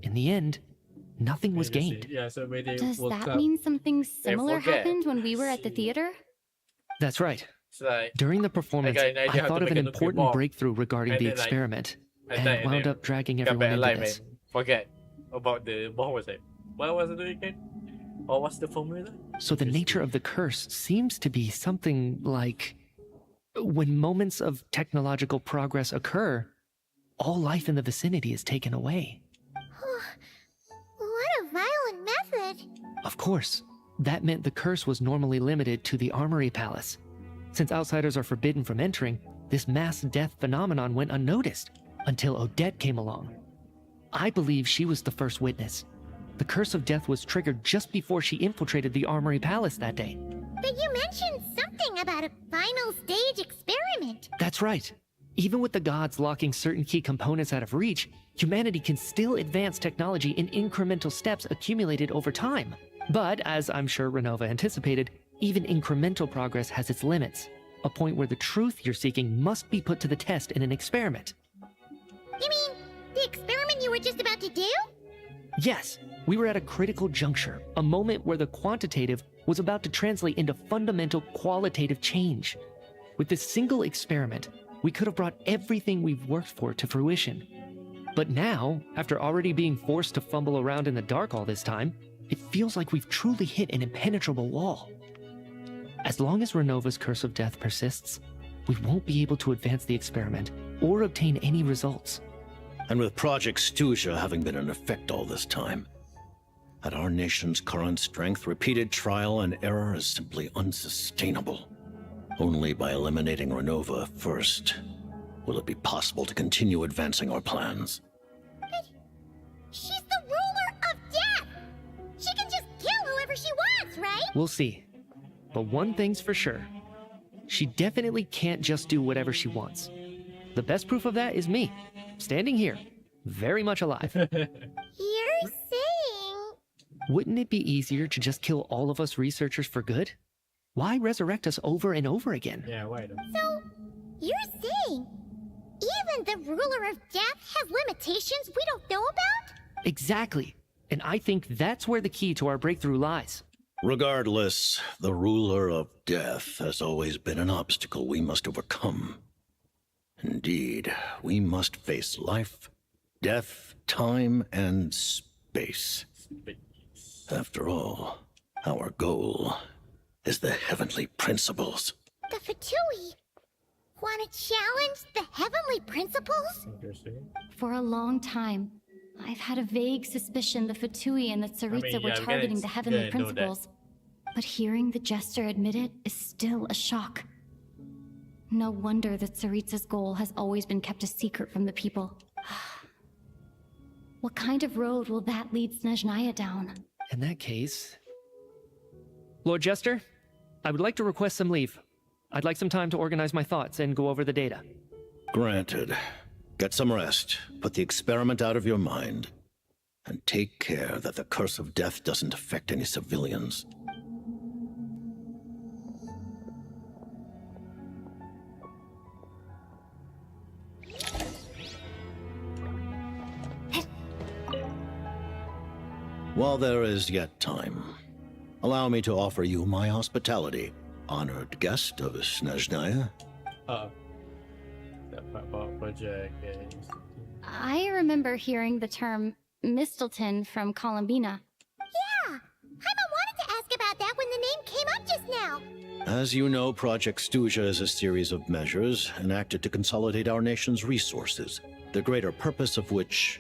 In the end, nothing was gained. Yeah, so when they Does woke that up, mean something similar forget. happened when we were at the theater? That's right. It's like, During the performance, got an idea I how thought to of an make a nuclear important bomb. breakthrough regarding And the then, like, experiment, at and night, and wound then up dragging come everyone back into alive, this. man. Forget about the bomb was like, what was it again? Or what's the formula? So the nature of the curse seems to be something like, when moments of technological progress occur, all life in the vicinity is taken away. What a violent method! Of course, that meant the curse was normally limited to the Armory Palace. Since outsiders are forbidden from entering, this mass death phenomenon went unnoticed until Odette came along. I believe she was the first witness. The curse of death was triggered just before she infiltrated the Armory Palace that day. But you mentioned something about a final stage experiment. That's right. Even with the gods locking certain key components out of reach, humanity can still advance technology in incremental steps accumulated over time. But, as I'm sure Renova anticipated, even incremental progress has its limits. A point where the truth you're seeking must be put to the test in an experiment. You mean the experiment you were just about to do? Yes, we were at a critical juncture, a moment where the quantitative was about to translate into fundamental qualitative change. With this single experiment, we could have brought everything we've worked for to fruition. But now, after already being forced to fumble around in the dark all this time, it feels like we've truly hit an impenetrable wall. As long as Renova's curse of death persists, we won't be able to advance the experiment or obtain any results. And with Project Stuja having been in effect all this time, at our nation's current strength, repeated trial and error is simply unsustainable. Only by eliminating Renova first will it be possible to continue advancing our plans. But she's the ruler of death! She can just kill whoever she wants, right? We'll see. But one thing's for sure. She definitely can't just do whatever she wants. The best proof of that is me, standing here, very much alive. You're saying... Wouldn't it be easier to just kill all of us researchers for good? Why resurrect us over and over again? Yeah, why though? So, you're saying even the ruler of death has limitations we don't know about? Exactly. And I think that's where the key to our breakthrough lies. Regardless, the ruler of death has always been an obstacle we must overcome. Indeed, we must face life, death, time, and space. After all, our goal is the heavenly principles. The Fatui want to challenge the heavenly principles? For a long time, I've had a vague suspicion the Fatui and the Tsaritsa were targeting the heavenly principles. But hearing the Jester admit it is still a shock. No wonder that Tsaritsa's goal has always been kept a secret from the people. What kind of road will that lead Snezhnaya down? In that case... Lord Jester, I would like to request some leave. I'd like some time to organize my thoughts and go over the data. Granted. Get some rest, put the experiment out of your mind, and take care that the curse of death doesn't affect any civilians. While there is yet time, allow me to offer you my hospitality, honored guest of Snezhnaya. That part about Project. I remember hearing the term Mistelton from Columbina. Yeah! Paimon wanted to ask about that when the name came up just now. As you know, Project Stuja is a series of measures enacted to consolidate our nation's resources, the greater purpose of which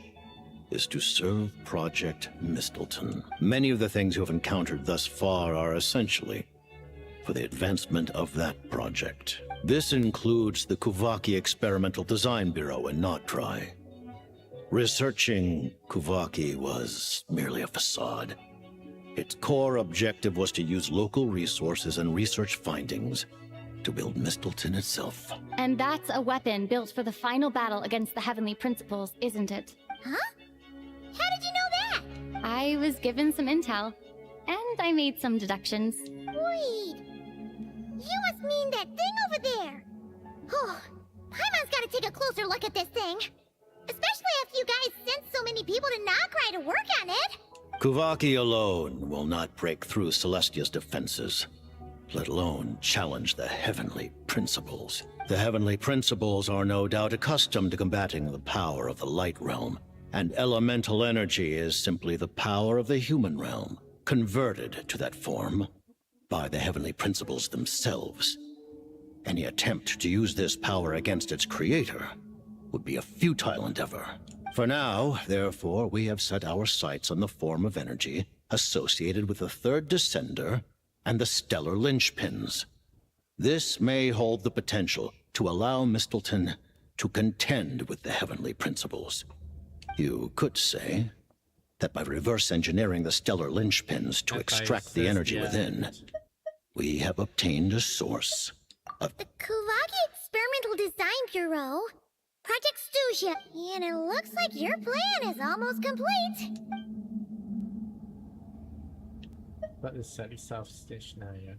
is to serve Project Mistleton. Many of the things you have encountered thus far are essentially for the advancement of that project. This includes the Kuvaki Experimental Design Bureau in Notri. Researching Kuvaki was merely a facade. Its core objective was to use local resources and research findings to build Mistleton itself. And that's a weapon built for the final battle against the Heavenly Principles, isn't it? Huh? How did you know that? I was given some intel, and I made some deductions. Wait. You must mean that thing over there. Oh, Paimon's gotta take a closer look at this thing. Especially after you guys sent so many people to Notri to work on it. Kuvaki alone will not break through Celestia's defenses, let alone challenge the Heavenly Principles. The Heavenly Principles are no doubt accustomed to combating the power of the Light Realm, and elemental energy is simply the power of the human realm, converted to that form by the Heavenly Principles themselves. Any attempt to use this power against its creator would be a futile endeavor. For now, therefore, we have set our sights on the form of energy associated with the Third Descender and the Stellar Linchpins. This may hold the potential to allow Mistleton to contend with the Heavenly Principles. You could say that by reverse engineering the Stellar Linchpins to extract the energy within, we have obtained a source of the Kuvaki Experimental Design Bureau, Project Stusia, and it looks like your plan is almost complete. That is sadly self-stitched now, yeah.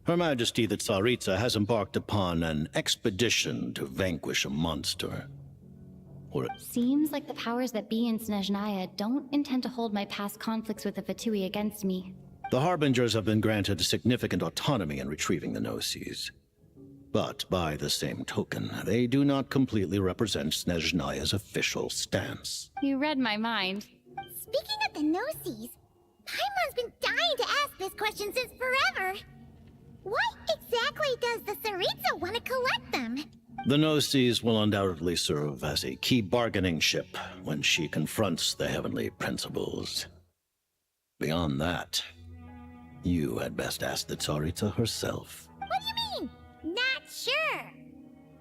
Her Majesty the Tsaritsa has embarked upon an expedition to vanquish a monster. Or Seems like the powers that be in Snezhnaya don't intend to hold my past conflicts with the Fatui against me. the Harbingers have been granted significant autonomy in retrieving the Gnosis. But by the same token, they do not completely represent Snezhnaya's official stance. You read my mind. Speaking of the Gnosis, Paimon's been dying to ask this question since forever. Why exactly does the Tsaritsa want to collect them? The Gnosis will undoubtedly serve as a key bargaining chip when she confronts the Heavenly Principles. Beyond that, you had best ask the Tsaritsa herself. What do you mean? Not sure.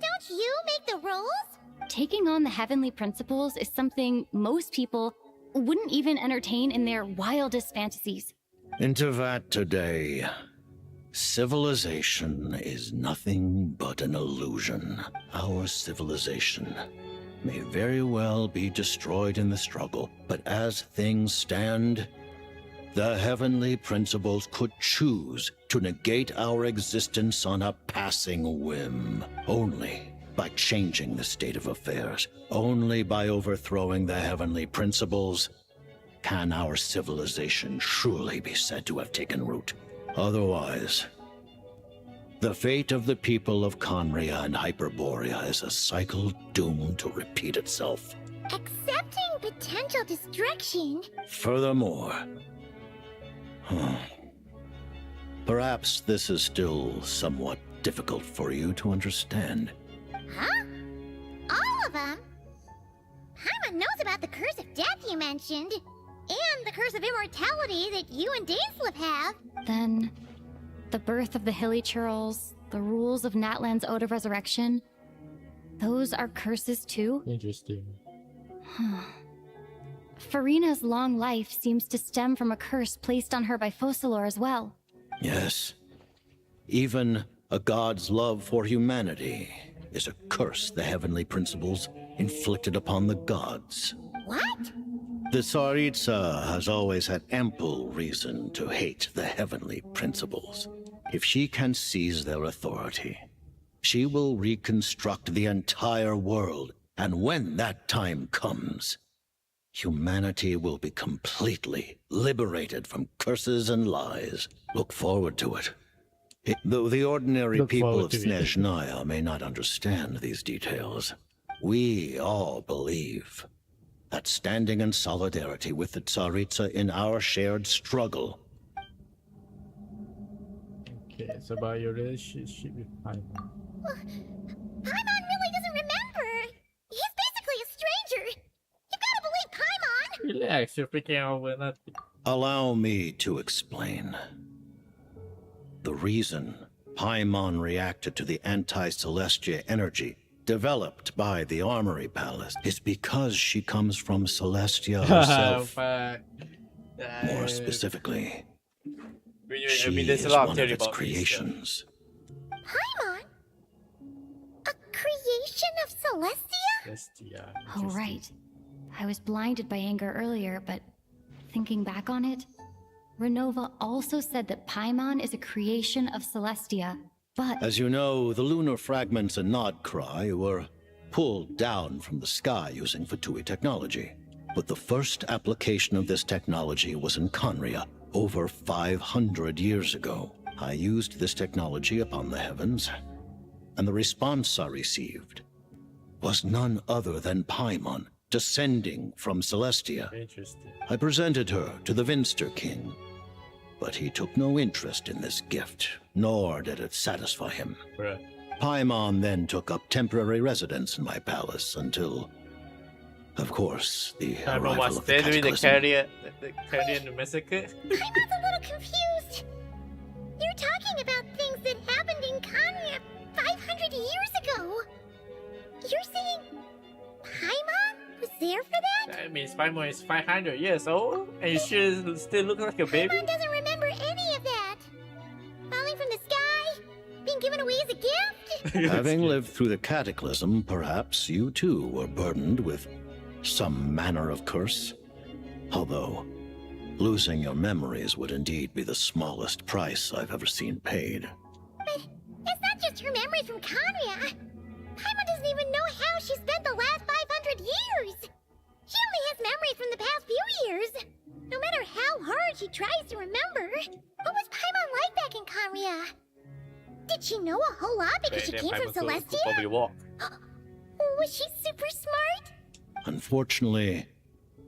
Don't you make the rules? Taking on the Heavenly Principles is something most people wouldn't even entertain in their wildest fantasies. Into that today, civilization is nothing but an illusion. Our civilization may very well be destroyed in the struggle, but as things stand, the Heavenly Principles could choose to negate our existence on a passing whim. Only by changing the state of affairs, only by overthrowing the Heavenly Principles, can our civilization truly be said to have taken root. Otherwise, the fate of the people of Conria and Hyperborea is a cycle doomed to repeat itself. Accepting potential destruction? Furthermore, perhaps this is still somewhat difficult for you to understand. Huh? All of them? Paimon knows about the curse of death you mentioned, and the curse of immortality that you and Dainsleif have. Then, the birth of the Hilly Churls, the rules of Natlan's Ode of Resurrection, those are curses too? Interesting. Farina's long life seems to stem from a curse placed on her by Focalor as well. Yes. Even a god's love for humanity is a curse the Heavenly Principles inflicted upon the gods. What? The Tsaritsa has always had ample reason to hate the Heavenly Principles. If she can seize their authority, she will reconstruct the entire world, and when that time comes, humanity will be completely liberated from curses and lies. Look forward to it. Though the ordinary people of Snezhnaya may not understand these details, we all believe that standing in solidarity with the Tsaritsa in our shared struggle. Okay, so about your relationship with Paimon. Paimon really doesn't remember. He's basically a stranger. You've got to believe Paimon Allow me to explain. The reason Paimon reacted to the anti-Celestia energy developed by the Armory Palace is because she comes from Celestia herself. More specifically, she is one of its creations. Paimon? A creation of Celestia? Oh, right. I was blinded by anger earlier, but thinking back on it, Renova also said that Paimon is a creation of Celestia, but... As you know, the lunar fragments in Nodcry were pulled down from the sky using Fatui technology. But the first application of this technology was in Conria, over 500 years ago. I used this technology upon the heavens, and the response I received was none other than Paimon, descending from Celestia. Interesting. I presented her to the Vinster King, but he took no interest in this gift, nor did it satisfy him. Bruh. Paimon then took up temporary residence in my palace until, of course, the arrival of the cataclysm. The Carrion massacre? I'm a little confused. You're talking about things that happened in Conria 500 years ago. You're saying Paimon was there for that? That means Paimon is 500 years old, and you should still look like a baby? Paimon doesn't remember any of that. Falling from the sky? Being given away as a gift? Having lived through the cataclysm, perhaps you too were burdened with some manner of curse. Although, losing your memories would indeed be the smallest price I've ever seen paid. But it's not just her memories from Conria. Paimon doesn't even know how she spent the last 500 years. She only has memories from the past few years. No matter how hard she tries to remember. What was Paimon like back in Conria? Did she know a whole lot because she came from Celestia? Probably walk. Was she super smart? Unfortunately,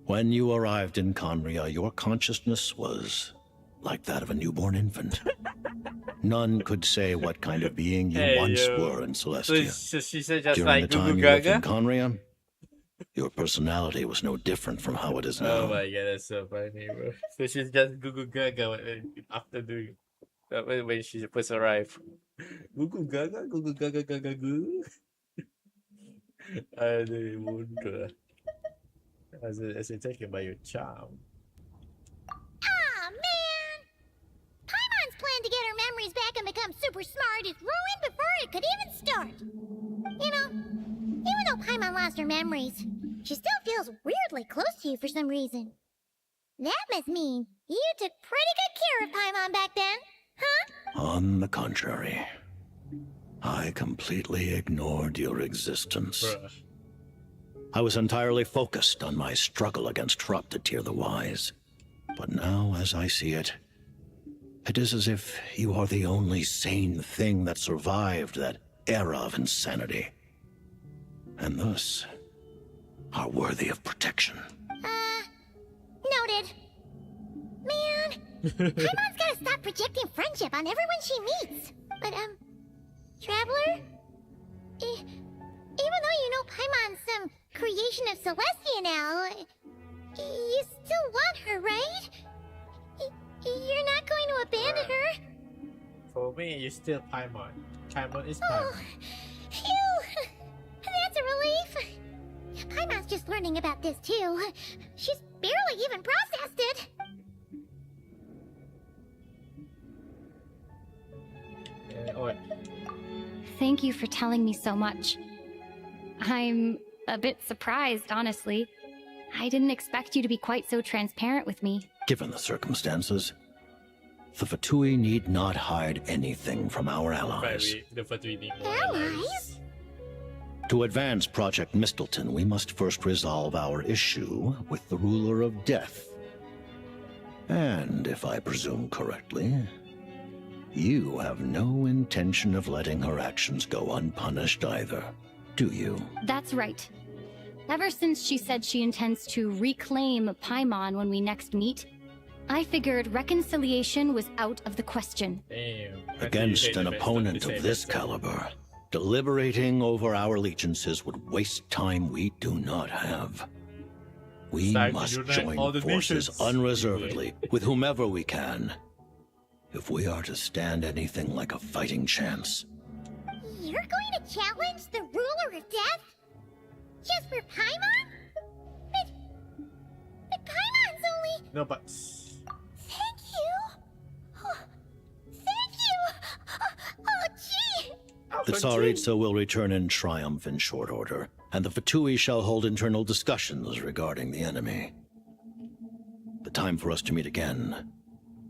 when you arrived in Conria, your consciousness was like that of a newborn infant. None could say what kind of being you once were in Celestia. So she said just During like the time Gugu you lived in Gaga? Conria, your personality was no different from how it is now. Oh my god, that's so funny, bro. So she's just Gugu Gaga after doing when she first arrived. Gugu Gaga, Gugu Gaga, Gaga Goo. I wonder. As a taken by your charm. Aw, man! Paimon's plan to get her memories back and become super smart is ruined before it could even start. You know, even though Paimon lost her memories, she still feels weirdly close to you for some reason. That must mean you took pretty good care of Paimon back then, huh? On the contrary, I completely ignored your existence. Bruh. I was entirely focused on my struggle against Thruptatir the Wise. But now, as I see it, it is as if you are the only sane thing that survived that era of insanity. And thus, are worthy of protection. Noted. Man, Paimon's gotta stop projecting friendship on everyone she meets. But, Traveler? Even though you know Paimon's some creation of Celestia now, you still want her, right? You're not going to abandon her? For me, you still Paimon. Paimon is Oh, Paimon. phew! That's a relief. Paimon's just learning about this too. She's barely even processed it. Thank you for telling me so much. I'm a bit surprised, honestly. I didn't expect you to be quite so transparent with me. Given the circumstances, the Fatui need not hide anything from our allies. The Fatui need more allies? To advance Project Mistleton, we must first resolve our issue with the Ruler of Death. And, if I presume correctly, you have no intention of letting her actions go unpunished either, do you? That's right. Ever since she said she intends to reclaim Paimon when we next meet, I figured reconciliation was out of the question. Damn. Against an opponent of this caliber, deliberating over our allegiances would waste time we do not have. We must join forces unreservedly with whomever we can, if we are to stand anything like a fighting chance. You're going to challenge the ruler of death? Just for Paimon? But Paimon's only... No, but... Thank you. Oh, thank you. Oh, gee. The Tsaritsa will return in triumph in short order, and the Fatui shall hold internal discussions regarding the enemy. The time for us to meet again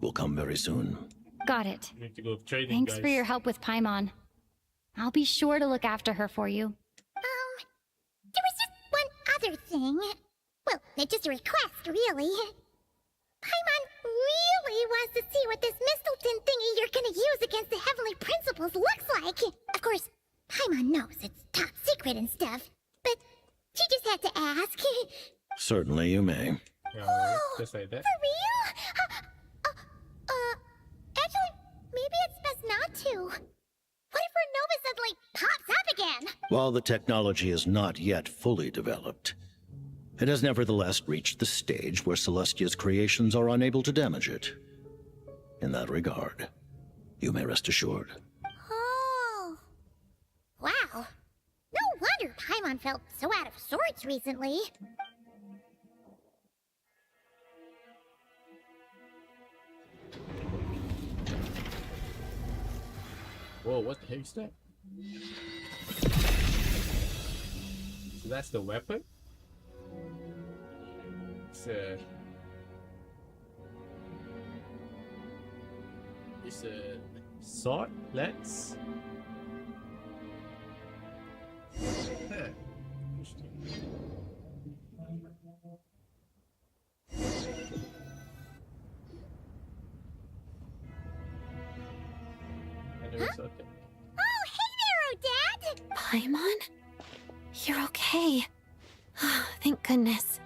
will come very soon. Got it. We need to go trading, Thanks guys. for your help with Paimon. I'll be sure to look after her for you. There was just one other thing. Well, it's just a request, really. Paimon really wants to see what this Mistleton thingy you're gonna use against the Heavenly Principles looks like. Of course, Paimon knows it's top secret and stuff, but she just had to ask. Certainly you may. Yeah, just like that. For real? Actually, maybe it's best not to. What if her Nova suddenly pops up again? While the technology is not yet fully developed, it has nevertheless reached the stage where Celestia's creations are unable to damage it. In that regard, you may rest assured. Oh. Wow. No wonder Paimon felt so out of sorts recently. Whoa, what the heck is that? So that's the weapon? It's a sword lance? Huh. Interesting. Huh? Oh, hey there, Odette! Paimon? You're okay. Thank goodness.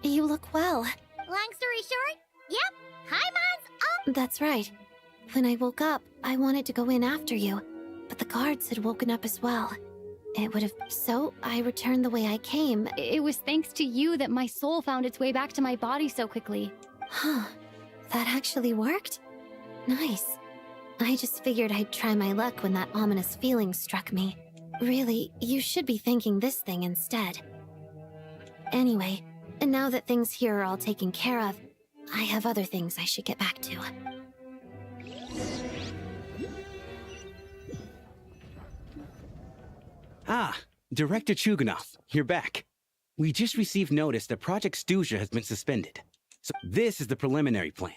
You look well. Long story short, yep, Paimon's up! That's right. When I woke up, I wanted to go in after you, but the guards had woken up as well. It would have... So, I returned the way I came. It was thanks to you that my soul found its way back to my body so quickly. Huh. That actually worked? Nice. I just figured I'd try my luck when that ominous feeling struck me. Really, you should be thanking this thing instead. Anyway, and now that things here are all taken care of, I have other things I should get back to. Ah, Director Chuganov, you're back. We just received notice that Project Stuja has been suspended. So this is the preliminary plan.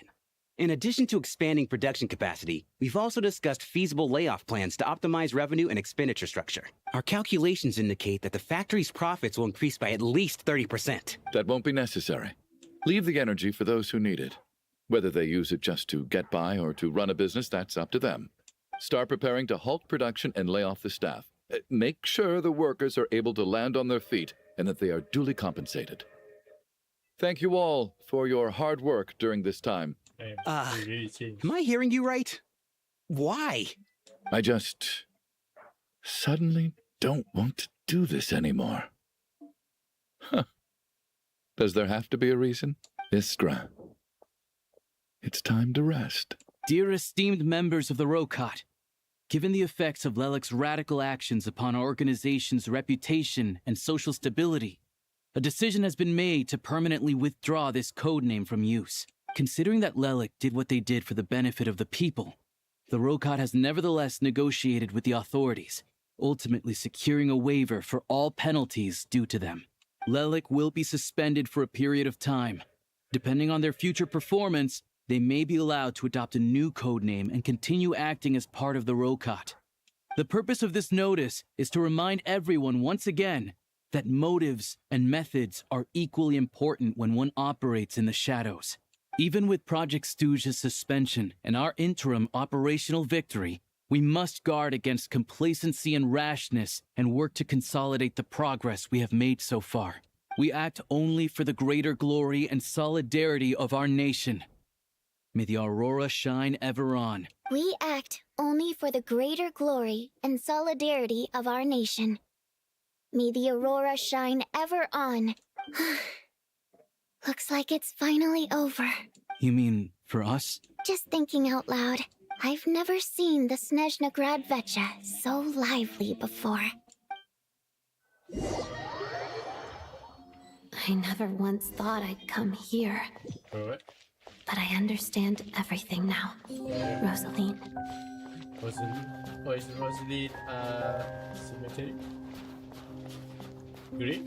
In addition to expanding production capacity, we've also discussed feasible layoff plans to optimize revenue and expenditure structure. Our calculations indicate that the factory's profits will increase by at least 30%. That won't be necessary. Leave the energy for those who need it. Whether they use it just to get by or to run a business, that's up to them. Start preparing to halt production and lay off the staff. Make sure the workers are able to land on their feet and that they are duly compensated. Thank you all for your hard work during this time. Am I hearing you right? Why? I just suddenly don't want to do this anymore. Huh. Does there have to be a reason? Iskra, it's time to rest. Dear esteemed members of the Rokat, given the effects of Lelik's radical actions upon our organization's reputation and social stability, a decision has been made to permanently withdraw this codename from use. Considering that Lelik did what they did for the benefit of the people, the Rokat has nevertheless negotiated with the authorities, ultimately securing a waiver for all penalties due to them. Lelik will be suspended for a period of time. Depending on their future performance, they may be allowed to adopt a new codename and continue acting as part of the Rokat. The purpose of this notice is to remind everyone once again that motives and methods are equally important when one operates in the shadows. Even with Project Stuja's suspension and our interim operational victory, we must guard against complacency and rashness and work to consolidate the progress we have made so far. We act only for the greater glory and solidarity of our nation. May the aurora shine ever on. We act only for the greater glory and solidarity of our nation. May the aurora shine ever on. Looks like it's finally over. You mean for us? Just thinking out loud, I've never seen the Snezhna Gradvecha so lively before. I never once thought I'd come here. Alright. But I understand everything now. Rosaline. Rosaline? Oh, is Rosaline cemetery? Grave?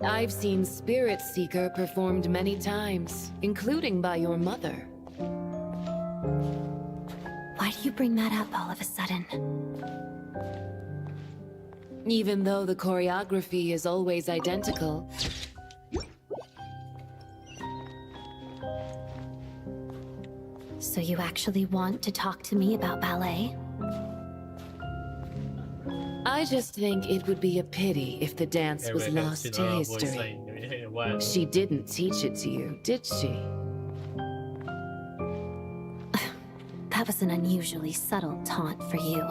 I've seen Spirit Seeker performed many times, including by your mother. Why do you bring that up all of a sudden? Even though the choreography is always identical. So you actually want to talk to me about ballet? I just think it would be a pity if the dance was lost to history. She didn't teach it to you, did she? That was an unusually subtle taunt for you.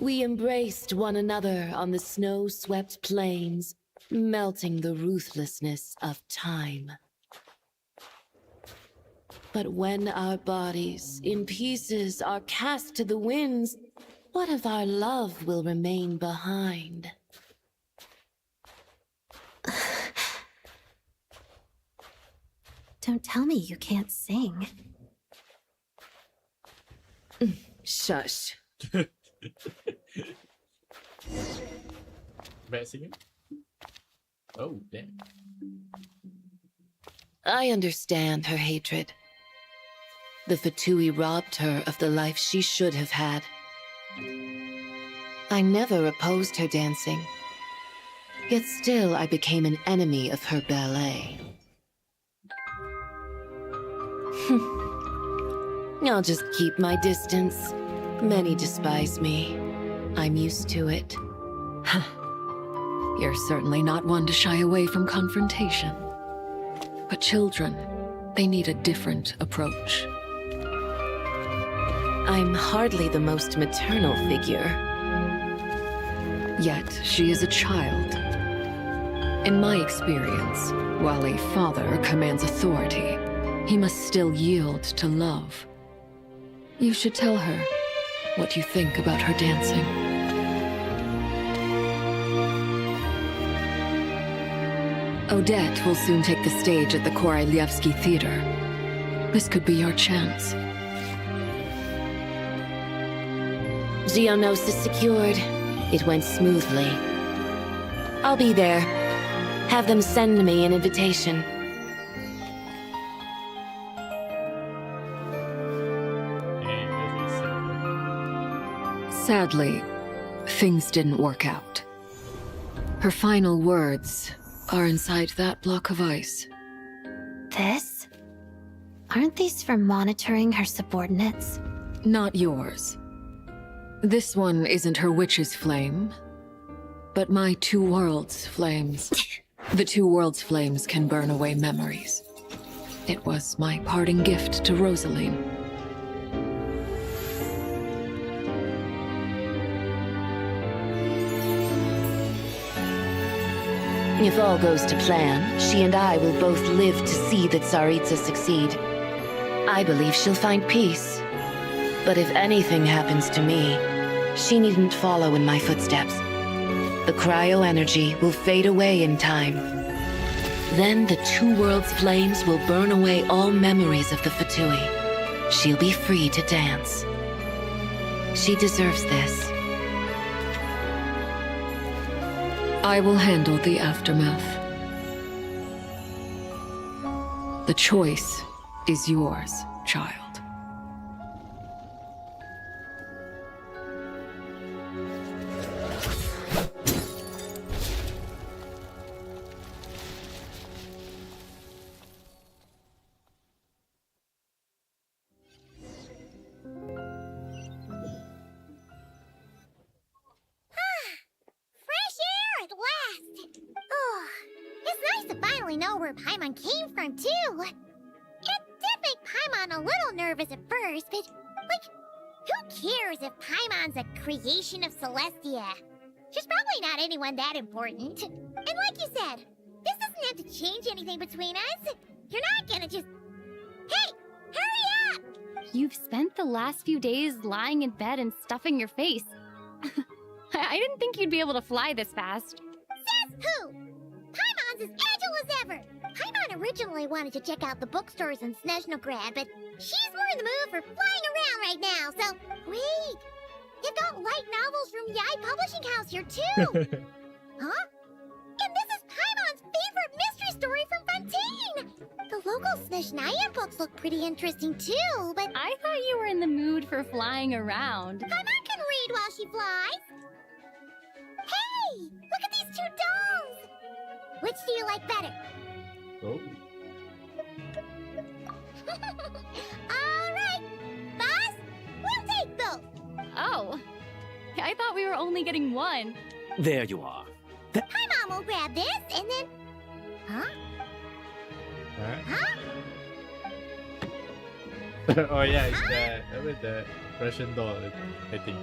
We embraced one another on the snow-swept plains, melting the ruthlessness of time. But when our bodies, in pieces, are cast to the winds, what of our love will remain behind? Don't tell me you can't sing. Shush. Bad singing? Oh, damn. I understand her hatred. The Fatui robbed her of the life she should have had. I never opposed her dancing. Yet still I became an enemy of her ballet. I'll just keep my distance. Many despise me. I'm used to it. You're certainly not one to shy away from confrontation. But children, they need a different approach. I'm hardly the most maternal figure. Yet she is a child. In my experience, while a father commands authority, he must still yield to love. You should tell her what you think about her dancing. Odette will soon take the stage at the Koralyevsky Theater. This could be your chance. Geonosis secured. It went smoothly. I'll be there. Have them send me an invitation. Sadly, things didn't work out. Her final words are inside that block of ice. This? Aren't these for monitoring her subordinates? Not yours. This one isn't her witch's flame, but my two worlds' flames. The two worlds' flames can burn away memories. It was my parting gift to Rosaline. If all goes to plan, she and I will both live to see the Tsaritsa succeed. I believe she'll find peace. But if anything happens to me, she needn't follow in my footsteps. The cryo-energy will fade away in time. Then the two worlds' flames will burn away all memories of the Fatui. She'll be free to dance. She deserves this. I will handle the aftermath. The choice is yours, child. really know where Paimon came from, too. It did make Paimon a little nervous at first, but, like, who cares if Paimon's a creation of Celestia? She's probably not anyone that important. And like you said, this doesn't have to change anything between us. You're not gonna just... Hey! Hurry up! You've spent the last few days lying in bed and stuffing your face. I didn't think you'd be able to fly this fast. Says who? Paimon's as agile as ever. Paimon originally wanted to check out the bookstores in Snezhnograd, but she's more in the mood for flying around right now, so... Wait! They've got light novels from Yai Publishing House here, too! Huh? And this is Paimon's favorite mystery story from Fontaine! The local Snezhnaya books look pretty interesting, too, but... I thought you were in the mood for flying around. Paimon can read while she flies! Hey! Look at these two dolls! Which do you like better? Oh. Alright! Boss, we'll take both! Oh. I thought we were only getting one. There you are. Paimon will grab this, and then... Huh? Huh? Oh yeah, it's the Russian doll, I think.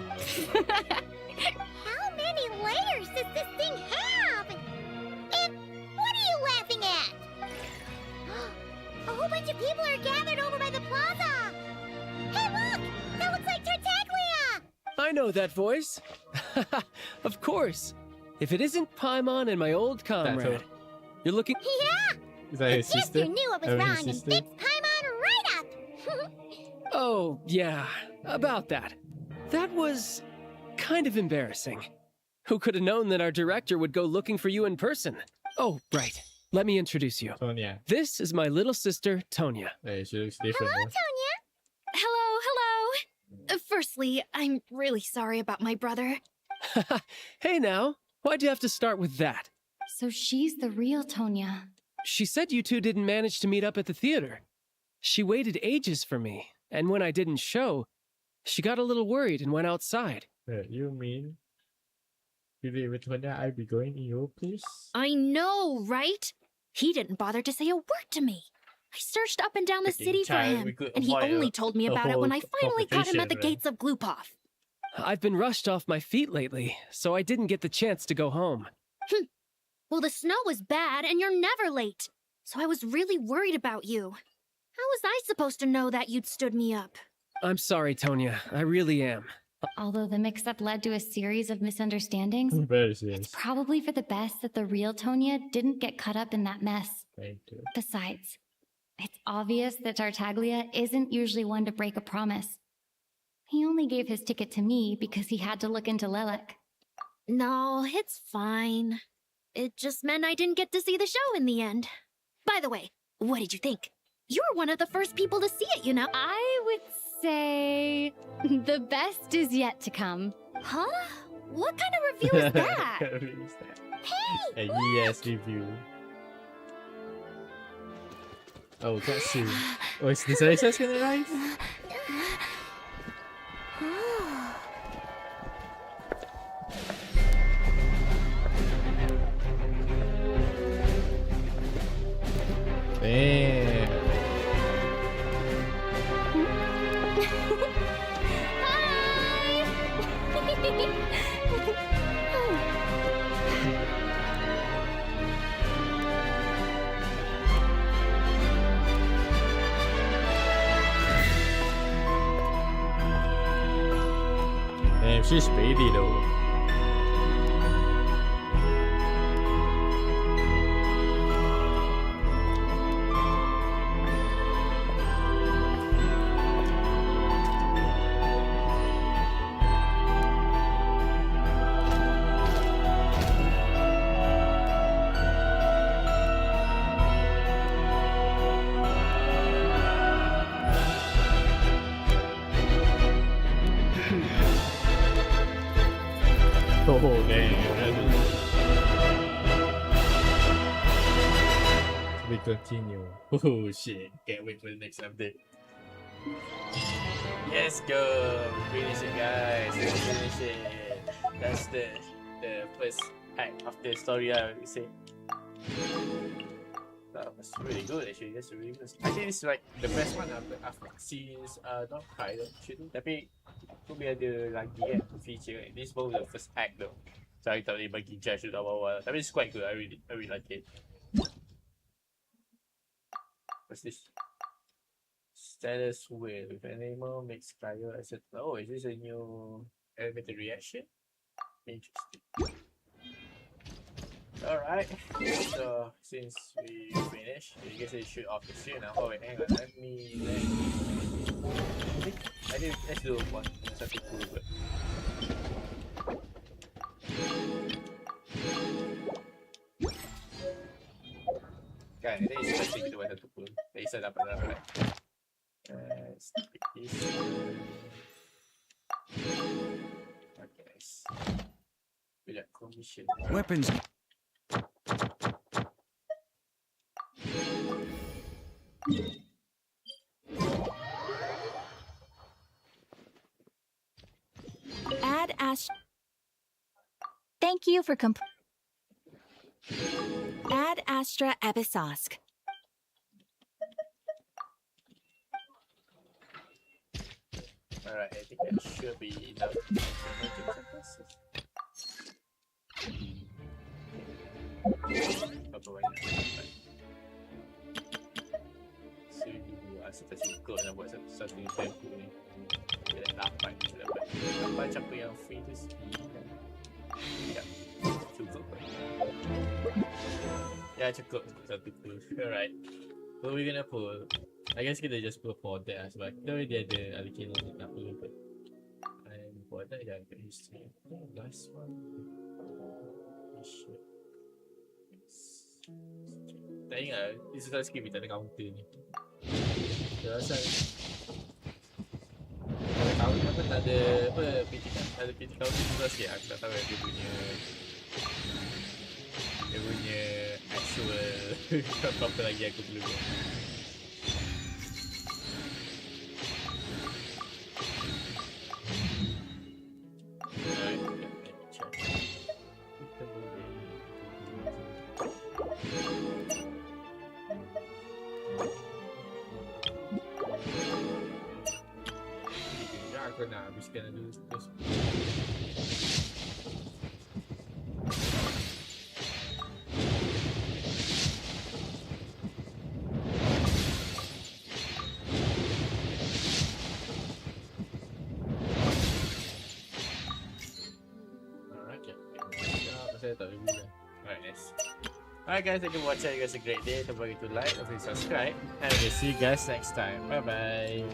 How many layers does this thing have? And what are you laughing at? A whole bunch of people are gathered over by the plaza. Hey, look! That looks like Tartaglia! I know that voice. Of course. If it isn't Paimon and my old comrade, you're looking. Yeah! Is that his sister? Yes, you knew I was wrong and fixed Paimon right up! Oh, yeah, about that. That was kind of embarrassing. Who could have known that our director would go looking for you in person? Oh, right. Let me introduce you. Tonya. This is my little sister, Tonya. Hey, she looks different. Hello, Tonya! Hello. Firstly, I'm really sorry about my brother. Hey now, why'd you have to start with that? So she's the real Tonya. She said you two didn't manage to meet up at the theater. She waited ages for me, and when I didn't show, she got a little worried and went outside. You mean with Tonya, I'll be going in your place? I know, right? He didn't bother to say a word to me. I searched up and down the city for him, and he only told me about it when I finally caught him at the gates of Glupov. I've been rushed off my feet lately, so I didn't get the chance to go home. Well, the snow was bad, and you're never late. So I was really worried about you. How was I supposed to know that you'd stood me up? I'm sorry, Tonya. I really am. Although the mix-up led to a series of misunderstandings, it's probably for the best that the real Tonya didn't get caught up in that mess. Thank you. Besides, it's obvious that Tartaglia isn't usually one to break a promise. He only gave his ticket to me because he had to look into Lelek. No, it's fine. It just meant I didn't get to see the show in the end. By the way, what did you think? You were one of the first people to see it, you know? I would say the best is yet to come. Huh? What kind of review is that? Hey, yes, review. Oh, can't see. Oh, is this Alisa's gonna arrive? Damn. Damn, she's pretty though. Oh, damn. We continue. Oh, shit. Can't wait for the next update. Let's go. Finish it, guys. Let's finish it. That's the first act of the story, I would say. That was really good actually. That's really good. I think it's like the best one after since Don't Cry though. Tapi tu biar ada lagi kan feature kan. This was the first act though. So I tak boleh bagi judge tu awal-awal. Tapi it's quite good. I really like it. What's this? Status wheel with animal makes cryo etc. Oh, is this a new elemental reaction? Interesting. Alright, so since we finished, I guess I shoot off the stream now. Oh wait, hang on, let me let's do one something cool but kan, ini seperti kita buat satu cool. Tak kisah dapat right? Let's pick this one. Okay, nice. Bila commission. Weapons. Add Thank you for Add Astra Episosk. Alright, I think that should be enough. Apa banyak? Saya tak suka nak buat satu tempo ni. Dia dah 8 kita dapat. 8 siapa yang free tu kan? Ya, cukup. Ya, cukup satu pull. Alright. What we gonna pull? I guess kita just pull for that lah sebab kita already ada allocated untuk nak pull but and for that dah ada history. Last one. Tak ingat, dia suka skip tak ada counter ni. Saya rasa kalau tahu apa tak ada apa PT counter juga sikit. Aku tak tahu dia punya actual apa lagi aku perlu buat. Aku nak habiskan dulu terus. Alright guys. Alright guys, thank you for watching. You guys have a great day. Don't forget to like, don't forget to subscribe, and we'll see you guys next time. Bye bye.